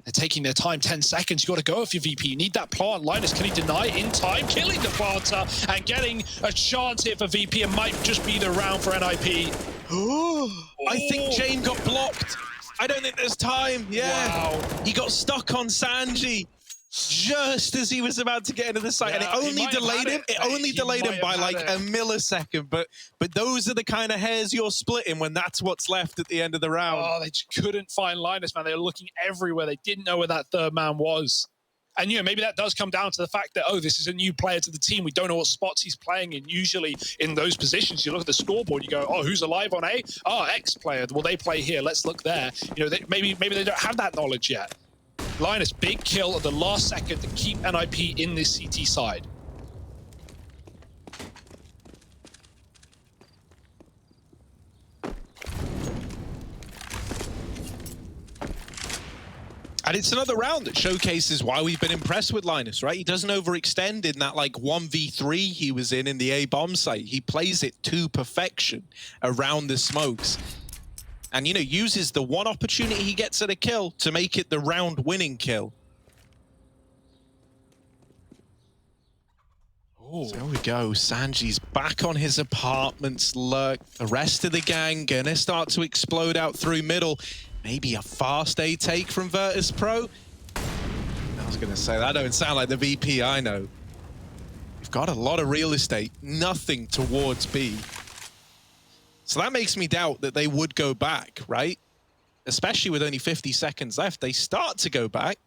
Speaker 1: They're taking their time. 10 seconds. You got to go if you're VP. You need that plant. Linus, can he deny in time? Killing the planter and getting a chance here for VP. It might just be the round for NIP.
Speaker 2: I think Jane got blocked. I don't think there's time. Yeah.
Speaker 1: Wow.
Speaker 2: He got stuck on Sanji just as he was about to get into the site. And it only delayed him. It only delayed him by like a millisecond. But those are the kind of hairs you're splitting when that's what's left at the end of the round.
Speaker 1: Oh, they just couldn't find Linus, man. They were looking everywhere. They didn't know where that 3rd man was. And, you know, maybe that does come down to the fact that, oh, this is a new player to the team. We don't know what spots he's playing in. Usually in those positions, you look at the scoreboard, you go, oh, who's alive on A? Oh, X player. Well, they play here. Let's look there. You know, maybe they don't have that knowledge yet. Linus, big kill at the last second to keep NIP in this CT side.
Speaker 2: And it's another round that showcases why we've been impressed with Linus, right? He doesn't overextend in that like 1v3 he was in the A bomb site. He plays it to perfection around the smokes. And, you know, uses the one opportunity he gets at a kill to make it the round-winning kill.
Speaker 1: Oh.
Speaker 2: So there we go. Sanji's back on his apartment's lurk. The rest of the gang gonna start to explode out through middle. Maybe a fast A take from virtus.pro. I was gonna say, that don't sound like the VP I know. We've got a lot of real estate, nothing towards B. So that makes me doubt that they would go back, right? Especially with only 50 seconds left. They start to go back.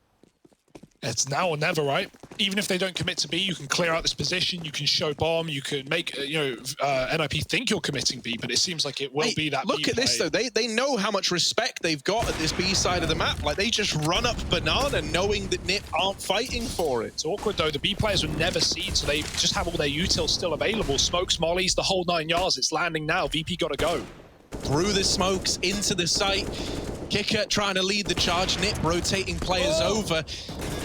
Speaker 1: It's now or never, right? Even if they don't commit to B, you can clear out this position, you can show bomb, you can make, NIP think you're committing B, but it seems like it will be that
Speaker 2: Look
Speaker 1: B
Speaker 2: at this, though. They know how much respect they've got at this B side of the map. Like, they just run up Banana knowing that NIP aren't fighting for it.
Speaker 1: It's awkward, though. The B players were never seen, so they just have all their utils still available. Smokes, mollies, the whole 9 yards. It's landing now. VP got to go.
Speaker 2: Through the smokes, into the site. Kicker trying to lead the charge. NIP rotating players over.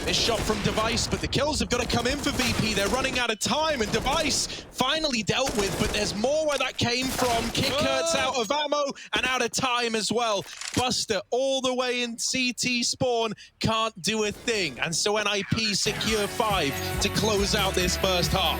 Speaker 2: This shot from Device, but the kills have got to come in for VP. They're running out of time, and Device finally dealt with, but there's more where that came from. Kicker's out of ammo and out of time as well. Buster all the way in CT spawn, can't do a thing. And so NIP secure 5 to close out this first half.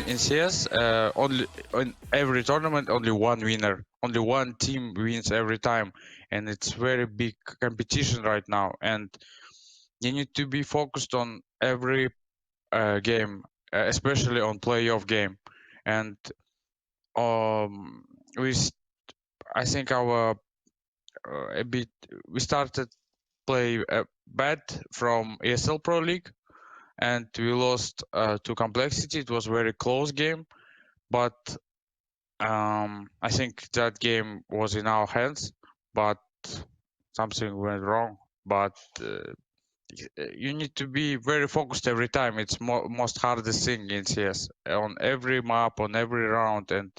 Speaker 15: In CS, only in every tournament, only one winner, only one team wins every time, and it's very big competition right now. And you need to be focused on every game, especially on playoff game. And I think our we started play bad from ESL Pro League. And we lost to Complexity. It was a very close game, but I think that game was in our hands, but something went wrong. But you need to be very focused every time. It's most hardest thing in CS, on every map, on every round, and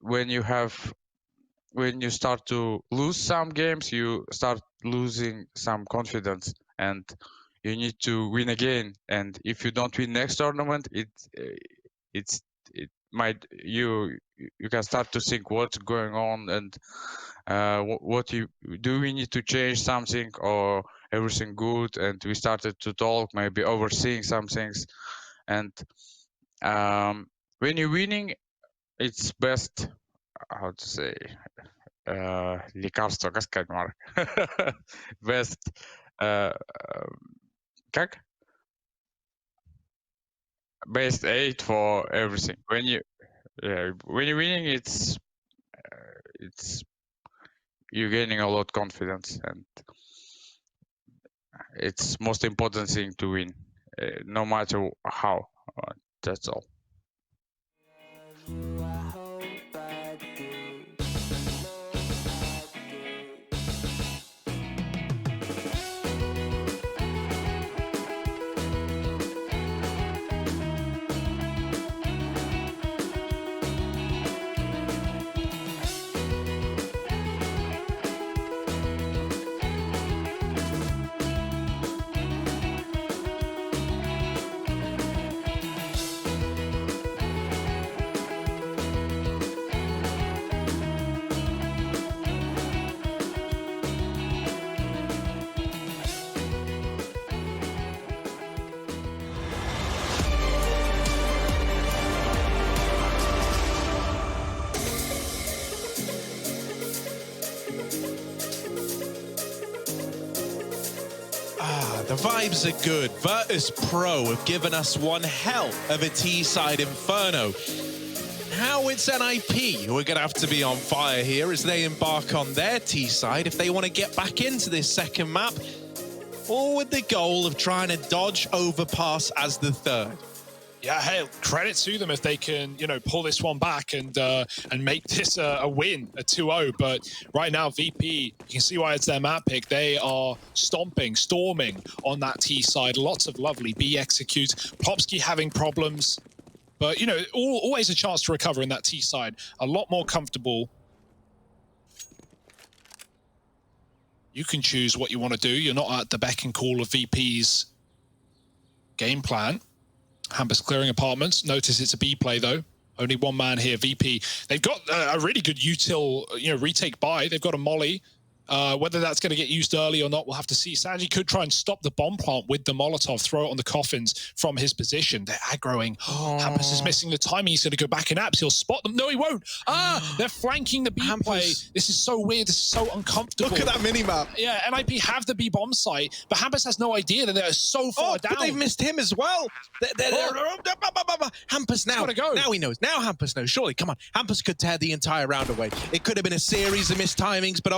Speaker 15: when you start to lose some games, you start losing some confidence. And you need to win again. And if you don't win next tournament, you can start to think what's going on and we need to change something or everything good. And we started to talk, maybe overseeing some things. And when you're winning, it's best, how to say, лекарство, как сказать, Марк? Best. Как? Best aid for everything. When you're winning, it's you're gaining a lot of confidence, and it's most important thing to win, no matter how. That's all.
Speaker 2: The vibes are good. virtus.pro have given us one hell of a T-side inferno. Now it's NIP who are going to have to be on fire here as they embark on their T-side if they want to get back into this second map, all with the goal of trying to dodge overpass as the third.
Speaker 1: Yeah, hey, credit to them if they can, pull this one back and make this a win, a 2-0. But right now, VP, you can see why it's their map pick. They are storming on that T side. Lots of lovely B executes. Popsky having problems, but always a chance to recover in that T side. A lot more comfortable. You can choose what you want to do. You're not at the beck and call of VP's game plan. Hampus clearing apartments. Notice it's a B play, though. Only one man here, VP. They've got a really good util, retake buy. They've got a molly. Whether that's going to get used early or not, we'll have to see. Sanji could try and stop the bomb plant with the Molotov, throw it on the coffins from his position. They're aggroing. Hampus is missing the timing. He's going to go back in apps. He'll spot them. No, he won't. They're flanking the B play. This is so weird. This is so uncomfortable.
Speaker 2: Look at that minimap.
Speaker 1: Yeah, NIP have the B bomb site, but Hampus has no idea that they're so far down.
Speaker 2: But they've missed him as well. Hampus now. Now he knows. Now Hampus knows. Surely, come on. Hampus could tear the entire round away. It could have been a series of missed timings, but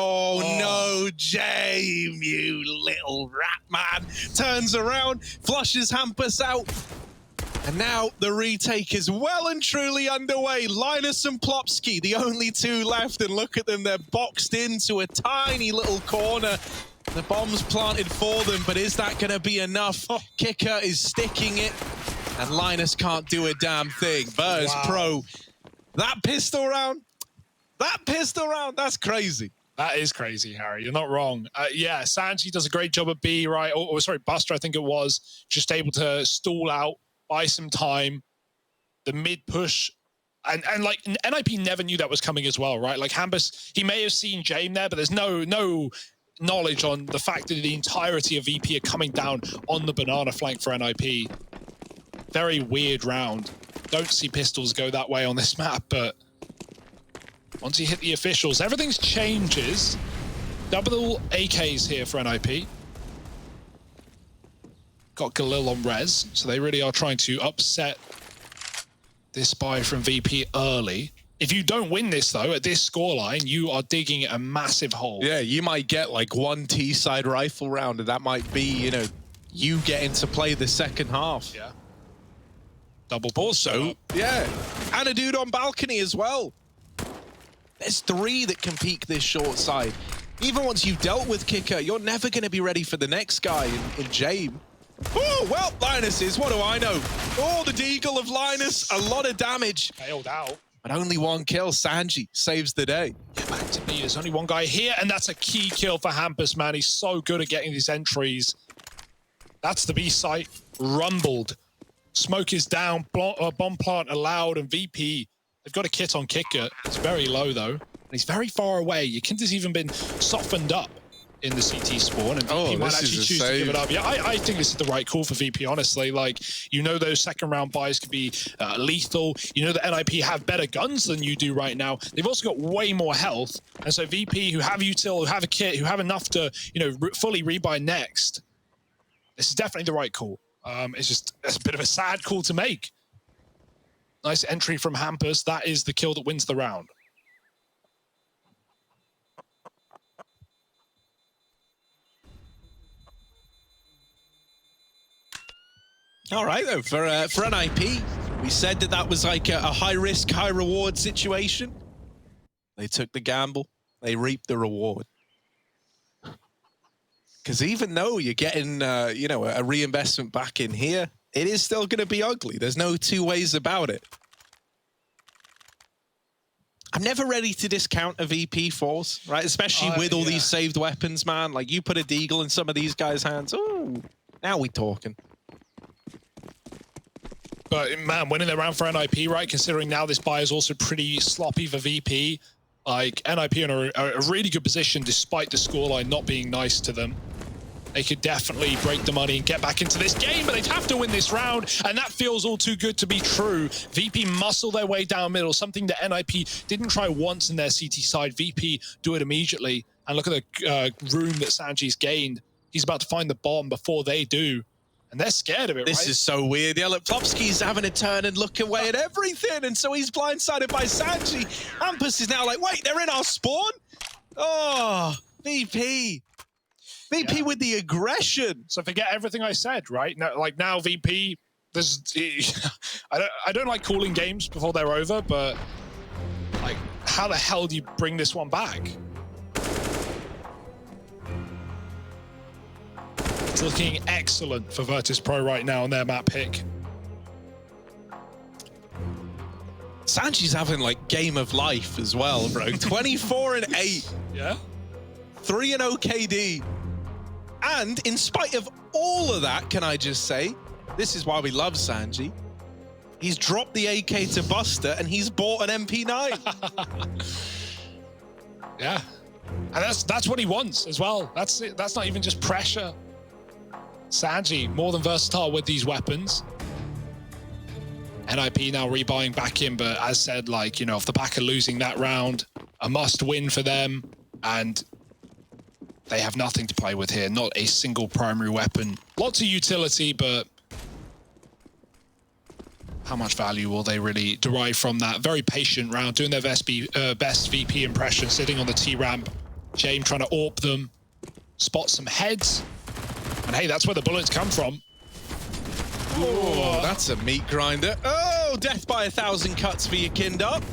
Speaker 2: no, James, you little rat man. Turns around, flushes Hampus out. And now the retake is well and truly underway. Linus and Plopsky, the only two left. And look at them, they're boxed into a tiny little corner. The bomb's planted for them, but is that going to be enough? Kicker is sticking it, and Linus can't do a damn thing. Virtus.pro, that pistol round, that's crazy.
Speaker 1: That is crazy, Harry. You're not wrong. Yeah, Sanji does a great job at B, right? Or sorry, Buster, I think it was, just able to stall out, buy some time. The mid push, and like NIP never knew that was coming as well, right? Like Hampus, he may have seen Jame there, but there's no knowledge on the fact that the entirety of VP are coming down on the banana flank for NIP. Very weird round. Don't see pistols go that way on this map, but once you hit the officials, everything changes. Double AKs here for NIP. Got Galil on res, so they really are trying to upset this buy from VP early. If you don't win this, though, at this scoreline, you are digging a massive hole.
Speaker 2: Yeah, you might get like one T-side rifle round, and that might be, you getting to play the second half.
Speaker 1: Yeah. Double
Speaker 2: also, yeah, and a dude on balcony as well. There's three that can peek this short side. Even once you've dealt with Kicker, you're never going to be ready for the next guy in Jame. Oh, well, Linus is, what do I know? Oh, the deagle of Linus, a lot of damage.
Speaker 1: Failed out.
Speaker 2: But only one kill. Sanji saves the day.
Speaker 1: Yeah, back to me. There's only one guy here, and that's a key kill for Hampus, man. He's so good at getting these entries. That's the B site. Rumbled. Smoke is down. Bomb plant allowed, and VP, they've got a kit on Kicker. It's very low, though. And he's very far away. Your kit has even been softened up in the CT spawn, and VP might actually choose to give it up. Yeah, I think this is the right call for VP, honestly. Like, those second round buys could be lethal. That NIP have better guns than you do right now. They've also got way more health. And so VP, who have util, who have a kit, who have enough to, fully rebuy next, this is definitely the right call. It's a bit of a sad call to make. Nice entry from Hampus. That is the kill that wins the round.
Speaker 2: All right, though, for NIP, we said that was like a high-risk, high-reward situation. They took the gamble. They reaped the reward. Because even though you're getting, a reinvestment back in here, it is still going to be ugly. There's no two ways about it. I'm never ready to discount a VP force, right? Especially with all these saved weapons, man. Like, you put a deagle in some of these guys' hands. Ooh, now we're talking.
Speaker 1: But, man, winning the round for NIP, right? Considering now this buy is also pretty sloppy for VP. Like, NIP in a really good position despite the scoreline not being nice to them. They could definitely break the money and get back into this game, but they'd have to win this round, and that feels all too good to be true. VP muscle their way down middle, something that NIP didn't try once in their CT side. VP do it immediately, and look at the room that Sanji's gained. He's about to find the bomb before they do, and they're scared of it,
Speaker 2: This is so weird. Yeah, look, Plopsky's having a turn and look away at everything, and so he's blindsided by Sanji. Hampus is now like, wait, they're in our spawn? Oh, VP. VP with the aggression.
Speaker 1: So forget everything I said, right? Now VP, I don't like calling games before they're over, but like, how the hell do you bring this one back? It's looking excellent for Virtus.pro right now on their map pick.
Speaker 2: Sanji's having like game of life as well, bro. 24-8.
Speaker 1: Yeah.
Speaker 2: 3-0 KD. And in spite of all of that, can I just say, this is why we love Sanji. He's dropped the AK to Buster, and he's bought an MP9.
Speaker 1: Yeah, and that's what he wants as well. That's it. That's not even just pressure. Sanji, more than versatile with these weapons. NIP now rebuying back in, but as said, like, you know, off the back of losing that round, a must win for them, and they have nothing to play with here. Not a single primary weapon. Lots of utility, but how much value will they really derive from that? Very patient round, doing their best VP impression, sitting on the T-ramp. James trying to AWP them, spot some heads. And hey, that's where the bullets come from.
Speaker 2: Oh, that's a meat grinder. Oh, death by 1,000 cuts for Yakinda.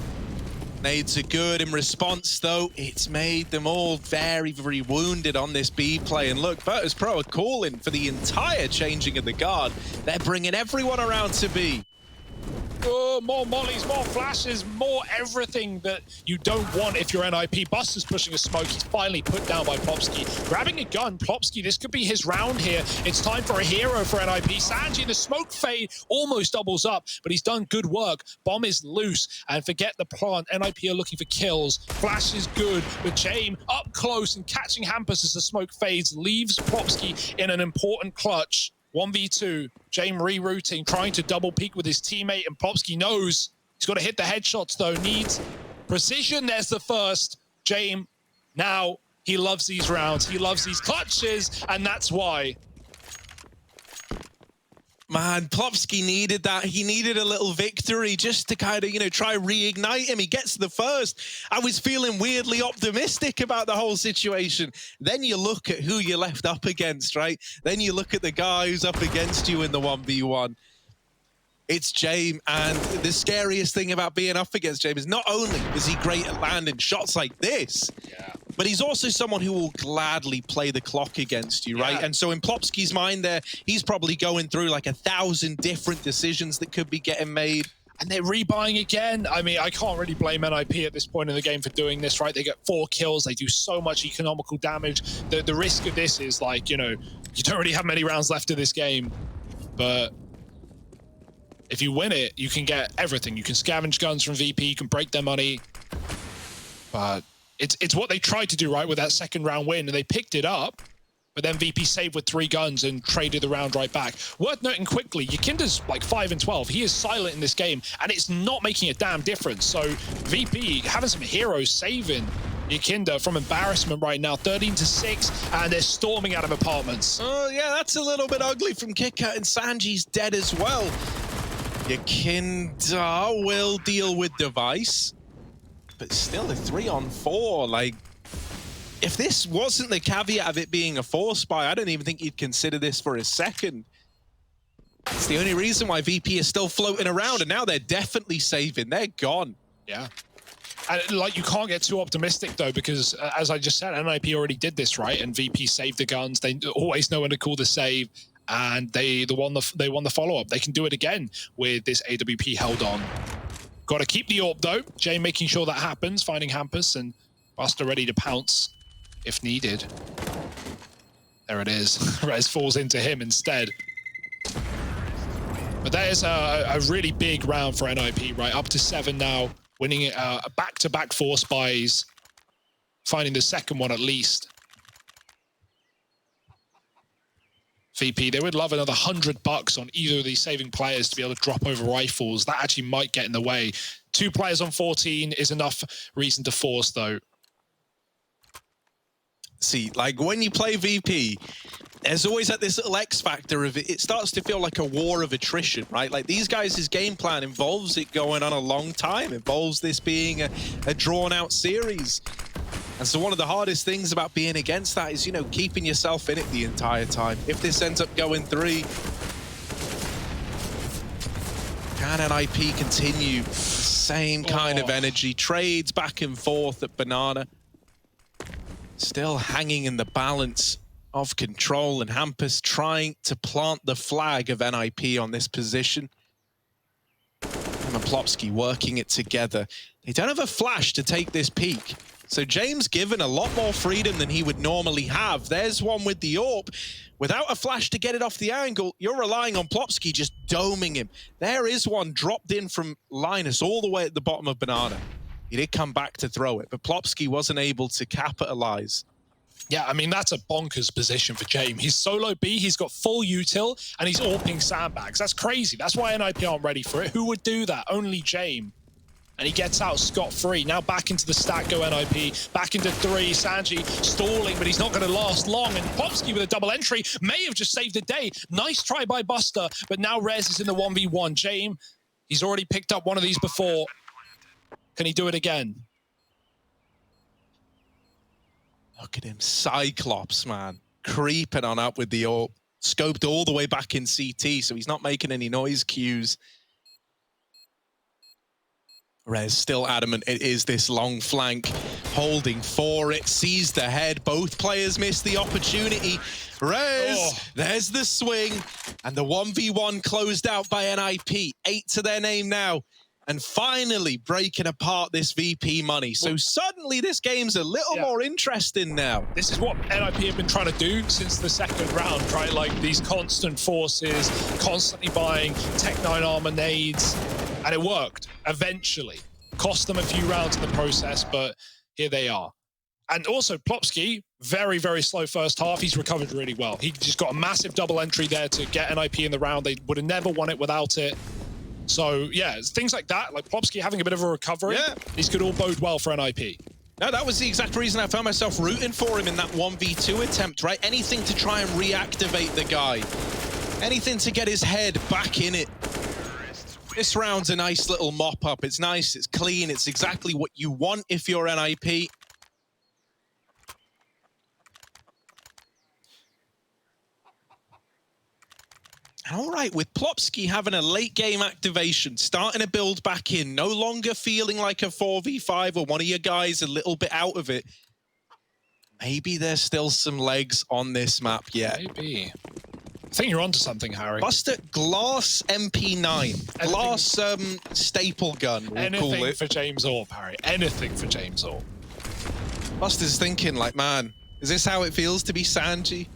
Speaker 2: Nades are good in response, though. It's made them all very, very wounded on this B play. And look, virtus.pro are calling for the entire changing of the guard. They're bringing everyone around to B.
Speaker 1: Oh, more mollies, more flashes, more everything that you don't want if you're NIP. Buster's pushing a smoke. He's finally put down by Plopsky. Grabbing a gun, Plopsky, this could be his round here. It's time for a hero for NIP. Sanji, the smoke fade almost doubles up, but he's done good work. Bomb is loose, and forget the plant. NIP are looking for kills. Flash is good, but James up close and catching Hampus as the smoke fades, leaves Plopsky in an important clutch. 1v2, James rerouting, trying to double peek with his teammate, and Plopsky knows he's got to hit the headshots though, needs precision. There's the first. James, now he loves these rounds, he loves these clutches, and that's why.
Speaker 2: Man, Plopsky needed that. He needed a little victory just to kind of, you know, try reignite him. He gets the first. I was feeling weirdly optimistic about the whole situation. Then you look at who you're left up against, right? Then you look at the guy who's up against you in the 1v1. It's James, and the scariest thing about being up against James is not only is he great at landing shots like this, but he's also someone who will gladly play the clock against you, right? And so in Plopsky's mind there, he's probably going through like 1,000 different decisions that could be getting made.
Speaker 1: And they're rebuying again. I mean, I can't really blame NIP at this point in the game for doing this, right? They get 4 kills. They do so much economical damage. The risk of this is like, you know, you don't really have many rounds left in this game. But if you win it, you can get everything. You can scavenge guns from VP. You can break their money. But it's what they tried to do, right, with that second round win, and they picked it up, but then VP saved with 3 guns and traded the round right back. Worth noting quickly, Yakinda's like 5 and 12. He is silent in this game, and it's not making a damn difference. So VP having some heroes saving Yakinda from embarrassment right now, 13-6, and they're storming out of apartments.
Speaker 2: Oh yeah, that's a little bit ugly from KitKat, and Sanji's dead as well. Yakinda will deal with device, but still a 3-on-4. Like, if this wasn't the caveat of it being a 4-spy, I don't even think you'd consider this for a second. It's the only reason why VP is still floating around, and now they're definitely saving. They're gone.
Speaker 1: Yeah. And like, you can't get too optimistic though, because as I just said, NIP already did this, right? And VP saved the guns. They always know when to call the save, and they won the follow-up. They can do it again with this AWP held on. Got to keep the AWP though. Jay making sure that happens, finding Hampus, and Buster ready to pounce if needed. There it is. Rez falls into him instead. But that is a really big round for NIP, right? Up to 7 now, winning it back-to-back 4 spies, finding the second one at least. VP, they would love another $100 on either of these saving players to be able to drop over rifles. That actually might get in the way. 2 players on 14 is enough reason to force, though.
Speaker 2: See, like when you play VP, there's always like this little X factor of it. It starts to feel like a war of attrition, right? Like these guys' game plan involves it going on a long time, involves this being a drawn-out series. And so one of the hardest things about being against that is, you know, keeping yourself in it the entire time. If this ends up going 3, can NIP continue? Same kind of energy, trades back and forth at Banana. Still hanging in the balance of control, and Hampus trying to plant the flag of NIP on this position. Him and Plopsky working it together. They don't have a flash to take this peak. So James given a lot more freedom than he would normally have. There's one with the AWP. Without a flash to get it off the angle, you're relying on Plopsky just doming him. There is one dropped in from Linus all the way at the bottom of Banana. He did come back to throw it, but Plopsky wasn't able to capitalize.
Speaker 1: Yeah, I mean, that's a bonkers position for James. He's solo B, he's got full util, and he's AWPing sandbags. That's crazy. That's why NIP aren't ready for it. Who would do that? Only James. And he gets out scot-free. Now back into the stack go NIP, back into 3. Sanji stalling, but he's not going to last long. And Plopsky with a double entry may have just saved the day. Nice try by Buster, but now Rez is in the 1v1. James, he's already picked up one of these before. Can he do it again?
Speaker 2: Look at him, Cyclops, man. Creeping on up with the AWP. Scoped all the way back in CT, so he's not making any noise cues. Rez still adamant it is this long flank, holding for it, sees the head. Both players miss the opportunity. Rez, there's the swing, and the 1v1 closed out by NIP. 8 to their name now, and finally breaking apart this VP money. So suddenly this game's a little more interesting now.
Speaker 1: This is what NIP have been trying to do since the second round, right? Like these constant forces, constantly buying Tech-9 armor nades, and it worked eventually. Cost them a few rounds in the process, but here they are. And also Plopsky, very, very slow first half. He's recovered really well. He just got a massive double entry there to get NIP in the round. They would have never won it without it. So yeah, things like that, like Plopsky having a bit of a recovery, these could all bode well for NIP.
Speaker 2: No, that was the exact reason I found myself rooting for him in that 1v2 attempt, right? Anything to try and reactivate the guy. Anything to get his head back in it. This round's a nice little mop-up. It's nice, it's clean, it's exactly what you want if you're NIP. All right, with Plopsky having a late game activation, starting to build back in, no longer feeling like a 4v5 or one of your guys a little bit out of it. Maybe there's still some legs on this map yet.
Speaker 1: Maybe. I think you're onto something, Harry.
Speaker 2: Buster, glass MP9. Glass staple gun, we'll
Speaker 1: anything
Speaker 2: call it.
Speaker 1: for James Orb, Harry. Anything for James Orb.
Speaker 2: Buster's thinking like, man, is this how it feels to be Sanji?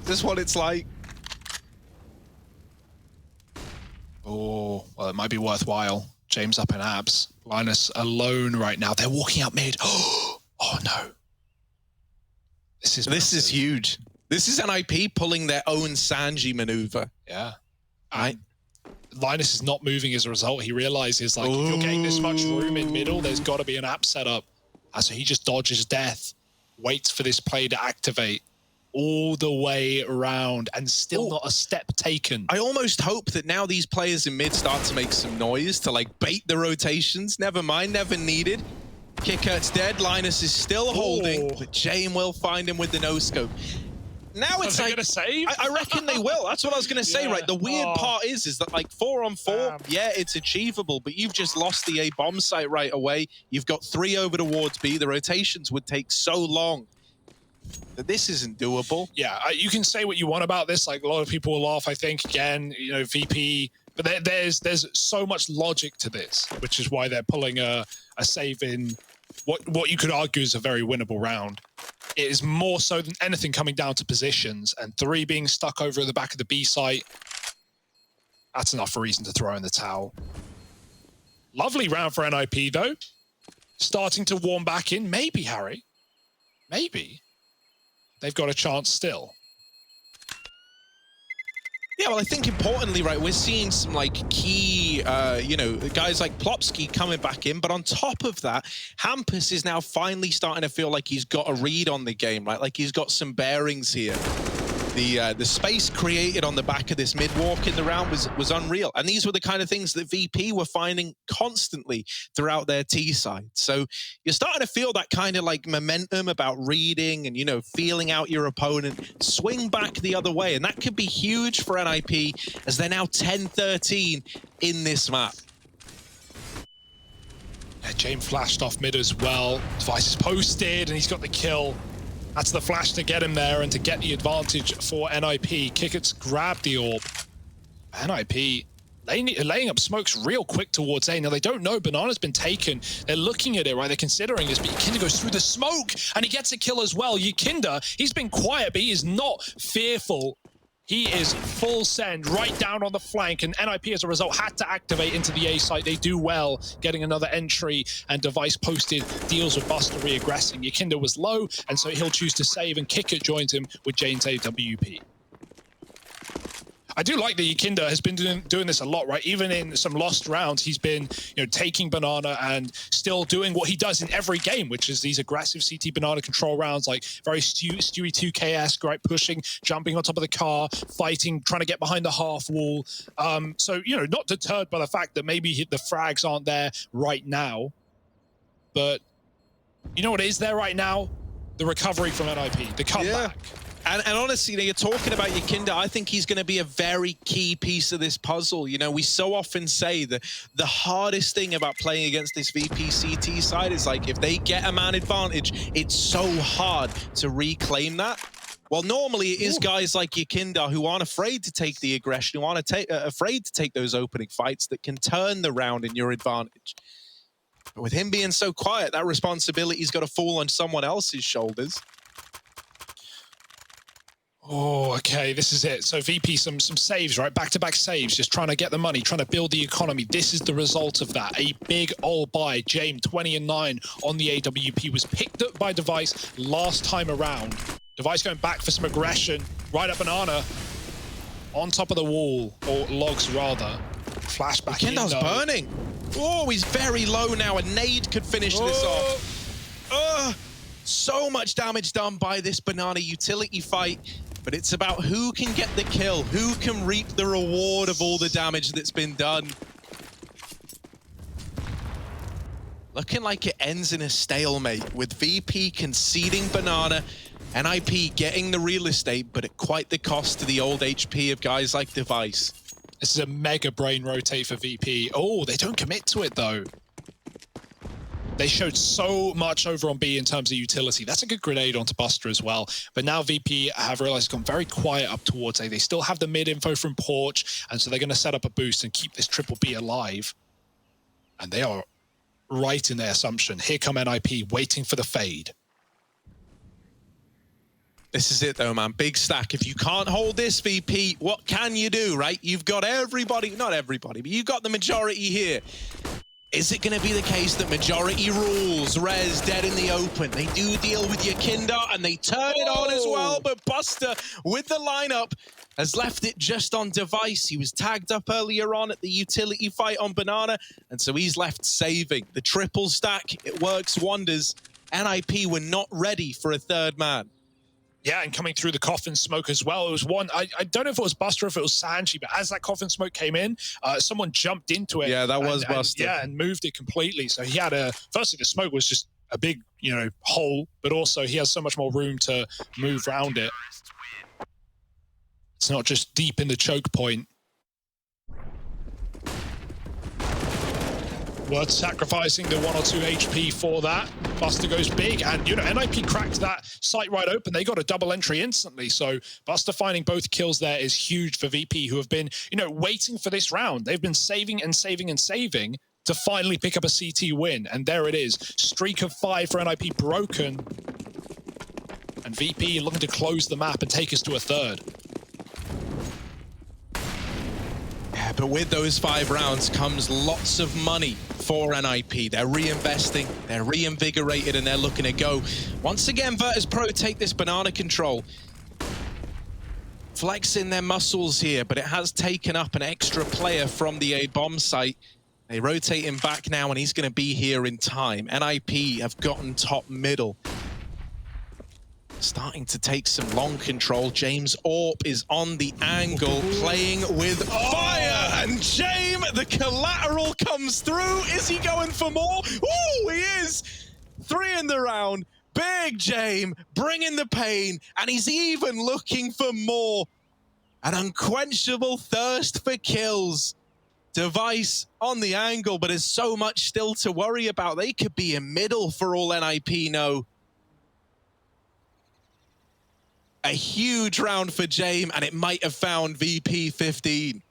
Speaker 2: Is this what it's like?
Speaker 1: Oh, well, it might be worthwhile. James up in abs. Linus alone right now. They're walking up mid. Oh no. This is
Speaker 2: huge. This is NIP pulling their own Sanji maneuver.
Speaker 1: Yeah. Right. Linus is not moving as a result. He realizes, like, if you're getting this much room in middle, there's got to be an app set up. So he just dodges death, waits for this play to activate all the way around, and still not a step taken.
Speaker 2: I almost hope that now these players in mid start to make some noise to, like, bait the rotations. Never mind, never needed. Kickert's dead. Linus is still holding, but Jane will find him with the no-scope. Now it's like, I reckon they will. That's what I was going to say, right? The weird part is that, like, 4-on-4, yeah, it's achievable, but you've just lost the A bomb site right away. You've got 3 over towards B. The rotations would take so long that this isn't doable.
Speaker 1: Yeah, you can say what you want about this. Like, a lot of people will laugh, I think, again, you know, VP, but there's so much logic to this, which is why they're pulling a save in what you could argue is a very winnable round. It is more so than anything coming down to positions, and 3 being stuck over at the back of the B site. That's enough reason to throw in the towel. Lovely round for NIP, though. Starting to warm back in. Maybe, Harry. Maybe. They've got a chance still.
Speaker 2: Yeah, well, I think importantly, right, we're seeing some, like, key, you know, guys like Plopsky coming back in, but on top of that, Hampus is now finally starting to feel like he's got a read on the game, right? Like, he's got some bearings here. The space created on the back of this mid-walk in the round was unreal. And these were the kind of things that VP were finding constantly throughout their T side. So you're starting to feel that kind of like momentum about reading and, you know, feeling out your opponent, swing back the other way. And that could be huge for NIP as they're now 10-13 in this map.
Speaker 1: Yeah, James flashed off mid as well. Device is posted and he's got the kill. That's the flash to get him there and to get the advantage for NIP. Kickert's grabbed the orb. NIP laying up smokes real quick towards A. Now, they don't know Banana's been taken. They're looking at it, right? They're considering this, but Yikinda goes through the smoke, and he gets a kill as well. Yikinda, he's been quiet, but he is not fearful. He is full send right down on the flank, and NIP, as a result, had to activate into the A site. They do well, getting another entry, and Device posted deals with Buster re-aggressing. Yikinda was low, and so he'll choose to save, and Kickit joins him with Jane's AWP. I do like that Yikinda has been doing this a lot, right? Even in some lost rounds, he's been, taking Banana and still doing what he does in every game, which is these aggressive CT Banana control rounds, like very Stewie 2K-esque, right? Pushing, jumping on top of the car, fighting, trying to get behind the half wall. So, not deterred by the fact that maybe the frags aren't there right now. But you know what is there right now? The recovery from NIP, the comeback.
Speaker 2: Yeah. And honestly, you're talking about Yikinda, I think he's going to be a very key piece of this puzzle. We so often say that the hardest thing about playing against this VP CT side is, like, if they get a man advantage, it's so hard to reclaim that. Well, normally it is guys like Yikinda who aren't afraid to take the aggression, who aren't afraid to take those opening fights that can turn the round in your advantage. But with him being so quiet, that responsibility's got to fall on someone else's shoulders.
Speaker 1: Oh, okay, this is it. So VP, some saves, right? Back-to-back saves, just trying to get the money, trying to build the economy. This is the result of that. A big old buy. Jame, 20-9 on the AWP, was picked up by Device last time around. Device going back for some aggression. Right up Banana. On top of the wall, or logs rather. Flashback in,
Speaker 2: Yikinda's burning. Oh, he's very low now. A nade could finish this off. So much damage done by this Banana utility fight. But it's about who can get the kill, who can reap the reward of all the damage that's been done. Looking like it ends in a stalemate, with VP conceding Banana, NIP getting the real estate, but at quite the cost to the old HP of guys like Device.
Speaker 1: This is a mega brain rotate for VP. Oh, they don't commit to it, though. They showed so much over on B in terms of utility. That's a good grenade onto Buster as well. But now VP have realized it's gone very quiet up towards A. They still have the mid info from Porch, and so they're going to set up a boost and keep this triple B alive. And they are right in their assumption. Here come NIP waiting for the fade.
Speaker 2: This is it though, man. Big stack. If you can't hold this, VP, what can you do, right? You've got everybody, not everybody, but you've got the majority here. Is it going to be the case that majority rules? Rez dead in the open. They do deal with Yikinda, and they turn it on as well, but Buster, with the lineup, has left it just on Device. He was tagged up earlier on at the utility fight on Banana, and so he's left saving. The triple stack, it works wonders. NIP were not ready for a third man.
Speaker 1: Yeah, and coming through the coffin smoke as well. It was one, I don't know if it was Buster or if it was Sanji, but as that coffin smoke came in, someone jumped into it.
Speaker 2: Yeah, that was Buster.
Speaker 1: And moved it completely. So he had firstly, the smoke was just a big, hole, but also he has so much more room to move around it. It's not just deep in the choke point. Worth sacrificing the 1 or 2 HP for that. Buster goes big, and NIP cracked that site right open. They got a double entry instantly, so Buster finding both kills there is huge for VP, who have been, waiting for this round. They've been saving and saving and saving to finally pick up a CT win, and there it is. Streak of 5 for NIP broken, and VP looking to close the map and take us to a third.
Speaker 2: Yeah, but with those 5 rounds comes lots of money for NIP. They're reinvesting, they're reinvigorated, and they're looking to go. Once again, virtus.pro take this Banana control. Flexing their muscles here, but it has taken up an extra player from the A bomb site. They rotate him back now, and he's going to be here in time. NIP have gotten top middle. Starting to take some long control. James Orp is on the angle, playing with fire. And James, the collateral comes through. Is he going for more? Ooh, he is. 3 in the round. Big James bringing the pain. And he's even looking for more. An unquenchable thirst for kills. Device on the angle, but there's so much still to worry about. They could be in middle for all NIP know. A huge round for Jame, and it might have found VP 15.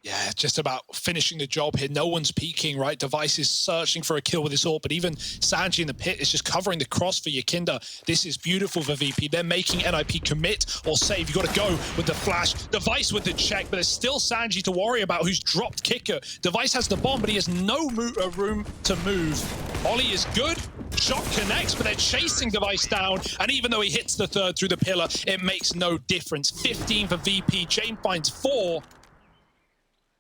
Speaker 1: Yeah, just about finishing the job here. No one's peeking, right? Device is searching for a kill with his ult, but even Sanji in the pit is just covering the cross for Yakinda. This is beautiful for VP. They're making NIP commit or save. You got to go with the flash. Device with the check, but there's still Sanji to worry about, who's dropped kicker. Device has the bomb, but he has no room to move. Ollie is good. Shot connects, but they're chasing Device down. And even though he hits the third through the pillar, it makes no difference. 15 for VP. Jame finds 4.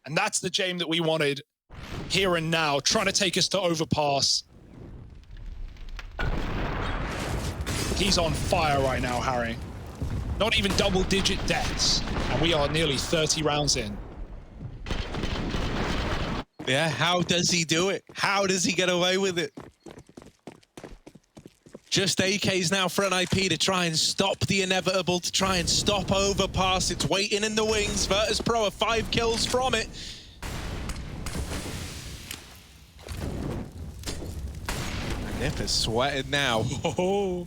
Speaker 1: And that's the Jame that we wanted here and now, trying to take us to overpass. He's on fire right now, Harry. Not even double-digit deaths, and we are nearly 30 rounds in.
Speaker 2: Yeah, how does he do it? How does he get away with it? Just AKs now for NIP to try and stop the inevitable, to try and stop overpass. It's waiting in the wings. virtus.pro are 5 kills from it. Nip is sweated now.
Speaker 1: Oh.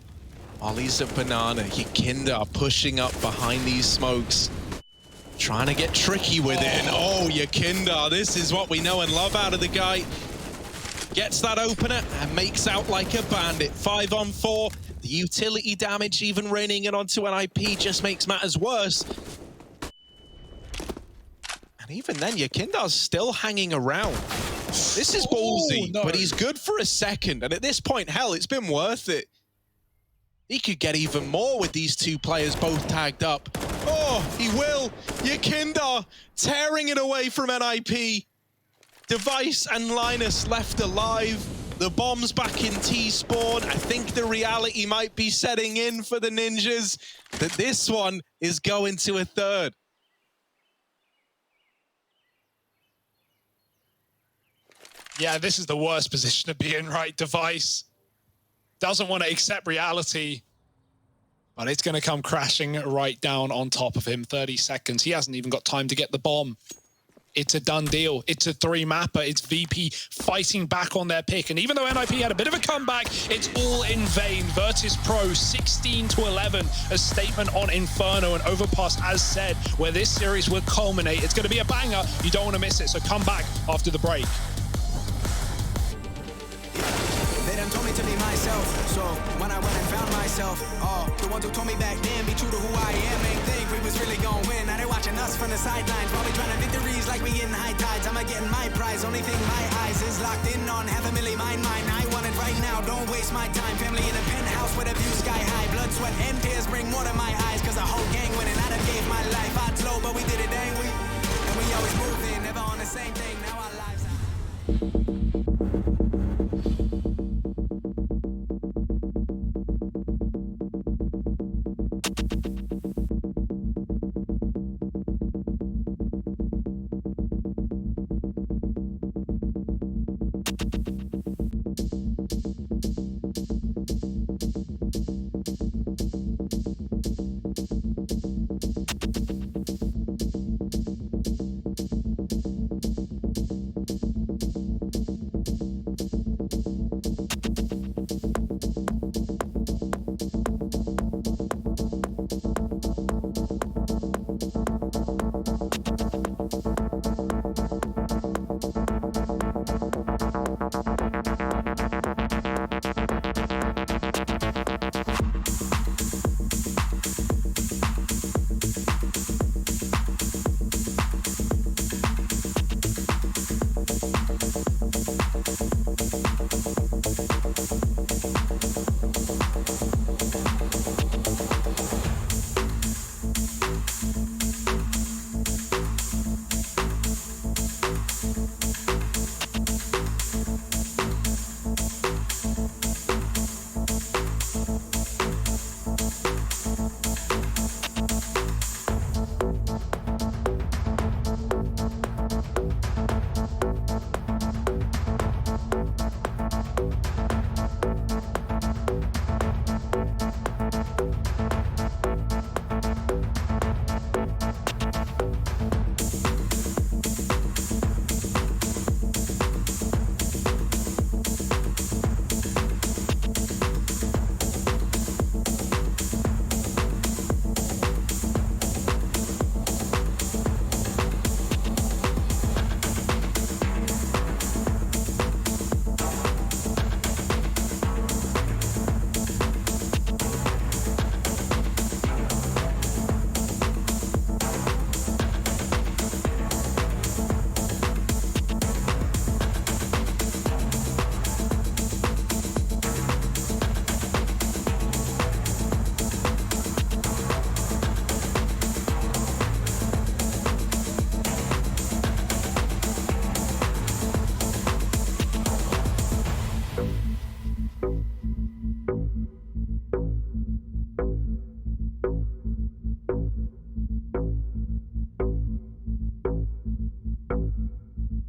Speaker 2: Ollie's a banana. Yakinda are pushing up behind these smokes. Trying to get tricky with it. And oh, Yakinda, this is what we know and love out of the guy. Gets that opener and makes out like a bandit. 5 on 4. The utility damage, even raining it onto NIP, just makes matters worse. And even then, Yakinda's still hanging around. This is ballsy, but he's good for a second. And at this point, hell, it's been worth it. He could get even more with these 2 players both tagged up. Oh, he will. Yakinda tearing it away from NIP. Device and Linus left alive. The bomb's back in T-spawn. I think the reality might be setting in for the Ninjas, that this one is going to a 3rd.
Speaker 1: Yeah, this is the worst position to be in, right? Device doesn't want to accept reality, but it's going to come crashing right down on top of him. 30 seconds. He hasn't even got time to get the bomb. It's a done deal. It's a 3-mapper. It's VP fighting back on their pick. And even though NIP had a bit of a comeback, it's all in vain. virtus.pro 16-11. A statement on Inferno and Overpass, as said, where this series will culminate. It's going to be a banger. You don't want to miss it. So come back after the break.
Speaker 5: They done told me to be myself, so when I went and found myself, the ones who told me back then, be true to who I am, ain't think we was really gonna win. Now they watching us from the sidelines, while we trying to victories like we getting high tides. I'm getting my prize, only thing my eyes is locked in on, half a milli mine. I want it right now, don't waste my time. Family in a penthouse with a view sky high, blood, sweat, and tears bring more to my eyes, cause the whole gang winning, I done gave my life, odds low, but we did it, dang we. And we always moving, never on the same thing, now our lives are...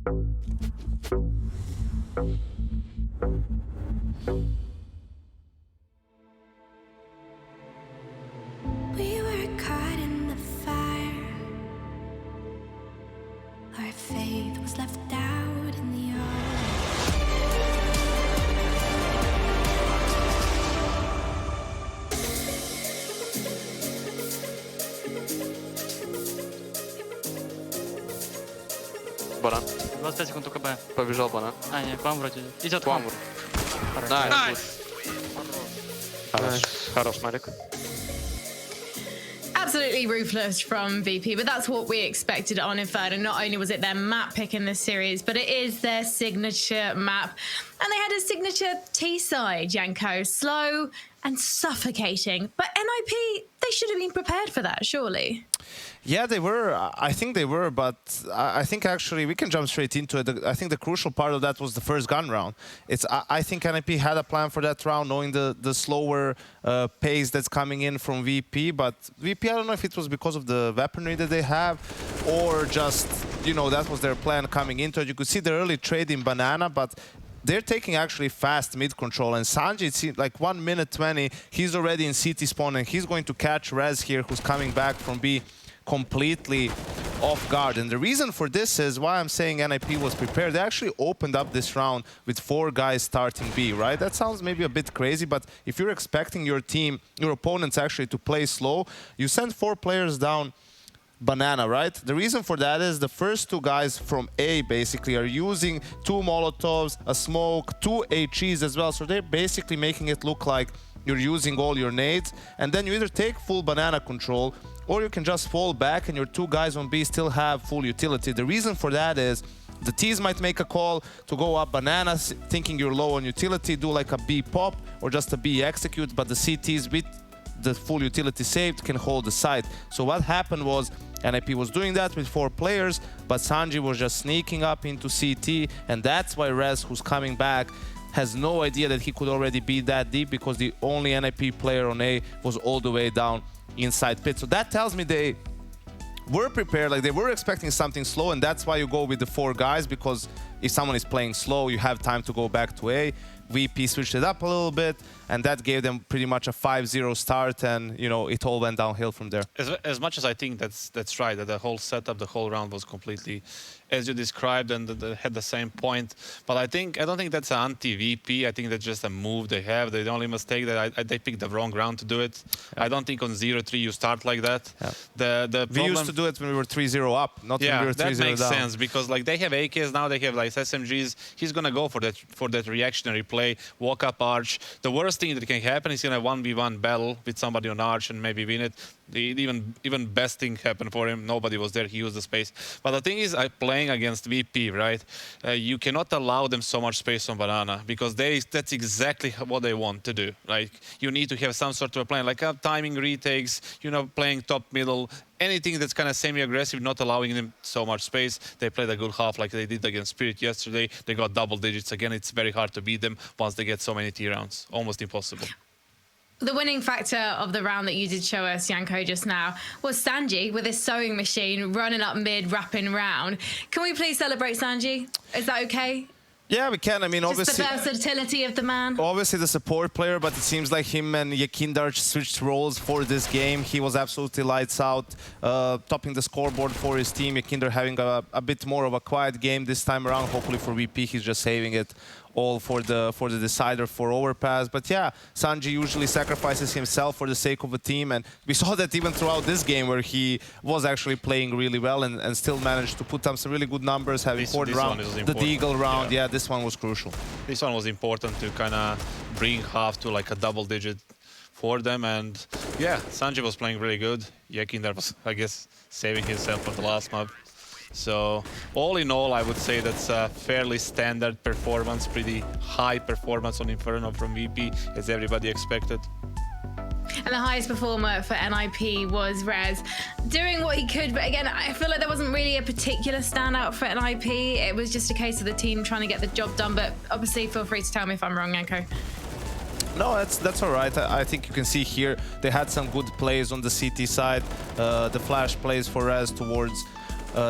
Speaker 9: We were caught in the fire. Our faith was left out in the
Speaker 16: Банан.
Speaker 17: 25 секунд у КБ.
Speaker 16: Побежал банан.
Speaker 17: А, не, к вам вроде. Идет к
Speaker 16: Вам.
Speaker 17: вам.
Speaker 16: Найс. Хорош, Малик.
Speaker 10: Absolutely ruthless from VP, but that's what we expected on Inferno. Not only was it their map pick in this series, but it is their signature map. And they had a signature T-side, Janko. Slow and suffocating. But NIP, they should have been prepared for that, surely.
Speaker 18: Yeah, they were. I think they were, but I think actually we can jump straight into it. I think the crucial part of that was the first gun round. I think NIP had a plan for that round, knowing the slower pace that's coming in from VP. But VP, I don't know if it was because of the weaponry that they have, or just, you know, that was their plan coming into it. You could see the early trade in Banana, but they're taking actually fast mid control, and Sanji, it seems like 1 minute 20, he's already in CT spawn, and he's going to catch Rez here, who's coming back from B completely off guard. And the reason for this is why I'm saying NIP was prepared. They actually opened up this round with 4 guys starting B, right? That sounds maybe a bit crazy, but if you're expecting your team, your opponents actually to play slow, you send 4 players down Banana, right? The reason for that is the first 2 guys from A basically are using 2 Molotovs, a smoke, 2 HEs as well. So they're basically making it look like you're using all your nades, and then you either take full Banana control or you can just fall back and your 2 guys on B still have full utility. The reason for that is the Ts might make a call to go up Banana thinking you're low on utility, do like a B pop or just a B execute, but the CTs with the full utility saved can hold the site. So what happened was NIP was doing that with 4 players, but Sanji was just sneaking up into CT, and that's why Rez, who's coming back, has no idea that he could already be that deep, because the only NIP player on A was all the way down inside pit. So that tells me they were prepared, like they were expecting something slow, and that's why you go with the 4 guys, because if someone is playing slow, you have time to go back to A. VP switched it up a little bit, and that gave them pretty much a 5-0 start, and you know, it all went downhill from there.
Speaker 11: As much as I think that's right, that the whole setup, the whole round was completely as you described, and they had the same point. But I don't think that's an anti-VP. I think that's just a move they have. The only mistake that they picked the wrong round to do it. Yeah. I don't think on 0-3 you start like that. Yeah. We
Speaker 18: used to do it when we were 3-0 up, not when we were 3-0 down.
Speaker 11: Yeah, that makes sense, because like they have AKs now, they have like SMGs. He's gonna go for that reactionary play, walk up arch. The worst thing that can happen is gonna 1v1 battle with somebody on arch and maybe win it. Even best thing happened for him. Nobody was there. He used the space. But the thing is, playing against VP, right? You cannot allow them so much space on Banana, because that's exactly what they want to do. Like, you need to have some sort of a plan, like timing retakes, you know, playing top middle, anything that's kind of semi-aggressive, not allowing them so much space. They played a good half like they did against Spirit yesterday. They got double digits. Again, it's very hard to beat them once they get so many T rounds. Almost impossible.
Speaker 10: The winning factor of the round that you did show us, Janko, just now, was Sanji with his sewing machine running up mid, wrapping round. Can we please celebrate Sanji? Is that okay?
Speaker 18: Yeah, we can. I mean,
Speaker 10: just
Speaker 18: obviously...
Speaker 10: the versatility of the man.
Speaker 18: Obviously the support player, but it seems like him and Yakindar switched roles for this game. He was absolutely lights out, topping the scoreboard for his team. Yakindar having a bit more of a quiet game this time around. Hopefully for VP, he's just saving it all for the decider for overpass. But yeah, Sanji usually sacrifices himself for the sake of a team, and we saw that even throughout this game, where he was actually playing really well and still managed to put up some really good numbers, having fourth round, the Deagle round. Yeah, this one was crucial.
Speaker 11: This one was important to kind of bring half to like a double digit for them, and yeah, Sanji was playing really good. Yakindar was, I guess, saving himself for the last map. So all in all, I would say that's a fairly standard performance, pretty high performance on Inferno from VP, as everybody expected.
Speaker 10: And the highest performer for NIP was Rez, doing what he could. But again, I feel like there wasn't really a particular standout for NIP. It was just a case of the team trying to get the job done. But obviously, feel free to tell me if I'm wrong, Janko.
Speaker 18: No, that's all right. I think you can see here they had some good plays on the CT side. The flash plays for Rez towards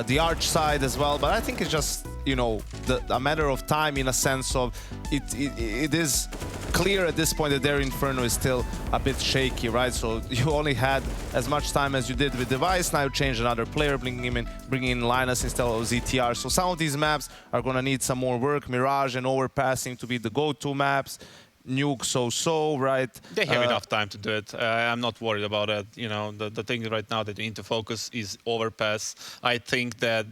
Speaker 18: the arch side as well. But I think it's just, you know, a matter of time in a sense of it is clear at this point that their Inferno is still a bit shaky, right? So you only had as much time as you did with Device. Now you change another player, bringing in Linus instead of ZTR. So some of these maps are going to need some more work. Mirage and Overpassing to be the go-to maps. Nuke so-so, right?
Speaker 11: They have enough time to do it. I'm not worried about it. You know, the thing right now that they need to focus is Overpass. I think that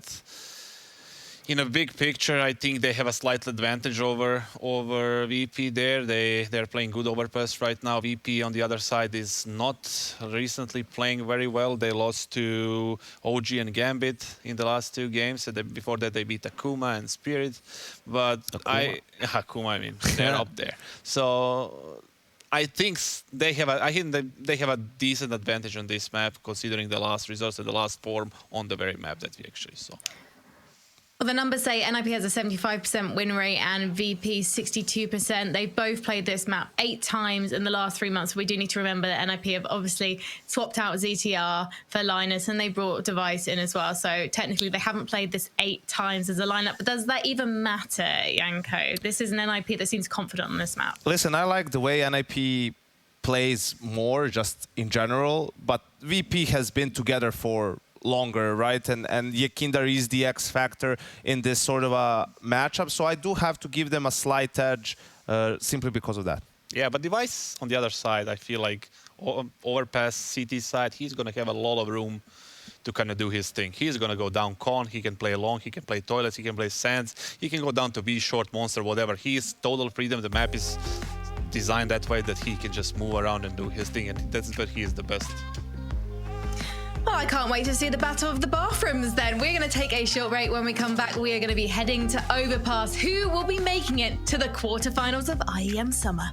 Speaker 11: in a big picture, I think they have a slight advantage over VP there. They're playing good Overpass right now. VP on the other side is not recently playing very well. They lost to OG and Gambit in the last 2 games. Before that, they beat Akuma and Spirit. But Akuma, I mean, they're up there. So I think they have a decent advantage on this map, considering the last results and the last form on the very map that we actually saw.
Speaker 10: Well, the numbers say NIP has a 75% win rate and VP 62%. They've both played this map 8 times in the last 3 months. We do need to remember that NIP have obviously swapped out ZTR for Linus and they brought Device in as well. So technically they haven't played this 8 times as a lineup. But does that even matter, Janko? This is an NIP that seems confident on this map.
Speaker 18: Listen, I like the way NIP plays more just in general, but VP has been together for longer, right? And Yekinder is the X factor in this sort of a matchup. So I do have to give them a slight edge simply because of that.
Speaker 11: Yeah, but Device on the other side, I feel like Overpass CT side, he's going to have a lot of room to kind of do his thing. He's going to go down con, he can play long, he can play toilets, he can play sands, he can go down to B short, monster, whatever. He is total freedom. The map is designed that way that he can just move around and do his thing, and that's where he is the best.
Speaker 10: Well, I can't wait to see the battle of the bathrooms then. We're going to take a short break. When we come back, we are going to be heading to Overpass, who will be making it to the quarterfinals of IEM Summer.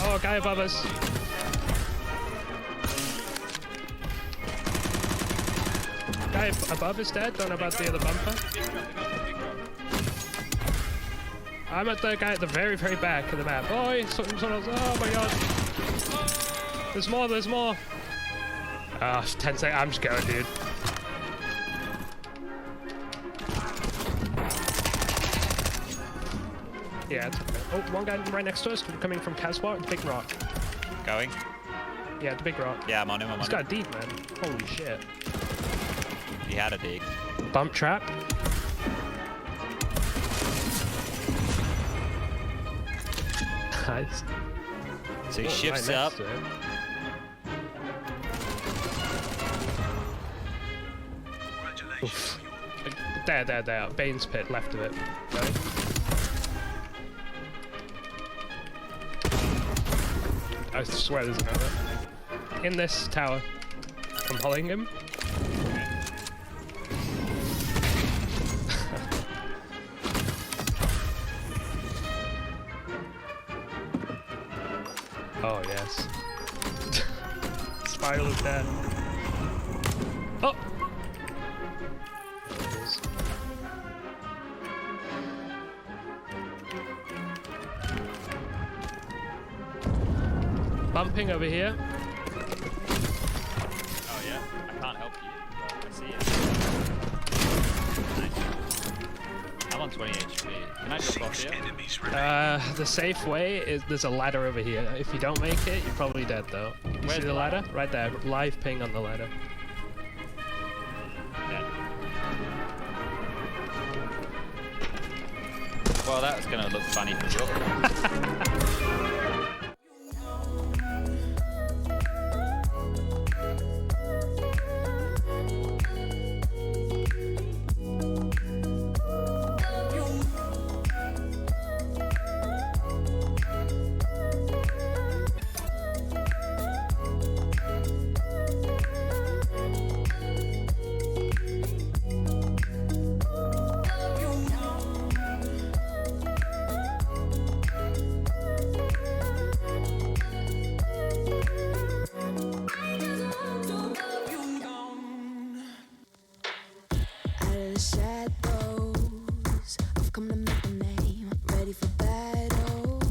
Speaker 19: Oh, guy above us. Guy above is dead. Don't know about the other bumper. I'm at the guy at the very, very back of the map. Oh, someone else. Oh my god. There's more, there's more. Ah, 10 seconds. I'm just going, dude. Yeah, it's okay. Oh, one guy right next to us coming from Caswar, the big rock.
Speaker 20: Going?
Speaker 19: Yeah, the big rock.
Speaker 20: Yeah, I'm on him,
Speaker 19: He's got a deep, man. Holy shit.
Speaker 20: He had a dig.
Speaker 19: Bump trap. Nice.
Speaker 20: So he shifts up.
Speaker 19: Oof. There. Bane's pit, left of it. Right. I swear there's another. In this tower. I'm holding him. Oh, yes. Spiral is dead. Oh! There it is. Bumping over here.
Speaker 20: Oh yeah? I can't help you. I see it. I'm on 20 HP. Can I just off here?
Speaker 19: The safe way is there's a ladder over here. If you don't make it, you're probably dead though. You see the ladder? Right there. Live ping on the ladder.
Speaker 20: Well, that's going to look funny for sure.
Speaker 9: Shadows, I've come to make a name, ready for battle,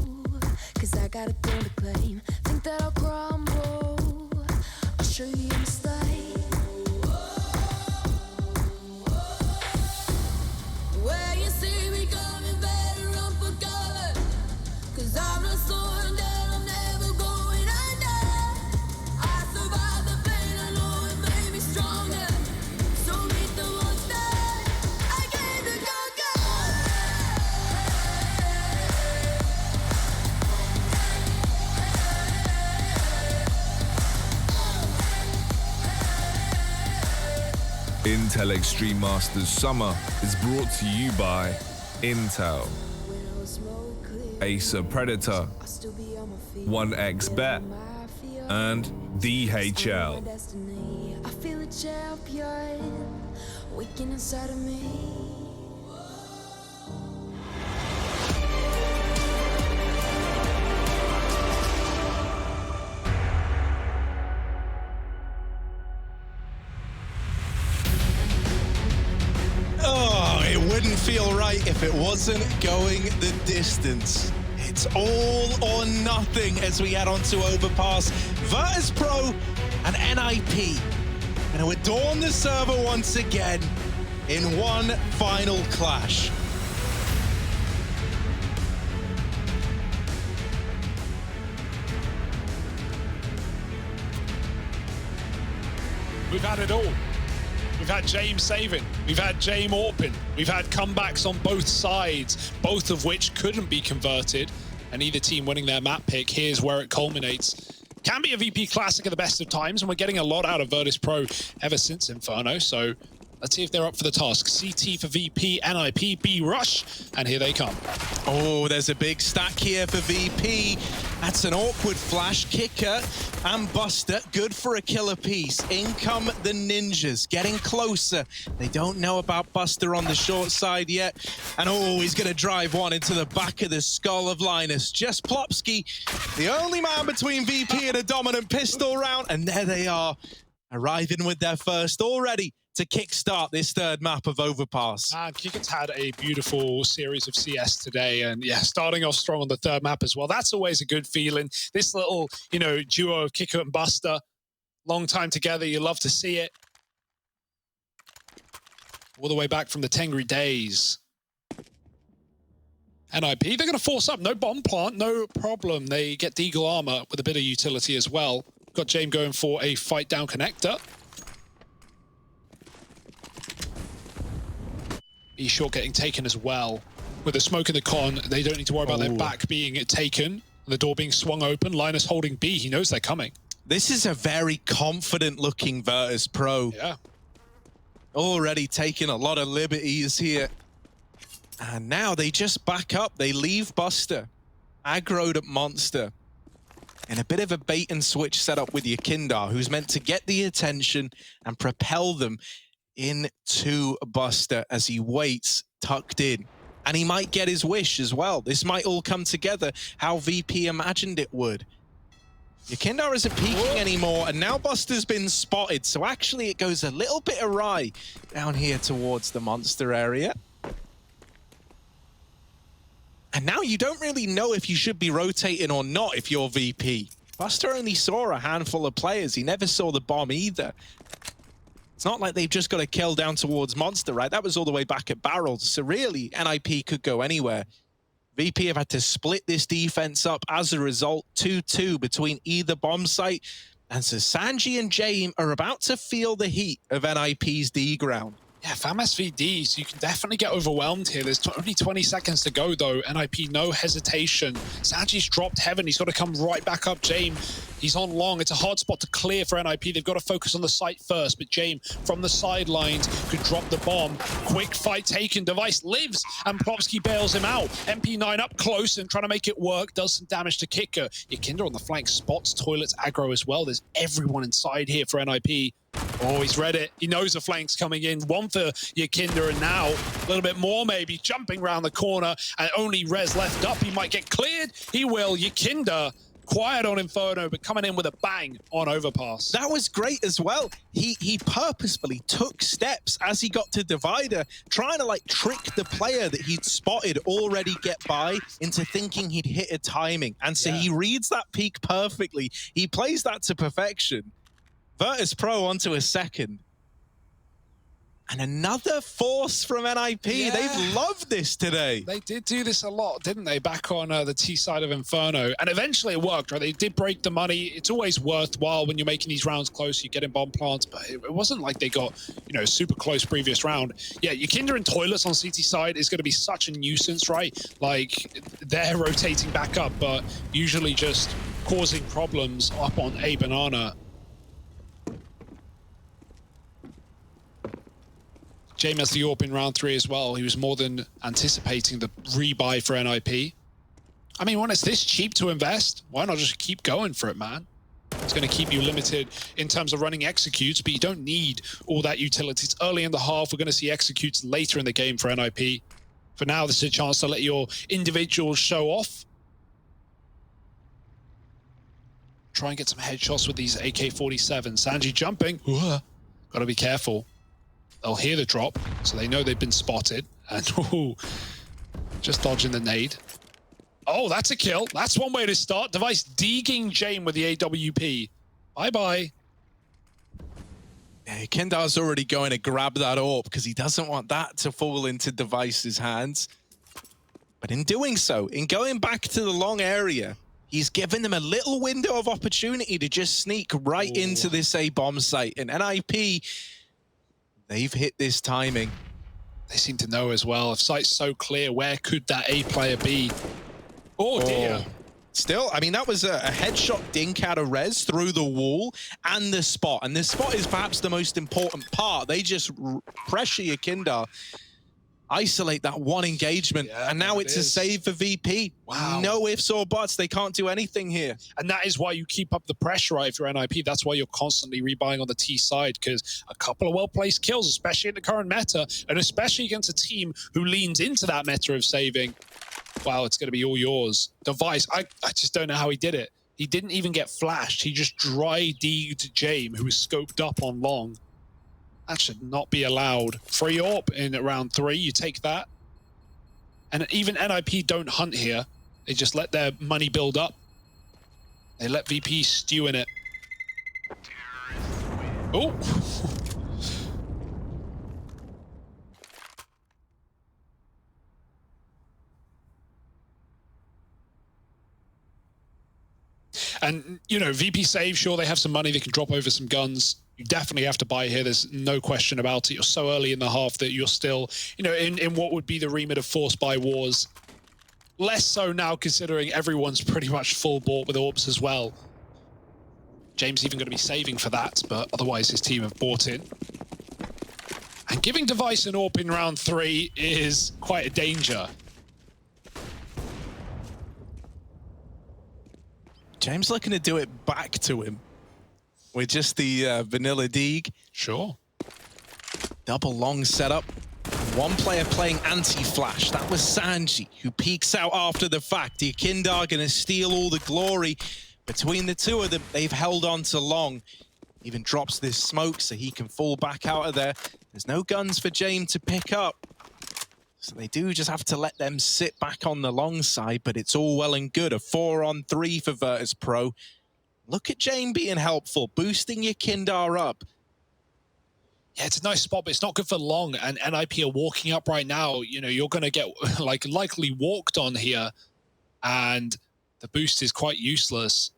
Speaker 9: cause I got a throne to claim. Think that I'll crumble, I'll show you your mistake. Where you see me coming, better run for cover, cause I'm not soaring down, I'm never going under. I survived the pain, I know it made me stronger, so meet the monster.
Speaker 14: Intel Extreme Masters Summer is brought to you by Intel, Acer Predator, 1xBet, and DHL.
Speaker 9: I feel a champion waking inside of me.
Speaker 2: Oh, it wouldn't feel right if it wasn't going the distance. It's all or nothing as we head on to Overpass. virtus.pro and NIP going to adorn the server once again in one final clash.
Speaker 1: We've had it all. We've had James saving, we've had James Orpin, we've had comebacks on both sides, both of which couldn't be converted, and either team winning their map pick. Here's where it culminates. Can be a VP Classic at the best of times, and we're getting a lot out of virtus.pro ever since Inferno, so let's see if they're up for the task. CT for VP, NIP, B Rush, and here they come.
Speaker 2: Oh, there's a big stack here for VP. That's an awkward flash. Kicker and Buster, good for a kill apiece. In come the ninjas, getting closer. They don't know about Buster on the short side yet. And oh, he's going to drive one into the back of the skull of Linus. Just Plopsky, the only man between VP and a dominant pistol round. And there they are, arriving with their first already to kickstart this third map of Overpass.
Speaker 1: Kiket's had a beautiful series of CS today, and yeah, starting off strong on the third map as well. That's always a good feeling. This little, you know, duo of Kiket and Buster, long time together, you love to see it. All the way back from the Tengri days. NIP, they're going to force up. No bomb plant, no problem. They get Deagle armor with a bit of utility as well. Got James going for a fight down connector. He's short getting taken as well. With the smoke in the con, they don't need to worry about their back being taken. The door being swung open. Linus holding B. He knows they're coming.
Speaker 2: This is a very confident-looking virtus.pro.
Speaker 1: Yeah.
Speaker 2: Already taking a lot of liberties here. And now they just back up. They leave Buster. Aggroed at Monster. In a bit of a bait and switch setup with Yakindar, who's meant to get the attention and propel them into Buster as he waits, tucked in. And he might get his wish as well. This might all come together how VP imagined it would. Yakindar isn't peeking anymore, and now Buster's been spotted, so actually it goes a little bit awry down here towards the Monster area. And now you don't really know if you should be rotating or not if you're VP. Buster only saw a handful of players. He never saw the bomb either. It's not like they've just got a kill down towards Monster, right? That was all the way back at Barrels. So really, NIP could go anywhere. VP have had to split this defense up as a result, 2-2 between either bomb site. And so Sanji and James are about to feel the heat of NIP's D ground.
Speaker 1: Yeah, FAM SVD, so you can definitely get overwhelmed here. There's only 20 seconds to go, though. NIP, no hesitation. Sanji's dropped heaven. He's got to come right back up. Jame, he's on long. It's a hard spot to clear for NIP. They've got to focus on the site first, but Jame from the sidelines could drop the bomb. Quick fight taken. Device lives, and Plopsky bails him out. MP9 up close and trying to make it work. Does some damage to Kicker. Yakinder on the flank spots Toilets aggro as well. There's everyone inside here for NIP. Oh, he's read it. He knows the flank's coming in. One for Yakinder, and now a little bit more maybe. Jumping around the corner, and only Rez left up. He might get cleared. He will. Yakinder, quiet on Inferno, but coming in with a bang on Overpass.
Speaker 2: That was great as well. He purposefully took steps as he got to Divider, trying to like trick the player that he'd spotted already get by into thinking he'd hit a timing. And so he reads that peak perfectly. He plays that to perfection. virtus.pro onto a second. And another force from NIP. Yeah. They've loved this today.
Speaker 1: They did do this a lot, didn't they? Back on the T side of Inferno. And eventually it worked, right? They did break the money. It's always worthwhile when you're making these rounds close. You get in bomb plants, but it wasn't like they got, you know, super close previous round. Yeah, Yakinder and Toilets on CT side is going to be such a nuisance, right? Like, they're rotating back up, but usually just causing problems up on A Banana. Jame has the AWP in round 3 as well. He was more than anticipating the rebuy for NIP. I mean, when it's this cheap to invest, why not just keep going for it, man? It's going to keep you limited in terms of running executes, but you don't need all that utility. It's early in the half. We're going to see executes later in the game for NIP. For now, this is a chance to let your individuals show off. Try and get some headshots with these AK-47. Sanji jumping. Got to be careful. They'll hear the drop, so they know they've been spotted. And ooh, just dodging the nade. Oh, that's a kill. That's one way to start. Device deeging Jame with the AWP. Bye-bye.
Speaker 2: Yeah, Kendar's already going to grab that AWP because he doesn't want that to fall into Device's hands. But in doing so, in going back to the long area, he's given them a little window of opportunity to just sneak right into this A-bomb site. And NIP, they've hit this timing.
Speaker 1: They seem to know as well. If site's so clear, where could that A player be? Oh, dear.
Speaker 2: Still, I mean, that was a headshot dink out of Rez through the wall and the spot. And the spot is perhaps the most important part. They just pressure Yakinder, isolate that one engagement, and now it's a save for VP.
Speaker 1: Wow.
Speaker 2: No ifs or buts. They can't do anything here.
Speaker 1: And that is why you keep up the pressure, right, if you're NIP. That's why you're constantly rebuying on the T side, because a couple of well-placed kills, especially in the current meta, and especially against a team who leans into that meta of saving. Wow, it's going to be all yours. Device, I just don't know how he did it. He didn't even get flashed. He just dry D'd Jame, who was scoped up on long. That should not be allowed. Free AWP in round 3, you take that. And even NIP don't hunt here. They just let their money build up. They let VP stew in it. Oh! And, you know, VP save, sure, they have some money. They can drop over some guns. You definitely have to buy here. There's no question about it. You're so early in the half that you're still, you know, in what would be the remit of forced buy wars. Less so now, considering everyone's pretty much full bought with AWPs as well. James even going to be saving for that, but otherwise his team have bought in. And giving Device an AWP in round 3 is quite a danger.
Speaker 2: James looking to do it back to him with just the vanilla Deeg.
Speaker 1: Sure.
Speaker 2: Double long setup. One player playing anti-flash. That was Sanji, who peeks out after the fact. Yakinder gonna steal all the glory. Between the two of them, they've held on to long. Even drops this smoke so he can fall back out of there. There's no guns for Jame to pick up. So they do just have to let them sit back on the long side, but it's all well and good. A 4-on-3 for virtus.pro. Look at Jame being helpful, boosting Yakinder up.
Speaker 1: Yeah, it's a nice spot, but it's not good for long. And NIP are walking up right now. You know, you're going to get like likely walked on here. And the boost is quite useless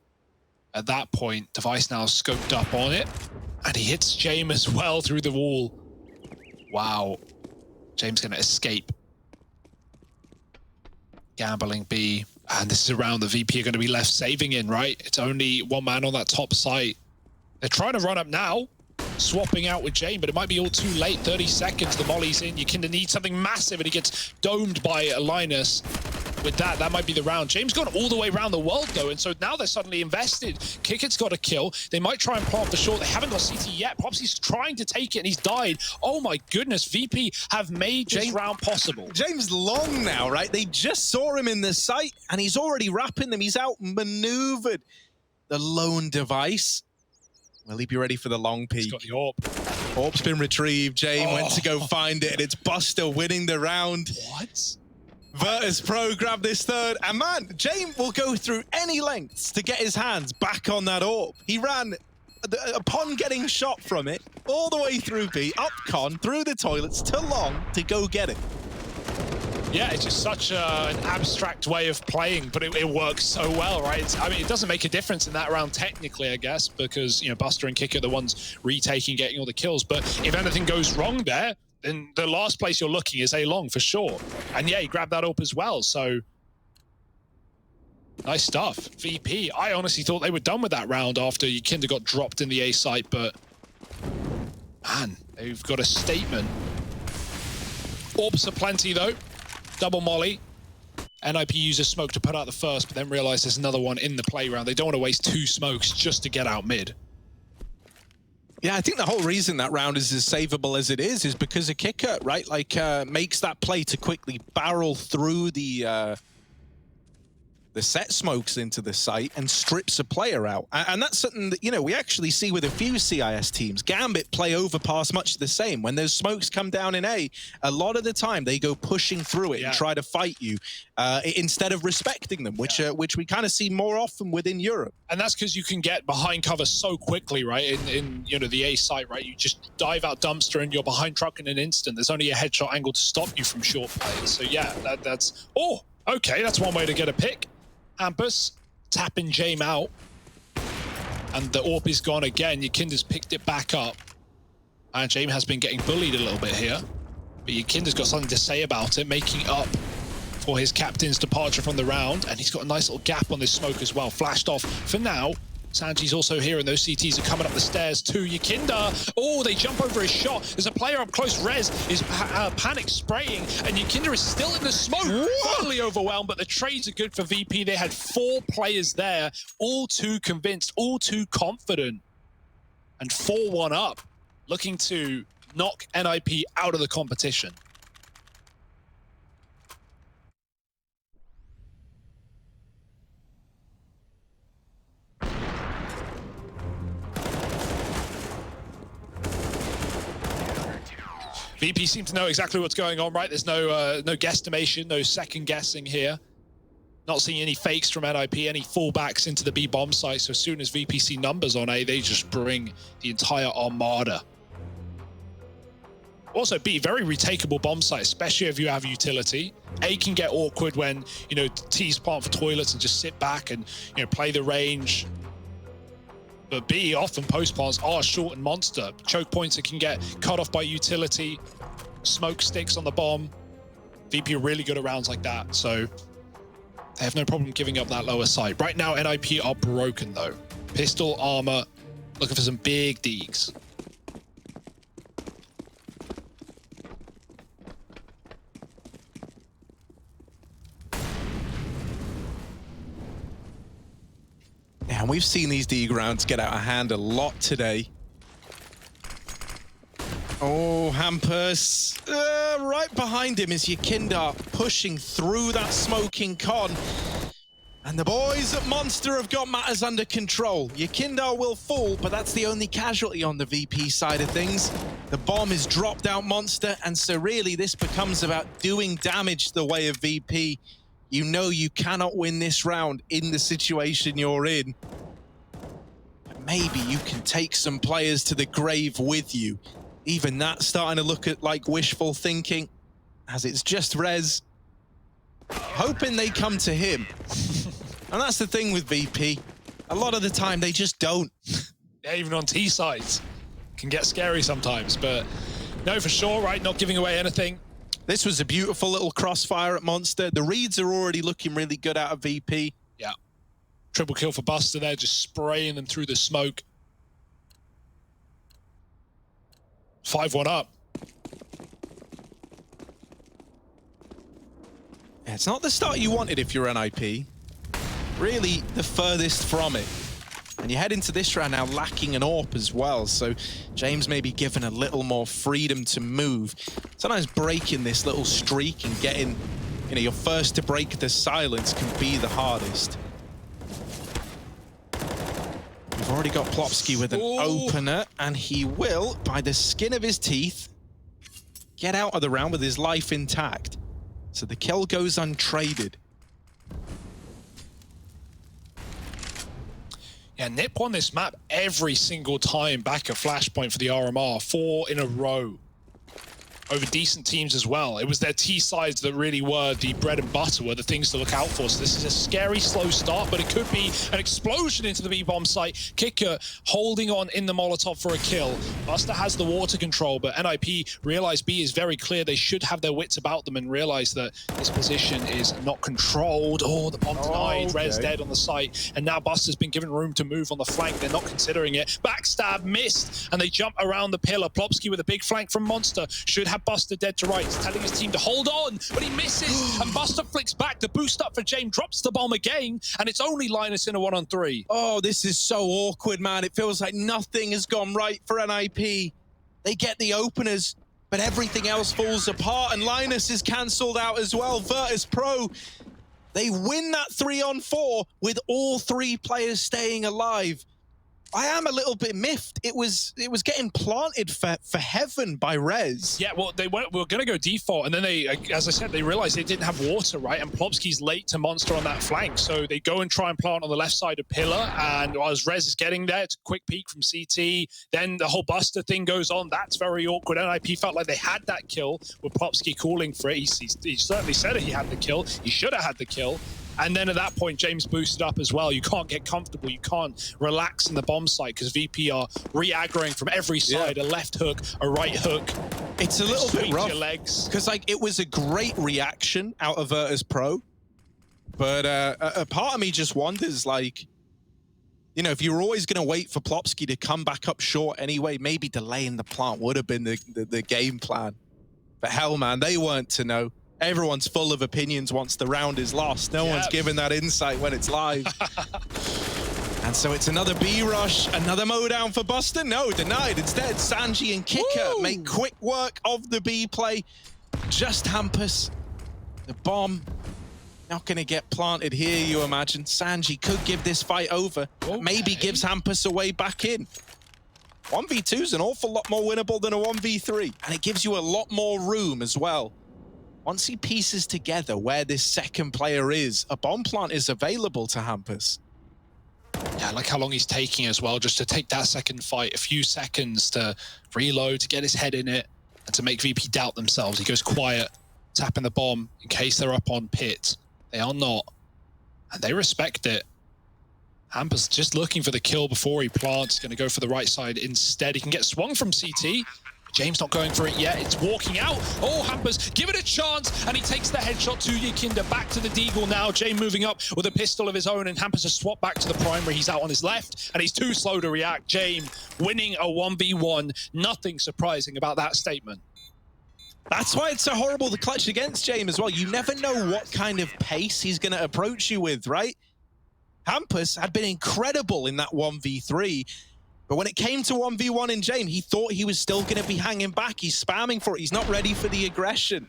Speaker 1: at that point. Device now scoped up on it. And he hits Jame as well through the wall. Wow. James going to escape. Gambling B. And this is around the VP are going to be left saving in, right? It's only one man on that top site. They're trying to run up now. Swapping out with Jane, but it might be all too late. 30 seconds, the molly's in. You kind of need something massive, and he gets domed by Linus. With that might be the round. James gone all the way around the world, though, and so now they're suddenly invested. Kickett's got a kill. They might try and plant for short. They haven't got CT yet. Popsy's trying to take it, and he's died. Oh, my goodness. VP have made this round possible.
Speaker 2: James long now, right? They just saw him in the site, and he's already wrapping them. He's outmaneuvered the lone device. Will he be ready for the long peek?
Speaker 1: He's got the AWP.
Speaker 2: AWP's been retrieved. Jane went to go find it, and it's Buster winning the round.
Speaker 1: What?
Speaker 2: virtus.pro grab this third, and man, Jane will go through any lengths to get his hands back on that AWP. He ran, upon getting shot from it, all the way through B, up con, through the toilets, to long, to go get it.
Speaker 1: Yeah, it's just such an abstract way of playing, but it works so well, right? I mean, it doesn't make a difference in that round technically, I guess, because, you know, Buster and Kick are the ones retaking, getting all the kills. But if anything goes wrong there, then the last place you're looking is A long for sure. And yeah, he grabbed that up as well, so nice stuff. VP, I honestly thought they were done with that round after Kinder got dropped in the A site, but man, they've got a statement. AWPs are plenty though. Double molly. NIP uses smoke to put out the first, but then realize there's another one in the playground. They don't want to waste 2 smokes just to get out mid.
Speaker 2: Yeah, I think the whole reason that round is as savable as it is because of Kicker, right? Like, makes that play to quickly barrel through the set smokes into the site and strips a player out. And that's something that, you know, we actually see with a few CIS teams. Gambit play overpass much the same. When those smokes come down in A, a lot of the time they go pushing through it and try to fight you instead of respecting them, which we kind of see more often within Europe.
Speaker 1: And that's because you can get behind cover so quickly, right? In you know, the A site, right? You just dive out dumpster and you're behind truck in an instant. There's only a headshot angle to stop you from short plays. So yeah, that's... Oh, okay, that's one way to get a pick. Ampus tapping Jame out, and the AWP is gone again. Yakinder's picked it back up, and Jame has been getting bullied a little bit here, but Yakinder's got something to say about it, making up for his captain's departure from the round, and he's got a nice little gap on this smoke as well. Flashed off for now. Sanji's also here, and those CTs are coming up the stairs to Yakinder. Oh, they jump over his shot. There's a player up close. Rez is panic spraying, and Yakinder is still in the smoke. Totally overwhelmed, but the trades are good for VP. They had 4 players there, all too convinced, all too confident. And 4-1 up, looking to knock NIP out of the competition. VP seem to know exactly what's going on, right? There's no guesstimation, no second guessing here. Not seeing any fakes from NIP, any fallbacks into the B bomb site. So as soon as VP see numbers on A, they just bring the entire armada. Also B, very retakeable bomb site, especially if you have utility. A can get awkward when, you know, T's plant for toilets and just sit back and, you know, play the range. But B, often post plants are short and monster. Choke points that can get cut off by utility. Smoke sticks on the bomb. VP are really good at rounds like that, so they have no problem giving up that lower side. Right now, NIP are broken though. Pistol, armor, looking for some big deeks.
Speaker 2: Yeah, and we've seen these D rounds get out of hand a lot today. Oh, Hampus. Right behind him is Yakinder pushing through that smoking con. And the boys at Monster have got matters under control. Yakinder will fall, but that's the only casualty on the VP side of things. The bomb is dropped out Monster, and so really this becomes about doing damage the way of VP. You know you cannot win this round in the situation you're in. But maybe you can take some players to the grave with you. Even that's starting to look at like wishful thinking, as it's just Rez, hoping they come to him. And that's the thing with VP. A lot of the time they just don't.
Speaker 1: Yeah, even on T sides. Can get scary sometimes, but No, for sure, right? Not giving away anything.
Speaker 2: This was a beautiful little crossfire at Monster. The reads are already looking really good out of VP.
Speaker 1: Yeah. Triple kill for Buster there, just spraying them through the smoke. 5-1 up.
Speaker 2: Yeah, it's not the start you wanted if you're NIP. Really the furthest from it. And you head into this round now lacking an AWP as well, so James may be given a little more freedom to move. Sometimes breaking this little streak and getting, you know, your first to break the silence can be the hardest. We've already got Plopsky with an opener, and he will, by the skin of his teeth, get out of the round with his life intact. So the kill goes untraded.
Speaker 1: Yeah, Nip won this map every single time back at Flashpoint for the RMR, 4 in a row. Over decent teams as well. It was their T-sides that really were the bread and butter, were the things to look out for. So this is a scary, slow start, but it could be an explosion into the B-bomb site. Kicker holding on in the Molotov for a kill. Buster has the water control, but NIP realize B is very clear. They should have their wits about them and realize that this position is not controlled. Oh, the bomb denied. Okay. Rez dead on the site. And now Buster's been given room to move on the flank. They're not considering it. Backstab missed, and they jump around the pillar. Plopsky with a big flank from Monster. Should have Buster dead to rights, telling his team to hold on, but he misses, and Buster flicks back. The boost up for James, drops the bomb again, and it's only Linus in a 1-on-3.
Speaker 2: Oh, this is so awkward, man. It feels like nothing has gone right for NIP. They get the openers, but everything else falls apart, and Linus is cancelled out as well. virtus.pro, they win that 3-on-4 with all 3 players staying alive. I am a little bit miffed. It was getting planted for heaven by Rez.
Speaker 1: Yeah, well, they were going to go default, and then they, as I said, they realized they didn't have water, right? And Plopsky's late to Monster on that flank, so they go and try and plant on the left side of Pillar, and as Rez is getting there, it's a quick peek from CT, then the whole Buster thing goes on. That's very awkward. NIP felt like they had that kill with Plopsky calling for it. He certainly said he had the kill. He should have had the kill. And then at that point, James boosted up as well. You can't get comfortable. You can't relax in the bomb site because VP are re-aggroing from every side. Yeah. A left hook, a right hook.
Speaker 2: It's a little bit rough because like it was a great reaction out of virtus.pro, but a part of me just wonders, like, you know, if you were always going to wait for Plopsky to come back up short anyway, maybe delaying the plant would have been the game plan. But hell, man, they weren't to know. Everyone's full of opinions once the round is lost. No one's given that insight when it's live. And so it's another B rush, another mow down for Buster. No, denied. Instead, Sanji and Kicker make quick work of the B play. Just Hampus. The bomb not going to get planted here, you imagine. Sanji could give this fight over. Okay. Maybe gives Hampus a way back in. 1v2 is an awful lot more winnable than a 1v3. And it gives you a lot more room as well. Once he pieces together where this second player is, a bomb plant is available to Hampus.
Speaker 1: Yeah, I like how long he's taking as well, just to take that second fight, a few seconds to reload, to get his head in it, and to make VP doubt themselves. He goes quiet, tapping the bomb in case they're up on pit. They are not, and they respect it. Hampus just looking for the kill before he plants, going to go for the right side instead. He can get swung from CT. James not going for it yet. It's walking out. Oh, Hampus, give it a chance. And he takes the headshot to Yakinda. Back to the Deagle now. James moving up with a pistol of his own. And Hampus has swapped back to the primary. He's out on his left. And he's too slow to react. James winning a 1v1. Nothing surprising about that statement.
Speaker 2: That's why it's so horrible to clutch against James as well. You never know what kind of pace he's going to approach you with, right? Hampus had been incredible in that 1v3. But when it came to 1v1 in James, he thought he was still going to be hanging back. He's spamming for it. He's not ready for the aggression.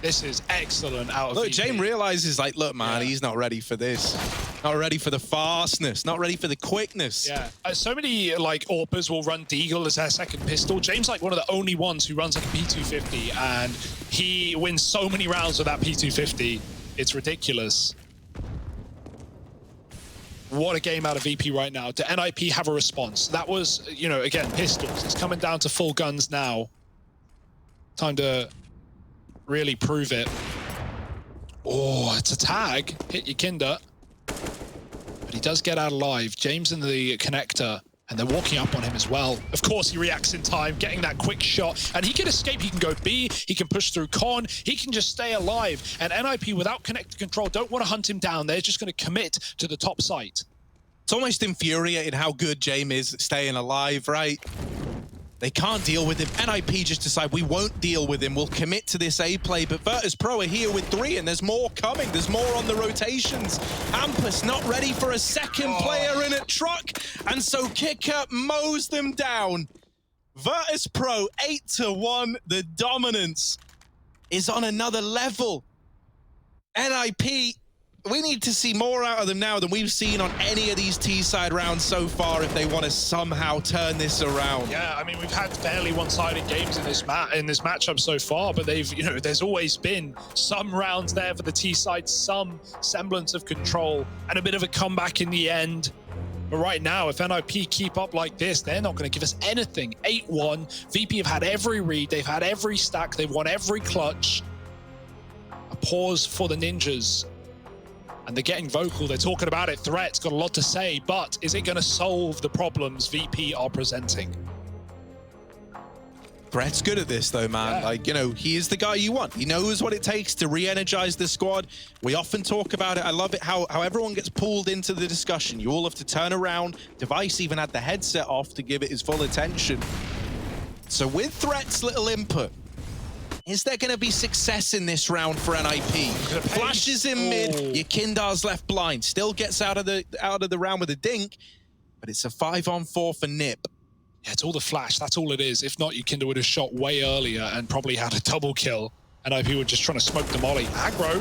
Speaker 1: This is excellent out of
Speaker 2: Look,
Speaker 1: VP.
Speaker 2: James realizes, like, look, man, he's not ready for this. Not ready for the fastness. Not ready for the quickness.
Speaker 1: Yeah. So many, like, AWPers will run Deagle as their second pistol. James, like, one of the only ones who runs like a P250, and he wins so many rounds with that P250. It's ridiculous. What a game out of VP right now. Do NIP have a response? That was, you know, again, pistols. It's coming down to full guns now. Time to really prove it. Oh, it's a tag. Hit Yakinda. But he does get out alive. James in the connector, and they're walking up on him as well. Of course, he reacts in time, getting that quick shot, and he can escape. He can go B, he can push through con, he can just stay alive. And NIP, without connector control, don't want to hunt him down. They're just going to commit to the top site.
Speaker 2: It's almost infuriating how good James is at staying alive, right? They can't deal with him. NIP just decide we won't deal with him. We'll commit to this A play, but virtus.pro are here with 3, and there's more coming. There's more on the rotations. Ampus not ready for a second player in a truck, and so Kicker mows them down. virtus.pro 8-1. The dominance is on another level. NIP, we need to see more out of them now than we've seen on any of these T-side rounds so far if they want to somehow turn this around.
Speaker 1: Yeah, I mean, we've had fairly one-sided games in this matchup so far, but they've, you know, there's always been some rounds there for the T-side, some semblance of control, and a bit of a comeback in the end. But right now, if NIP keep up like this, they're not going to give us anything. 8-1. VP have had every read, they've had every stack, they've won every clutch. A pause for the Ninjas. And they're getting vocal, they're talking about it. Threat's got a lot to say, but is it going to solve the problems VP are presenting?
Speaker 2: Brett's good at this though, man.
Speaker 1: Yeah.
Speaker 2: Like, you know, he is the guy you want. He knows what it takes to re-energize the squad. We often talk about it. I love it how everyone gets pulled into the discussion. You all have to turn around. Device even had the headset off to give it his full attention. So with Threat's little input, is there going to be success in this round for NIP? Flashes in mid, your Kindar's left blind, still gets out of the round with a dink, but it's a 5-on-4 for Nip.
Speaker 1: Yeah, it's all the flash, that's all it is. If not, your Kinder would have shot way earlier and probably had a double kill. NIP were just trying to smoke the molly. Aggro,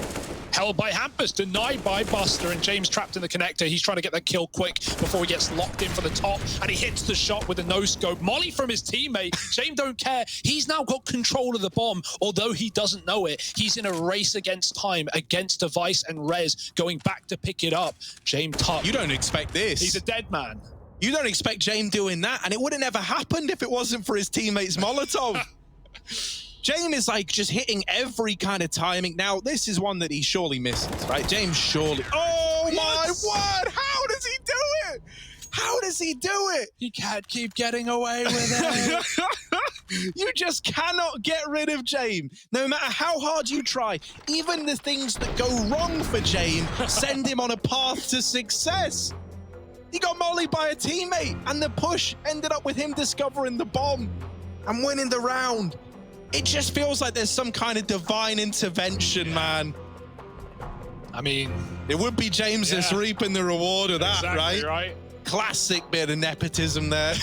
Speaker 1: held by Hampus, denied by Buster, and James trapped in the connector. He's trying to get that kill quick before he gets locked in for the top, and he hits the shot with a no-scope. Molly from his teammate. James don't care. He's now got control of the bomb, although he doesn't know it. He's in a race against time, against Device and Rez, going back to pick it up. James tough.
Speaker 2: You don't expect this.
Speaker 1: He's a dead man.
Speaker 2: You don't expect James doing that, and it would have never happened if it wasn't for his teammate's Molotov. James is like just hitting every kind of timing. Now, this is one that he surely misses, right? James surely. Oh my word! How does he do it? How does he do it?
Speaker 1: He can't keep getting away with it.
Speaker 2: You just cannot get rid of James. No matter how hard you try, even the things that go wrong for James send him on a path to success. He got mollied by a teammate, and the push ended up with him discovering the bomb and winning the round. It just feels like there's some kind of divine intervention, man.
Speaker 1: I mean,
Speaker 2: it would be James that's reaping the reward of that,
Speaker 1: exactly
Speaker 2: right? Classic bit of nepotism there.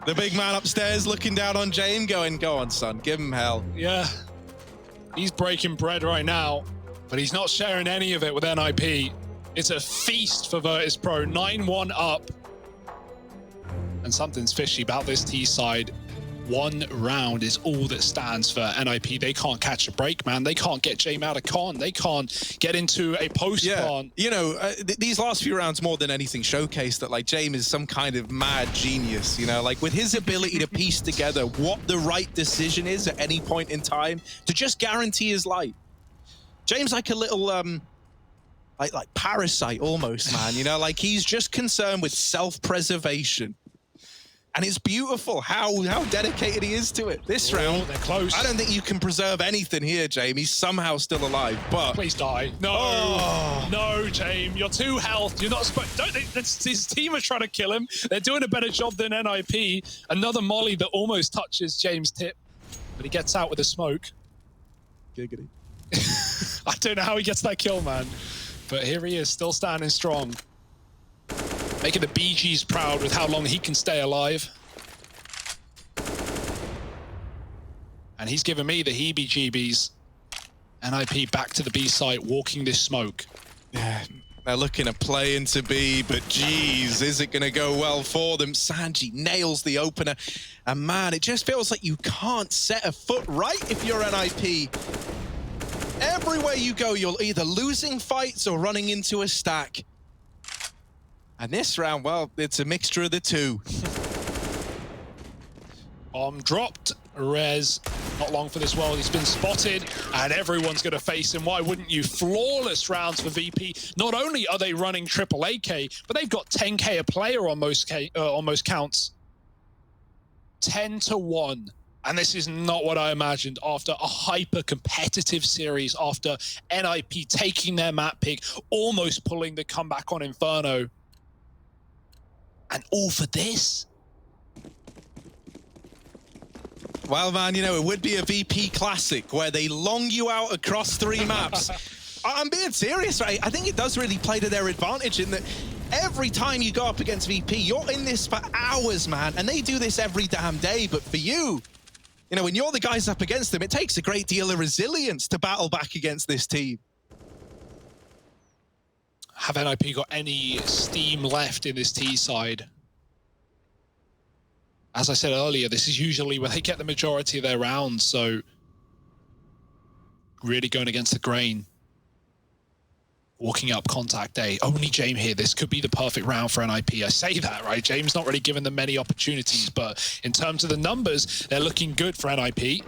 Speaker 2: The big man upstairs looking down on James going, go on, son, give him hell.
Speaker 1: Yeah. He's breaking bread right now, but he's not sharing any of it with NIP. It's a feast for virtus.pro, 9-1 up. And something's fishy about this T side. One round is all that stands for NIP. They can't catch a break, man. They can't get James out of con. They can't get into a post-con.
Speaker 2: You know, these last few rounds more than anything showcase that, like, James is some kind of mad genius, you know? Like, with his ability to piece together what the right decision is at any point in time to just guarantee his life. James like a little, like parasite almost, man, you know? Like, he's just concerned with self-preservation. And it's beautiful how dedicated he is to it. This round,
Speaker 1: they're close.
Speaker 2: I don't think you can preserve anything here, James. He's somehow still alive, but...
Speaker 1: Please die. No. No, James. You're too health. You're not supposed... His team are trying to kill him. They're doing a better job than NIP. Another molly that almost touches James' tip, but he gets out with a smoke.
Speaker 2: Giggity.
Speaker 1: I don't know how he gets that kill, man. But here he is, still standing strong. Making the BGs proud with how long he can stay alive. And he's giving me the heebie-jeebies. NIP back to the B site, walking this smoke.
Speaker 2: Yeah, they're looking to play into B, but geez, is it going to go well for them? Sanji nails the opener. And man, it just feels like you can't set a foot right if you're NIP. Everywhere you go, you're either losing fights or running into a stack. And this round, well, it's a mixture of the two.
Speaker 1: Bomb dropped. Rez, not long for this world. He's been spotted, and everyone's going to face him. Why wouldn't you? Flawless rounds for VP. Not only are they running triple AK, but they've got 10K a player on most counts. 10-1. And this is not what I imagined after a hyper-competitive series, after NIP taking their map pick, almost pulling the comeback on Inferno. And all for this?
Speaker 2: Well, man, you know, it would be a VP classic where they long you out across 3 maps. I'm being serious, right? I think it does really play to their advantage in that every time you go up against VP, you're in this for hours, man, and they do this every damn day. But for you, you know, when you're the guys up against them, it takes a great deal of resilience to battle back against this team.
Speaker 1: Have NIP got any steam left in this T side? As I said earlier, this is usually where they get the majority of their rounds, so really going against the grain. Walking up contact day. Only James here. This could be the perfect round for NIP. I say that, right? James not really given them many opportunities, but in terms of the numbers, they're looking good for NIP.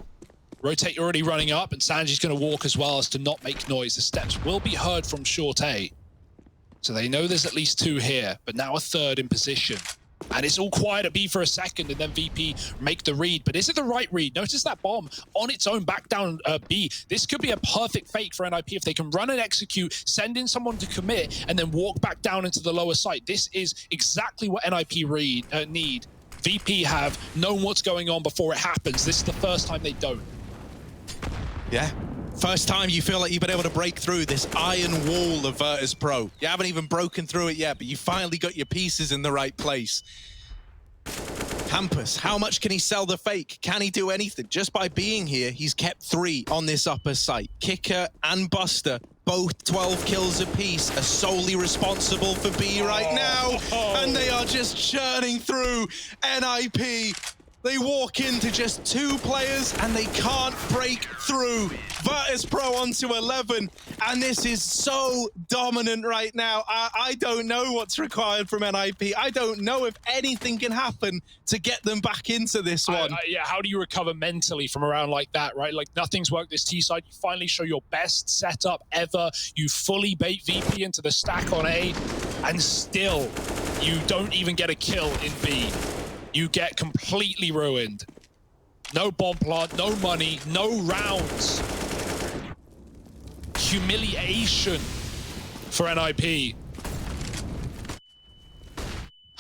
Speaker 1: Rotate already running up, and Sanji's going to walk as well as to not make noise. The steps will be heard from short A. So they know there's at least 2 here, but now a 3rd in position. And it's all quiet at B for a second, and then VP make the read. But is it the right read? Notice that bomb on its own back down B. This could be a perfect fake for NIP if they can run and execute, send in someone to commit, and then walk back down into the lower site. This is exactly what NIP need. VP have known what's going on before it happens. This is the first time they don't.
Speaker 2: Yeah. First time you feel like you've been able to break through this iron wall of virtus.pro. You haven't even broken through it yet, but you finally got your pieces in the right place. Hampus, how much can he sell the fake? Can he do anything? Just by being here, he's kept 3 on this upper site. Kicker and Buster, both 12 kills apiece, are solely responsible for B right now. And they are just churning through NIP. They walk into just 2 players and they can't break through. virtus.pro onto 11, and this is so dominant right now. I don't know what's required from NIP. I don't know if anything can happen to get them back into this one.
Speaker 1: Yeah, how do you recover mentally from a round like that, right? Like, nothing's worked this T side. You finally show your best setup ever. You fully bait VP into the stack on A, and still, you don't even get a kill in B. You get completely ruined. No bomb plant, no money, no rounds. Humiliation for NIP.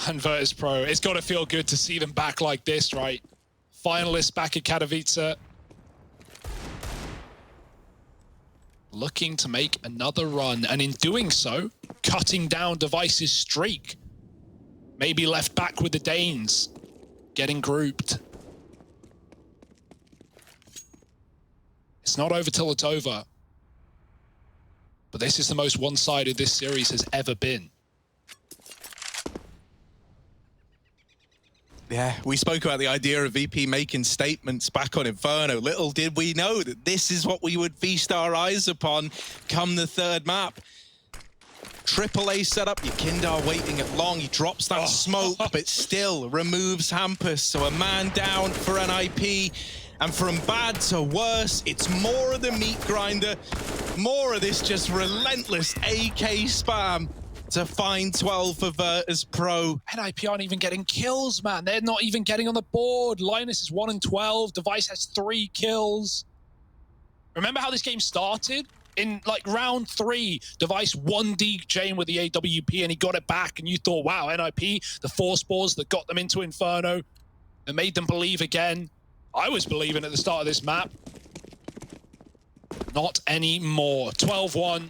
Speaker 1: And virtus.pro, it's got to feel good to see them back like this, right? Finalists back at Katowice. Looking to make another run, and in doing so, cutting down Device's streak. Maybe left back with the Danes. Getting grouped. It's not over till it's over. But this is the most one-sided this series has ever been.
Speaker 2: Yeah, we spoke about the idea of VP making statements back on Inferno. Little did we know that this is what we would feast our eyes upon come the 3rd map. AAA setup, your Kindar waiting at long. He drops that smoke, but still removes Hampus. So a man down for NIP. And from bad to worse, it's more of the meat grinder. More of this just relentless AK spam to find 12 for virtus.pro.
Speaker 1: NIP aren't even getting kills, man. They're not even getting on the board. Linus is 1 and 12. Device has 3 kills. Remember how this game started? In like round 3, Device 1D'd Jane with the AWP and he got it back, and you thought, wow, NIP, the 4 spores that got them into Inferno, that made them believe again. I was believing at the start of this map. Not anymore. 12-1.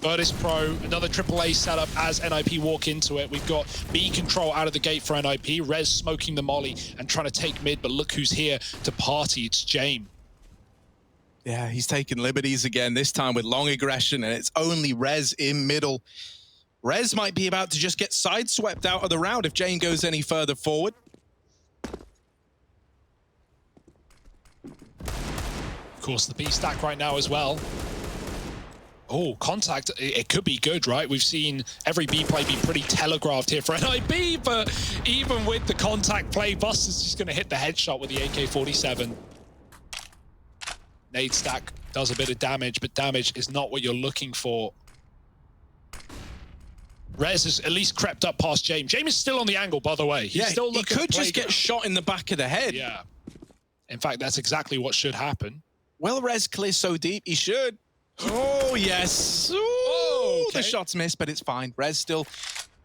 Speaker 1: virtus.pro, another AAA setup as NIP walk into it. We've got B control out of the gate for NIP. Rez smoking the molly and trying to take mid, but look who's here to party. It's James.
Speaker 2: Yeah, he's taking liberties again, this time with long aggression, and it's only Rez in middle. Rez might be about to just get sideswept out of the round if Jane goes any further forward.
Speaker 1: Of course, the B stack right now as well. Oh, contact, it could be good, right? We've seen every B play be pretty telegraphed here for NIP, but even with the contact play, Bust is just going to hit the headshot with the AK-47. Nade stack does a bit of damage, but damage is not what you're looking for. Rez has at least crept up past James. James is still on the angle, by the way. He's still looking.
Speaker 2: He could just get shot in the back of the head.
Speaker 1: Yeah. In fact, that's exactly what should happen.
Speaker 2: Will Rez clear so deep? He should. Oh, yes. Ooh, okay. The shot's missed, but it's fine. Rez still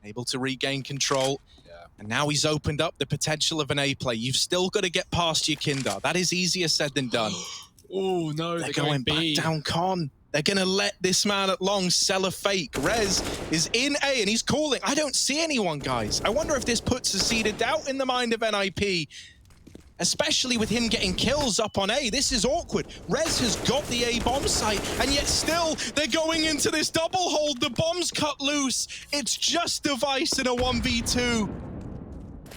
Speaker 2: able to regain control. Yeah. And now he's opened up the potential of an A play. You've still got to get past your Kindar. That is easier said than done.
Speaker 1: Oh, no,
Speaker 2: they're going back down con. They're going to let this man at long sell a fake. Rez is in A and he's calling. I don't see anyone, guys. I wonder if this puts a seed of doubt in the mind of NIP. Especially with him getting kills up on A. This is awkward. Rez has got the A bomb site, and yet still they're going into this double hold. The bomb's cut loose. It's just Device in a 1v2.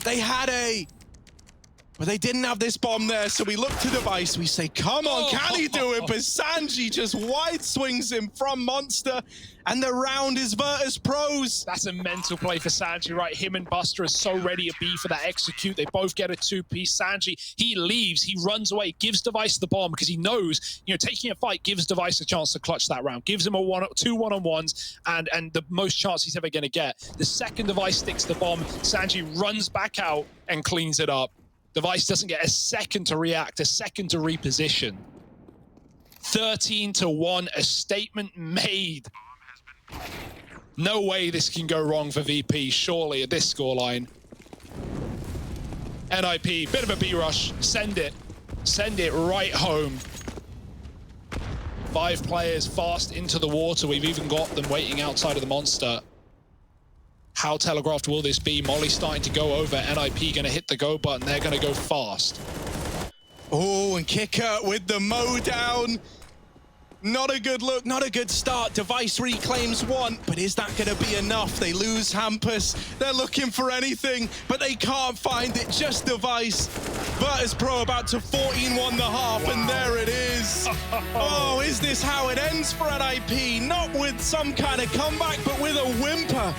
Speaker 2: They had A, but they didn't have this bomb there, so we look to Device. We say, come on, can he do it? But Sanji just wide swings him from Monster, and the round is virtus.pro's.
Speaker 1: That's a mental play for Sanji, right? Him and Buster are so ready to be for that execute. They both get a two-piece. Sanji, he leaves, he runs away, gives Device the bomb because he knows, you know, taking a fight gives Device a chance to clutch that round, gives him two one-on-ones, and the most chance he's ever going to get. The second Device sticks the bomb, Sanji runs back out and cleans it up. Device doesn't get a second to react, a second to reposition. 13-1, a statement made. No way this can go wrong for VP, surely, at this scoreline. NIP, bit of a B-rush, send it right home. 5 players fast into the water, we've even got them waiting outside of the Monster. How telegraphed will this be? Molly starting to go over, NIP gonna hit the go button, they're gonna go fast.
Speaker 2: Oh, and Kicker with the mow down. Not a good look, not a good start. Device reclaims 1, but is that going to be enough? They lose Hampus. They're looking for anything, but they can't find it. Just Device. virtus.pro about to 14-1 the half, and there it is. Oh, is this how it ends for NIP? Not with some kind of comeback, but with a whimper.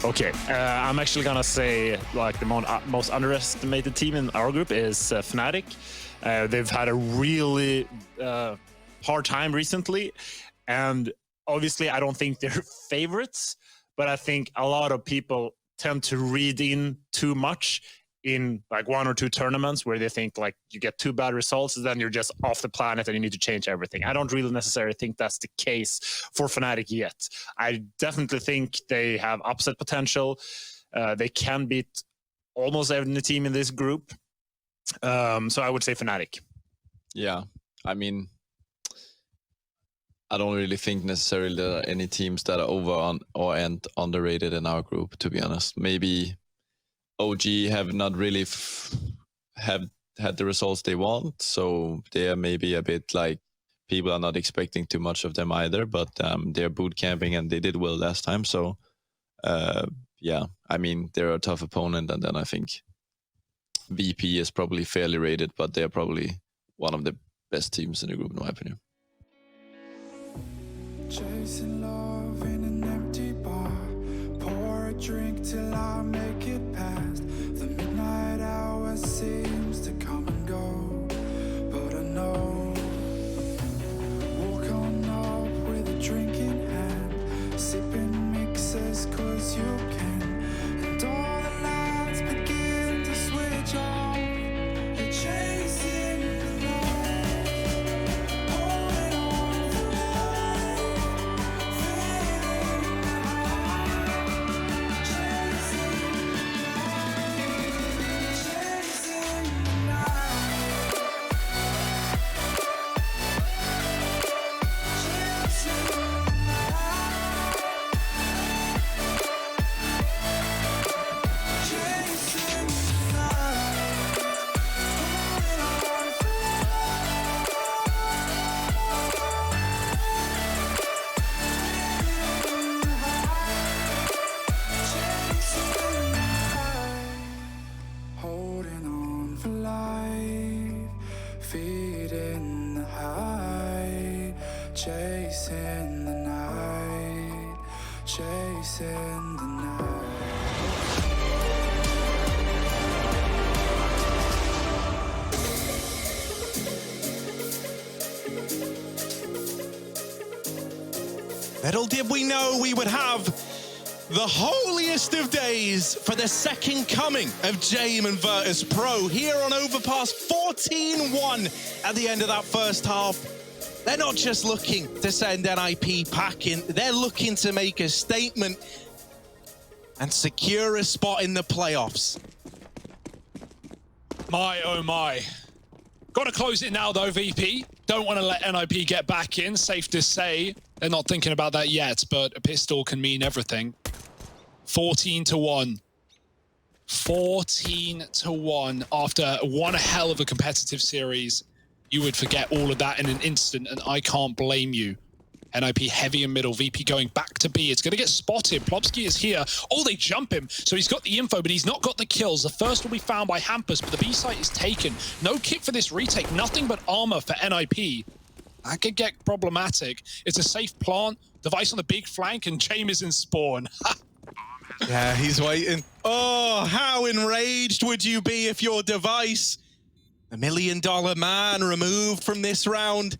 Speaker 3: Okay, I'm actually gonna say like the most underestimated team in our group is Fnatic. They've had a really hard time recently, and obviously I don't think they're favorites, but I think a lot of people tend to read in too much in like 1 or 2 tournaments where they think like you get 2 bad results and then you're just off the planet and you need to change everything. I don't really necessarily think that's the case for Fnatic yet. I definitely think they have upset potential. They can beat almost every team in this group. So I would say Fnatic.
Speaker 21: Yeah, I mean, I don't really think necessarily there are any teams that are over or underrated in our group, to be honest. Maybe OG have not really have had the results they want, so they are maybe a bit like people are not expecting too much of them either, but they're boot camping and they did well last time, so yeah, I mean, they're a tough opponent, and then I think VP is probably fairly rated, but they're probably one of the best teams in the group in my opinion.
Speaker 9: Chasing love in an empty bar, pour a drink till I make it past. The midnight hour seems to come and go, but I know. Walk on up with a drink in hand, sipping mixers cause you can, and all the lights begin to switch off. You're chasing the light, holding on for life, feeling chasing the night.
Speaker 2: Little did we know we would have the holiest of days for the second coming of Jame and virtus.pro here on Overpass. 14-1 at the end of that first half. They're not just looking to send NIP packing, they're looking to make a statement and secure a spot in the playoffs.
Speaker 1: My, oh my. Got to close it now though, VP. Don't want to let NIP get back in, safe to say. They're not thinking about that yet, but a pistol can mean everything. 14-1. 14-1 after one hell of a competitive series. You would forget all of that in an instant, and I can't blame you. NIP heavy in middle, VP going back to B. It's going to get spotted. Plopsky is here. Oh, they jump him. So he's got the info, but he's not got the kills. The first will be found by Hampus, but the B site is taken. No kit for this retake. Nothing but armor for NIP. That could get problematic. It's a safe plant. Device on the big flank, and Jame is in spawn.
Speaker 2: Yeah, he's waiting. Oh, how enraged would you be if your Device, the $1 million man, removed from this round?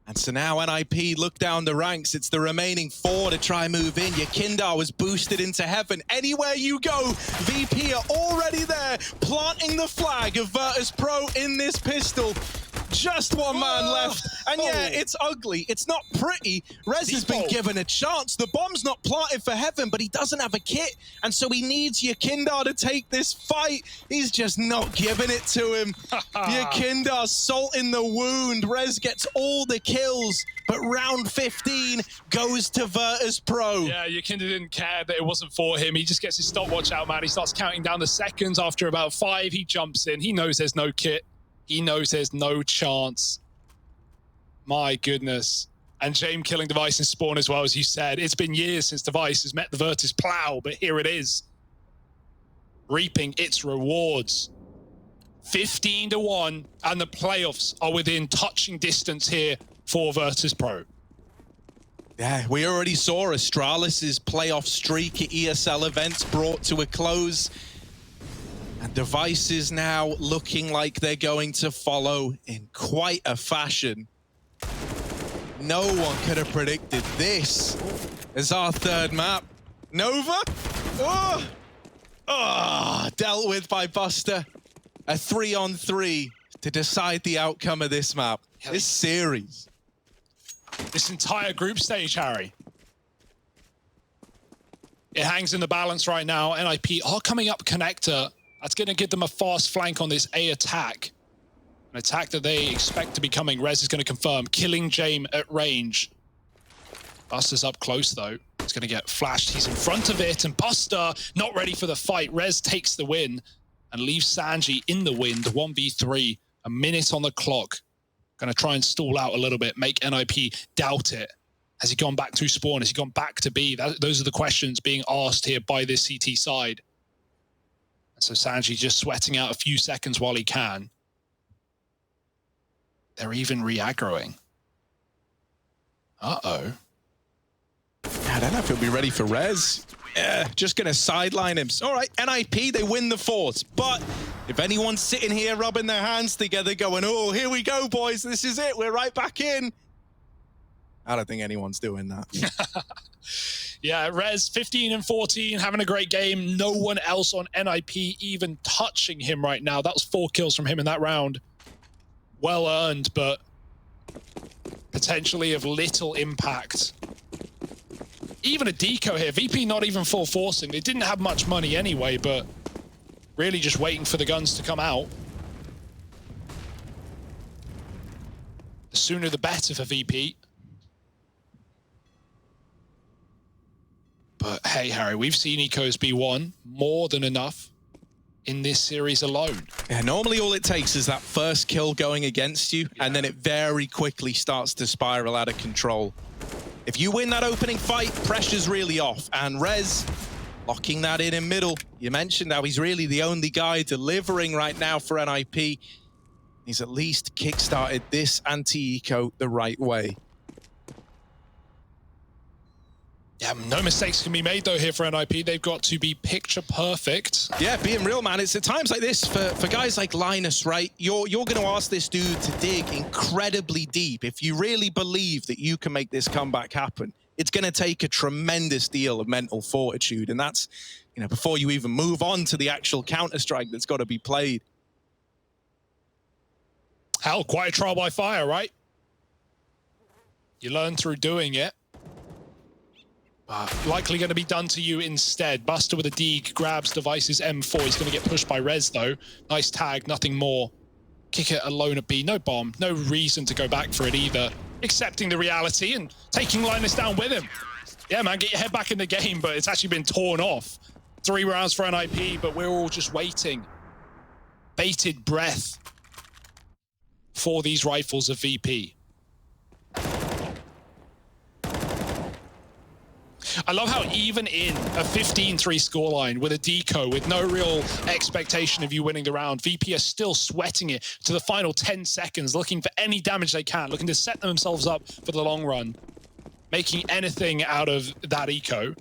Speaker 2: And so now NIP look down the ranks. It's the remaining 4 to try and move in. Your Kindar was boosted into heaven. Anywhere you go, VP are already there, planting the flag of virtus.pro in this pistol. Just one man left. And yeah, it's ugly. It's not pretty. Rez has been given a chance. The bomb's not planted for heaven, but he doesn't have a kit. And so he needs Yakindar to take this fight. He's just not giving it to him. Yakindar salt in the wound. Rez gets all the kills, but round 15 goes to virtus.pro.
Speaker 1: Yeah, Yakinda didn't care that it wasn't for him. He just gets his stopwatch out, man. He starts counting down the seconds. After about 5, he jumps in. He knows there's no kit. He knows there's no chance. My goodness. And Jame killing Device in spawn as well, as you said. It's been years since Device has met the Virtus plow, but here it is. Reaping its rewards. 15-1, and the playoffs are within touching distance here for virtus.pro.
Speaker 2: Yeah, we already saw Astralis' playoff streak at ESL events brought to a close. And Device is now looking like they're going to follow in quite a fashion. No one could have predicted this as our third map. Nova? Dealt with by Buster. A 3-on-3 to decide the outcome of this map. This series.
Speaker 1: This entire group stage, Harry. It hangs in the balance right now. NIP are coming up connector. That's going to give them a fast flank on this A attack. An attack that they expect to be coming. Rez is going to confirm, killing Jame at range. Buster's up close, though. He's going to get flashed. He's in front of it, and Buster not ready for the fight. Rez takes the win and leaves Sanji in the wind. 1v3, a minute on the clock. Going to try and stall out a little bit, make NIP doubt it. Has he gone back to spawn? Has he gone back to B? Those are the questions being asked here by this CT side. So Sanji just sweating out a few seconds while he can. They're even re-aggroing. Uh-oh.
Speaker 2: I don't know if he'll be ready for Rez. Yeah, just going to sideline him. All right, NIP, they win the force. But if anyone's sitting here rubbing their hands together going, oh, here we go, boys. This is it. We're right back in. I don't think anyone's doing that.
Speaker 1: Yeah, Rez, 15-14, having a great game. No one else on NIP even touching him right now. That was 4 kills from him in that round. Well earned, but potentially of little impact. Even a deco here. VP not even full forcing. They didn't have much money anyway, but really just waiting for the guns to come out. The sooner the better for VP. But hey, Harry, we've seen Ecos B1 more than enough in this series alone.
Speaker 2: Yeah, normally all it takes is that first kill going against you, and then it very quickly starts to spiral out of control. If you win that opening fight, pressure's really off. And Rez locking that in middle. You mentioned how he's really the only guy delivering right now for NIP. He's at least kickstarted this anti-eco the right way.
Speaker 1: Yeah, no mistakes can be made, though, here for NIP. They've got to be picture perfect.
Speaker 2: Yeah, being real, man. It's at times like this, for guys like Linus, right? You're going to ask this dude to dig incredibly deep. If you really believe that you can make this comeback happen, it's going to take a tremendous deal of mental fortitude. And that's, you know, before you even move on to the actual Counter-Strike that's got to be played.
Speaker 1: Hell, quite a trial by fire, right? You learn through doing it. Likely going to be done to you instead. Buster with a dig, grabs devices M4. He's going to get pushed by Rez, though. Nice tag, nothing more. Kick it alone at B. No bomb. No reason to go back for it either. Accepting the reality and taking Linus down with him. Yeah, man, get your head back in the game, but it's actually been torn off. 3 rounds for NIP, but we're all just waiting. Bated breath for these rifles of VP. I love how even in a 15-3 scoreline with a deco, with no real expectation of you winning the round, VP are still sweating it to the final 10 seconds, looking for any damage they can, looking to set themselves up for the long run, making anything out of that eco.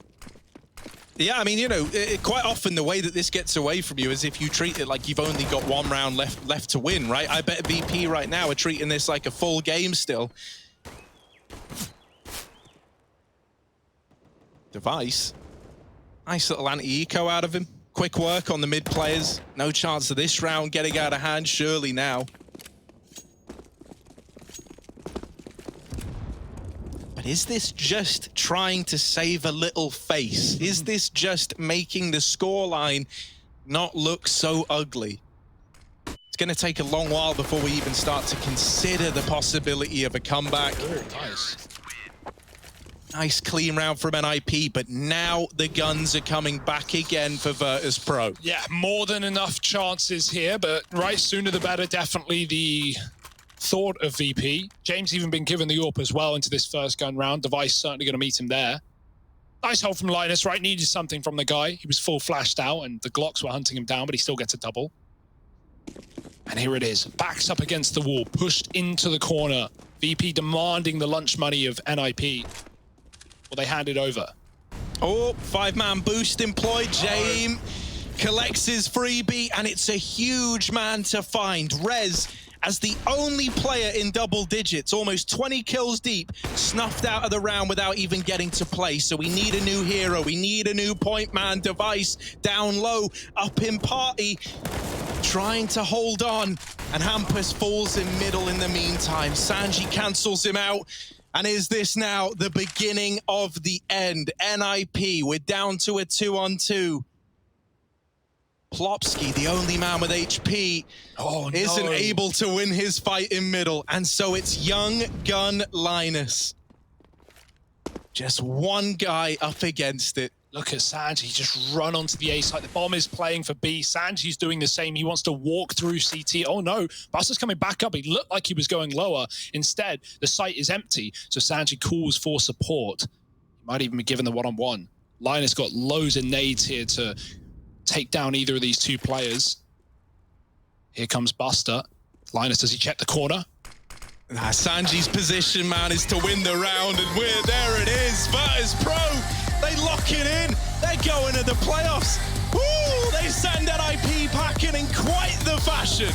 Speaker 2: Yeah, I mean, you know, quite often the way that this gets away from you is if you treat it like you've only got 1 round left to win, right? I bet VP right now are treating this like a full game still. Device. Nice little anti-eco out of him. Quick work on the mid players. No chance of this round getting out of hand, surely now. But is this just trying to save a little face? Is this just making the scoreline not look so ugly? It's going to take a long while before we even start to consider the possibility of a comeback.
Speaker 1: Oh, nice.
Speaker 2: Nice clean round from NIP, but now the guns are coming back again for virtus.pro.
Speaker 1: Yeah, more than enough chances here, but right, sooner the better, definitely the thought of VP. James even been given the AWP as well into this first gun round. Device certainly going to meet him there. Nice hold from Linus, right? Needed something from the guy. He was full flashed out and the Glocks were hunting him down, but he still gets a double. And here it is, backs up against the wall, pushed into the corner. VP demanding the lunch money of NIP. Well, they hand it over.
Speaker 2: Oh, 5-man boost employed. James collects his freebie, and it's a huge man to find. Rez, as the only player in double digits, almost 20 kills deep, snuffed out of the round without even getting to play. So we need a new hero. We need a new point man. Device down low, up in party, trying to hold on. And Hampus falls in middle in the meantime. Sanji cancels him out. And is this now the beginning of the end? NIP, we're down to a 2-on-2. Plopsky, the only man with HP, isn't able to win his fight in middle. And so it's young gun Linus. Just one guy up against it.
Speaker 1: Look at Sanji just run onto the A site. The bomb is playing for B. Sanji's doing the same. He wants to walk through CT. Oh no, Buster's coming back up. He looked like he was going lower. Instead, the site is empty. So Sanji calls for support. He might even be given the one-on-one. Linus got loads of nades here to take down either of these two players. Here comes Buster. Linus, does he check the corner?
Speaker 2: Sanji's position, man, is to win the round, and there it is. virtus.pro, they lock it in. They're going to the playoffs. Woo! They send NIP packing in quite the fashion.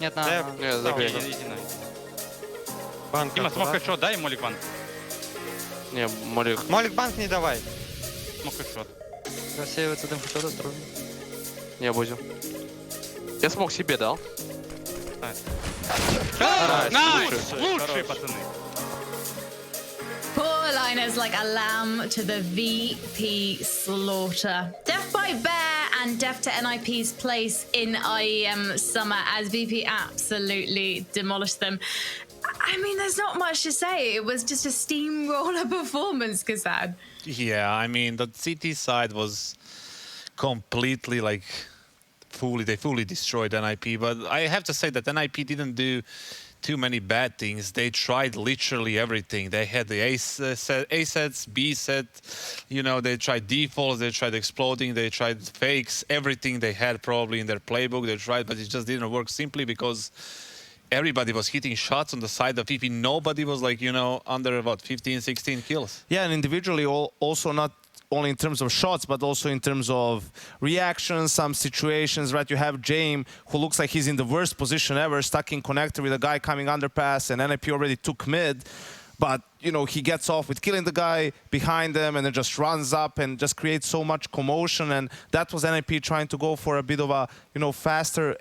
Speaker 17: Нет,
Speaker 16: Нет, забей.
Speaker 17: Иди на.
Speaker 4: Банк.
Speaker 17: Дима, смог хэдшот, дай молик банк.
Speaker 16: Не, молик.
Speaker 4: Молик банк не давай.
Speaker 17: Смог хэдшот.
Speaker 16: Рассеивается дым хэдшот, осторожно. Не будем. Я смог себе дал.
Speaker 17: Найс! Лучшие, пацаны.
Speaker 10: Poor Linus like a lamb to the VP slaughter. Death by Bear and death to NIP's place in IEM Summer as VP absolutely demolished them. I mean, there's not much to say. It was just a steamroller performance, Kasad.
Speaker 11: Yeah, I mean, the CT side was completely like they fully destroyed NIP. But I have to say that NIP didn't do too many bad things. They tried literally everything. They had the A sets, B set, you know, they tried defaults, they tried exploding, they tried fakes, everything they had probably in their playbook. They tried, but it just didn't work simply because everybody was hitting shots on the side of VP. Nobody was like, you know, under what, 15, 16 kills.
Speaker 18: Yeah, and individually also not only in terms of shots, but also in terms of reactions, some situations, right? You have James, who looks like he's in the worst position ever, stuck in connector with a guy coming underpass, and NIP already took mid. But, you know, he gets off with killing the guy behind them and then just runs up and just creates so much commotion. And that was NIP trying to go for a bit of a, you know, faster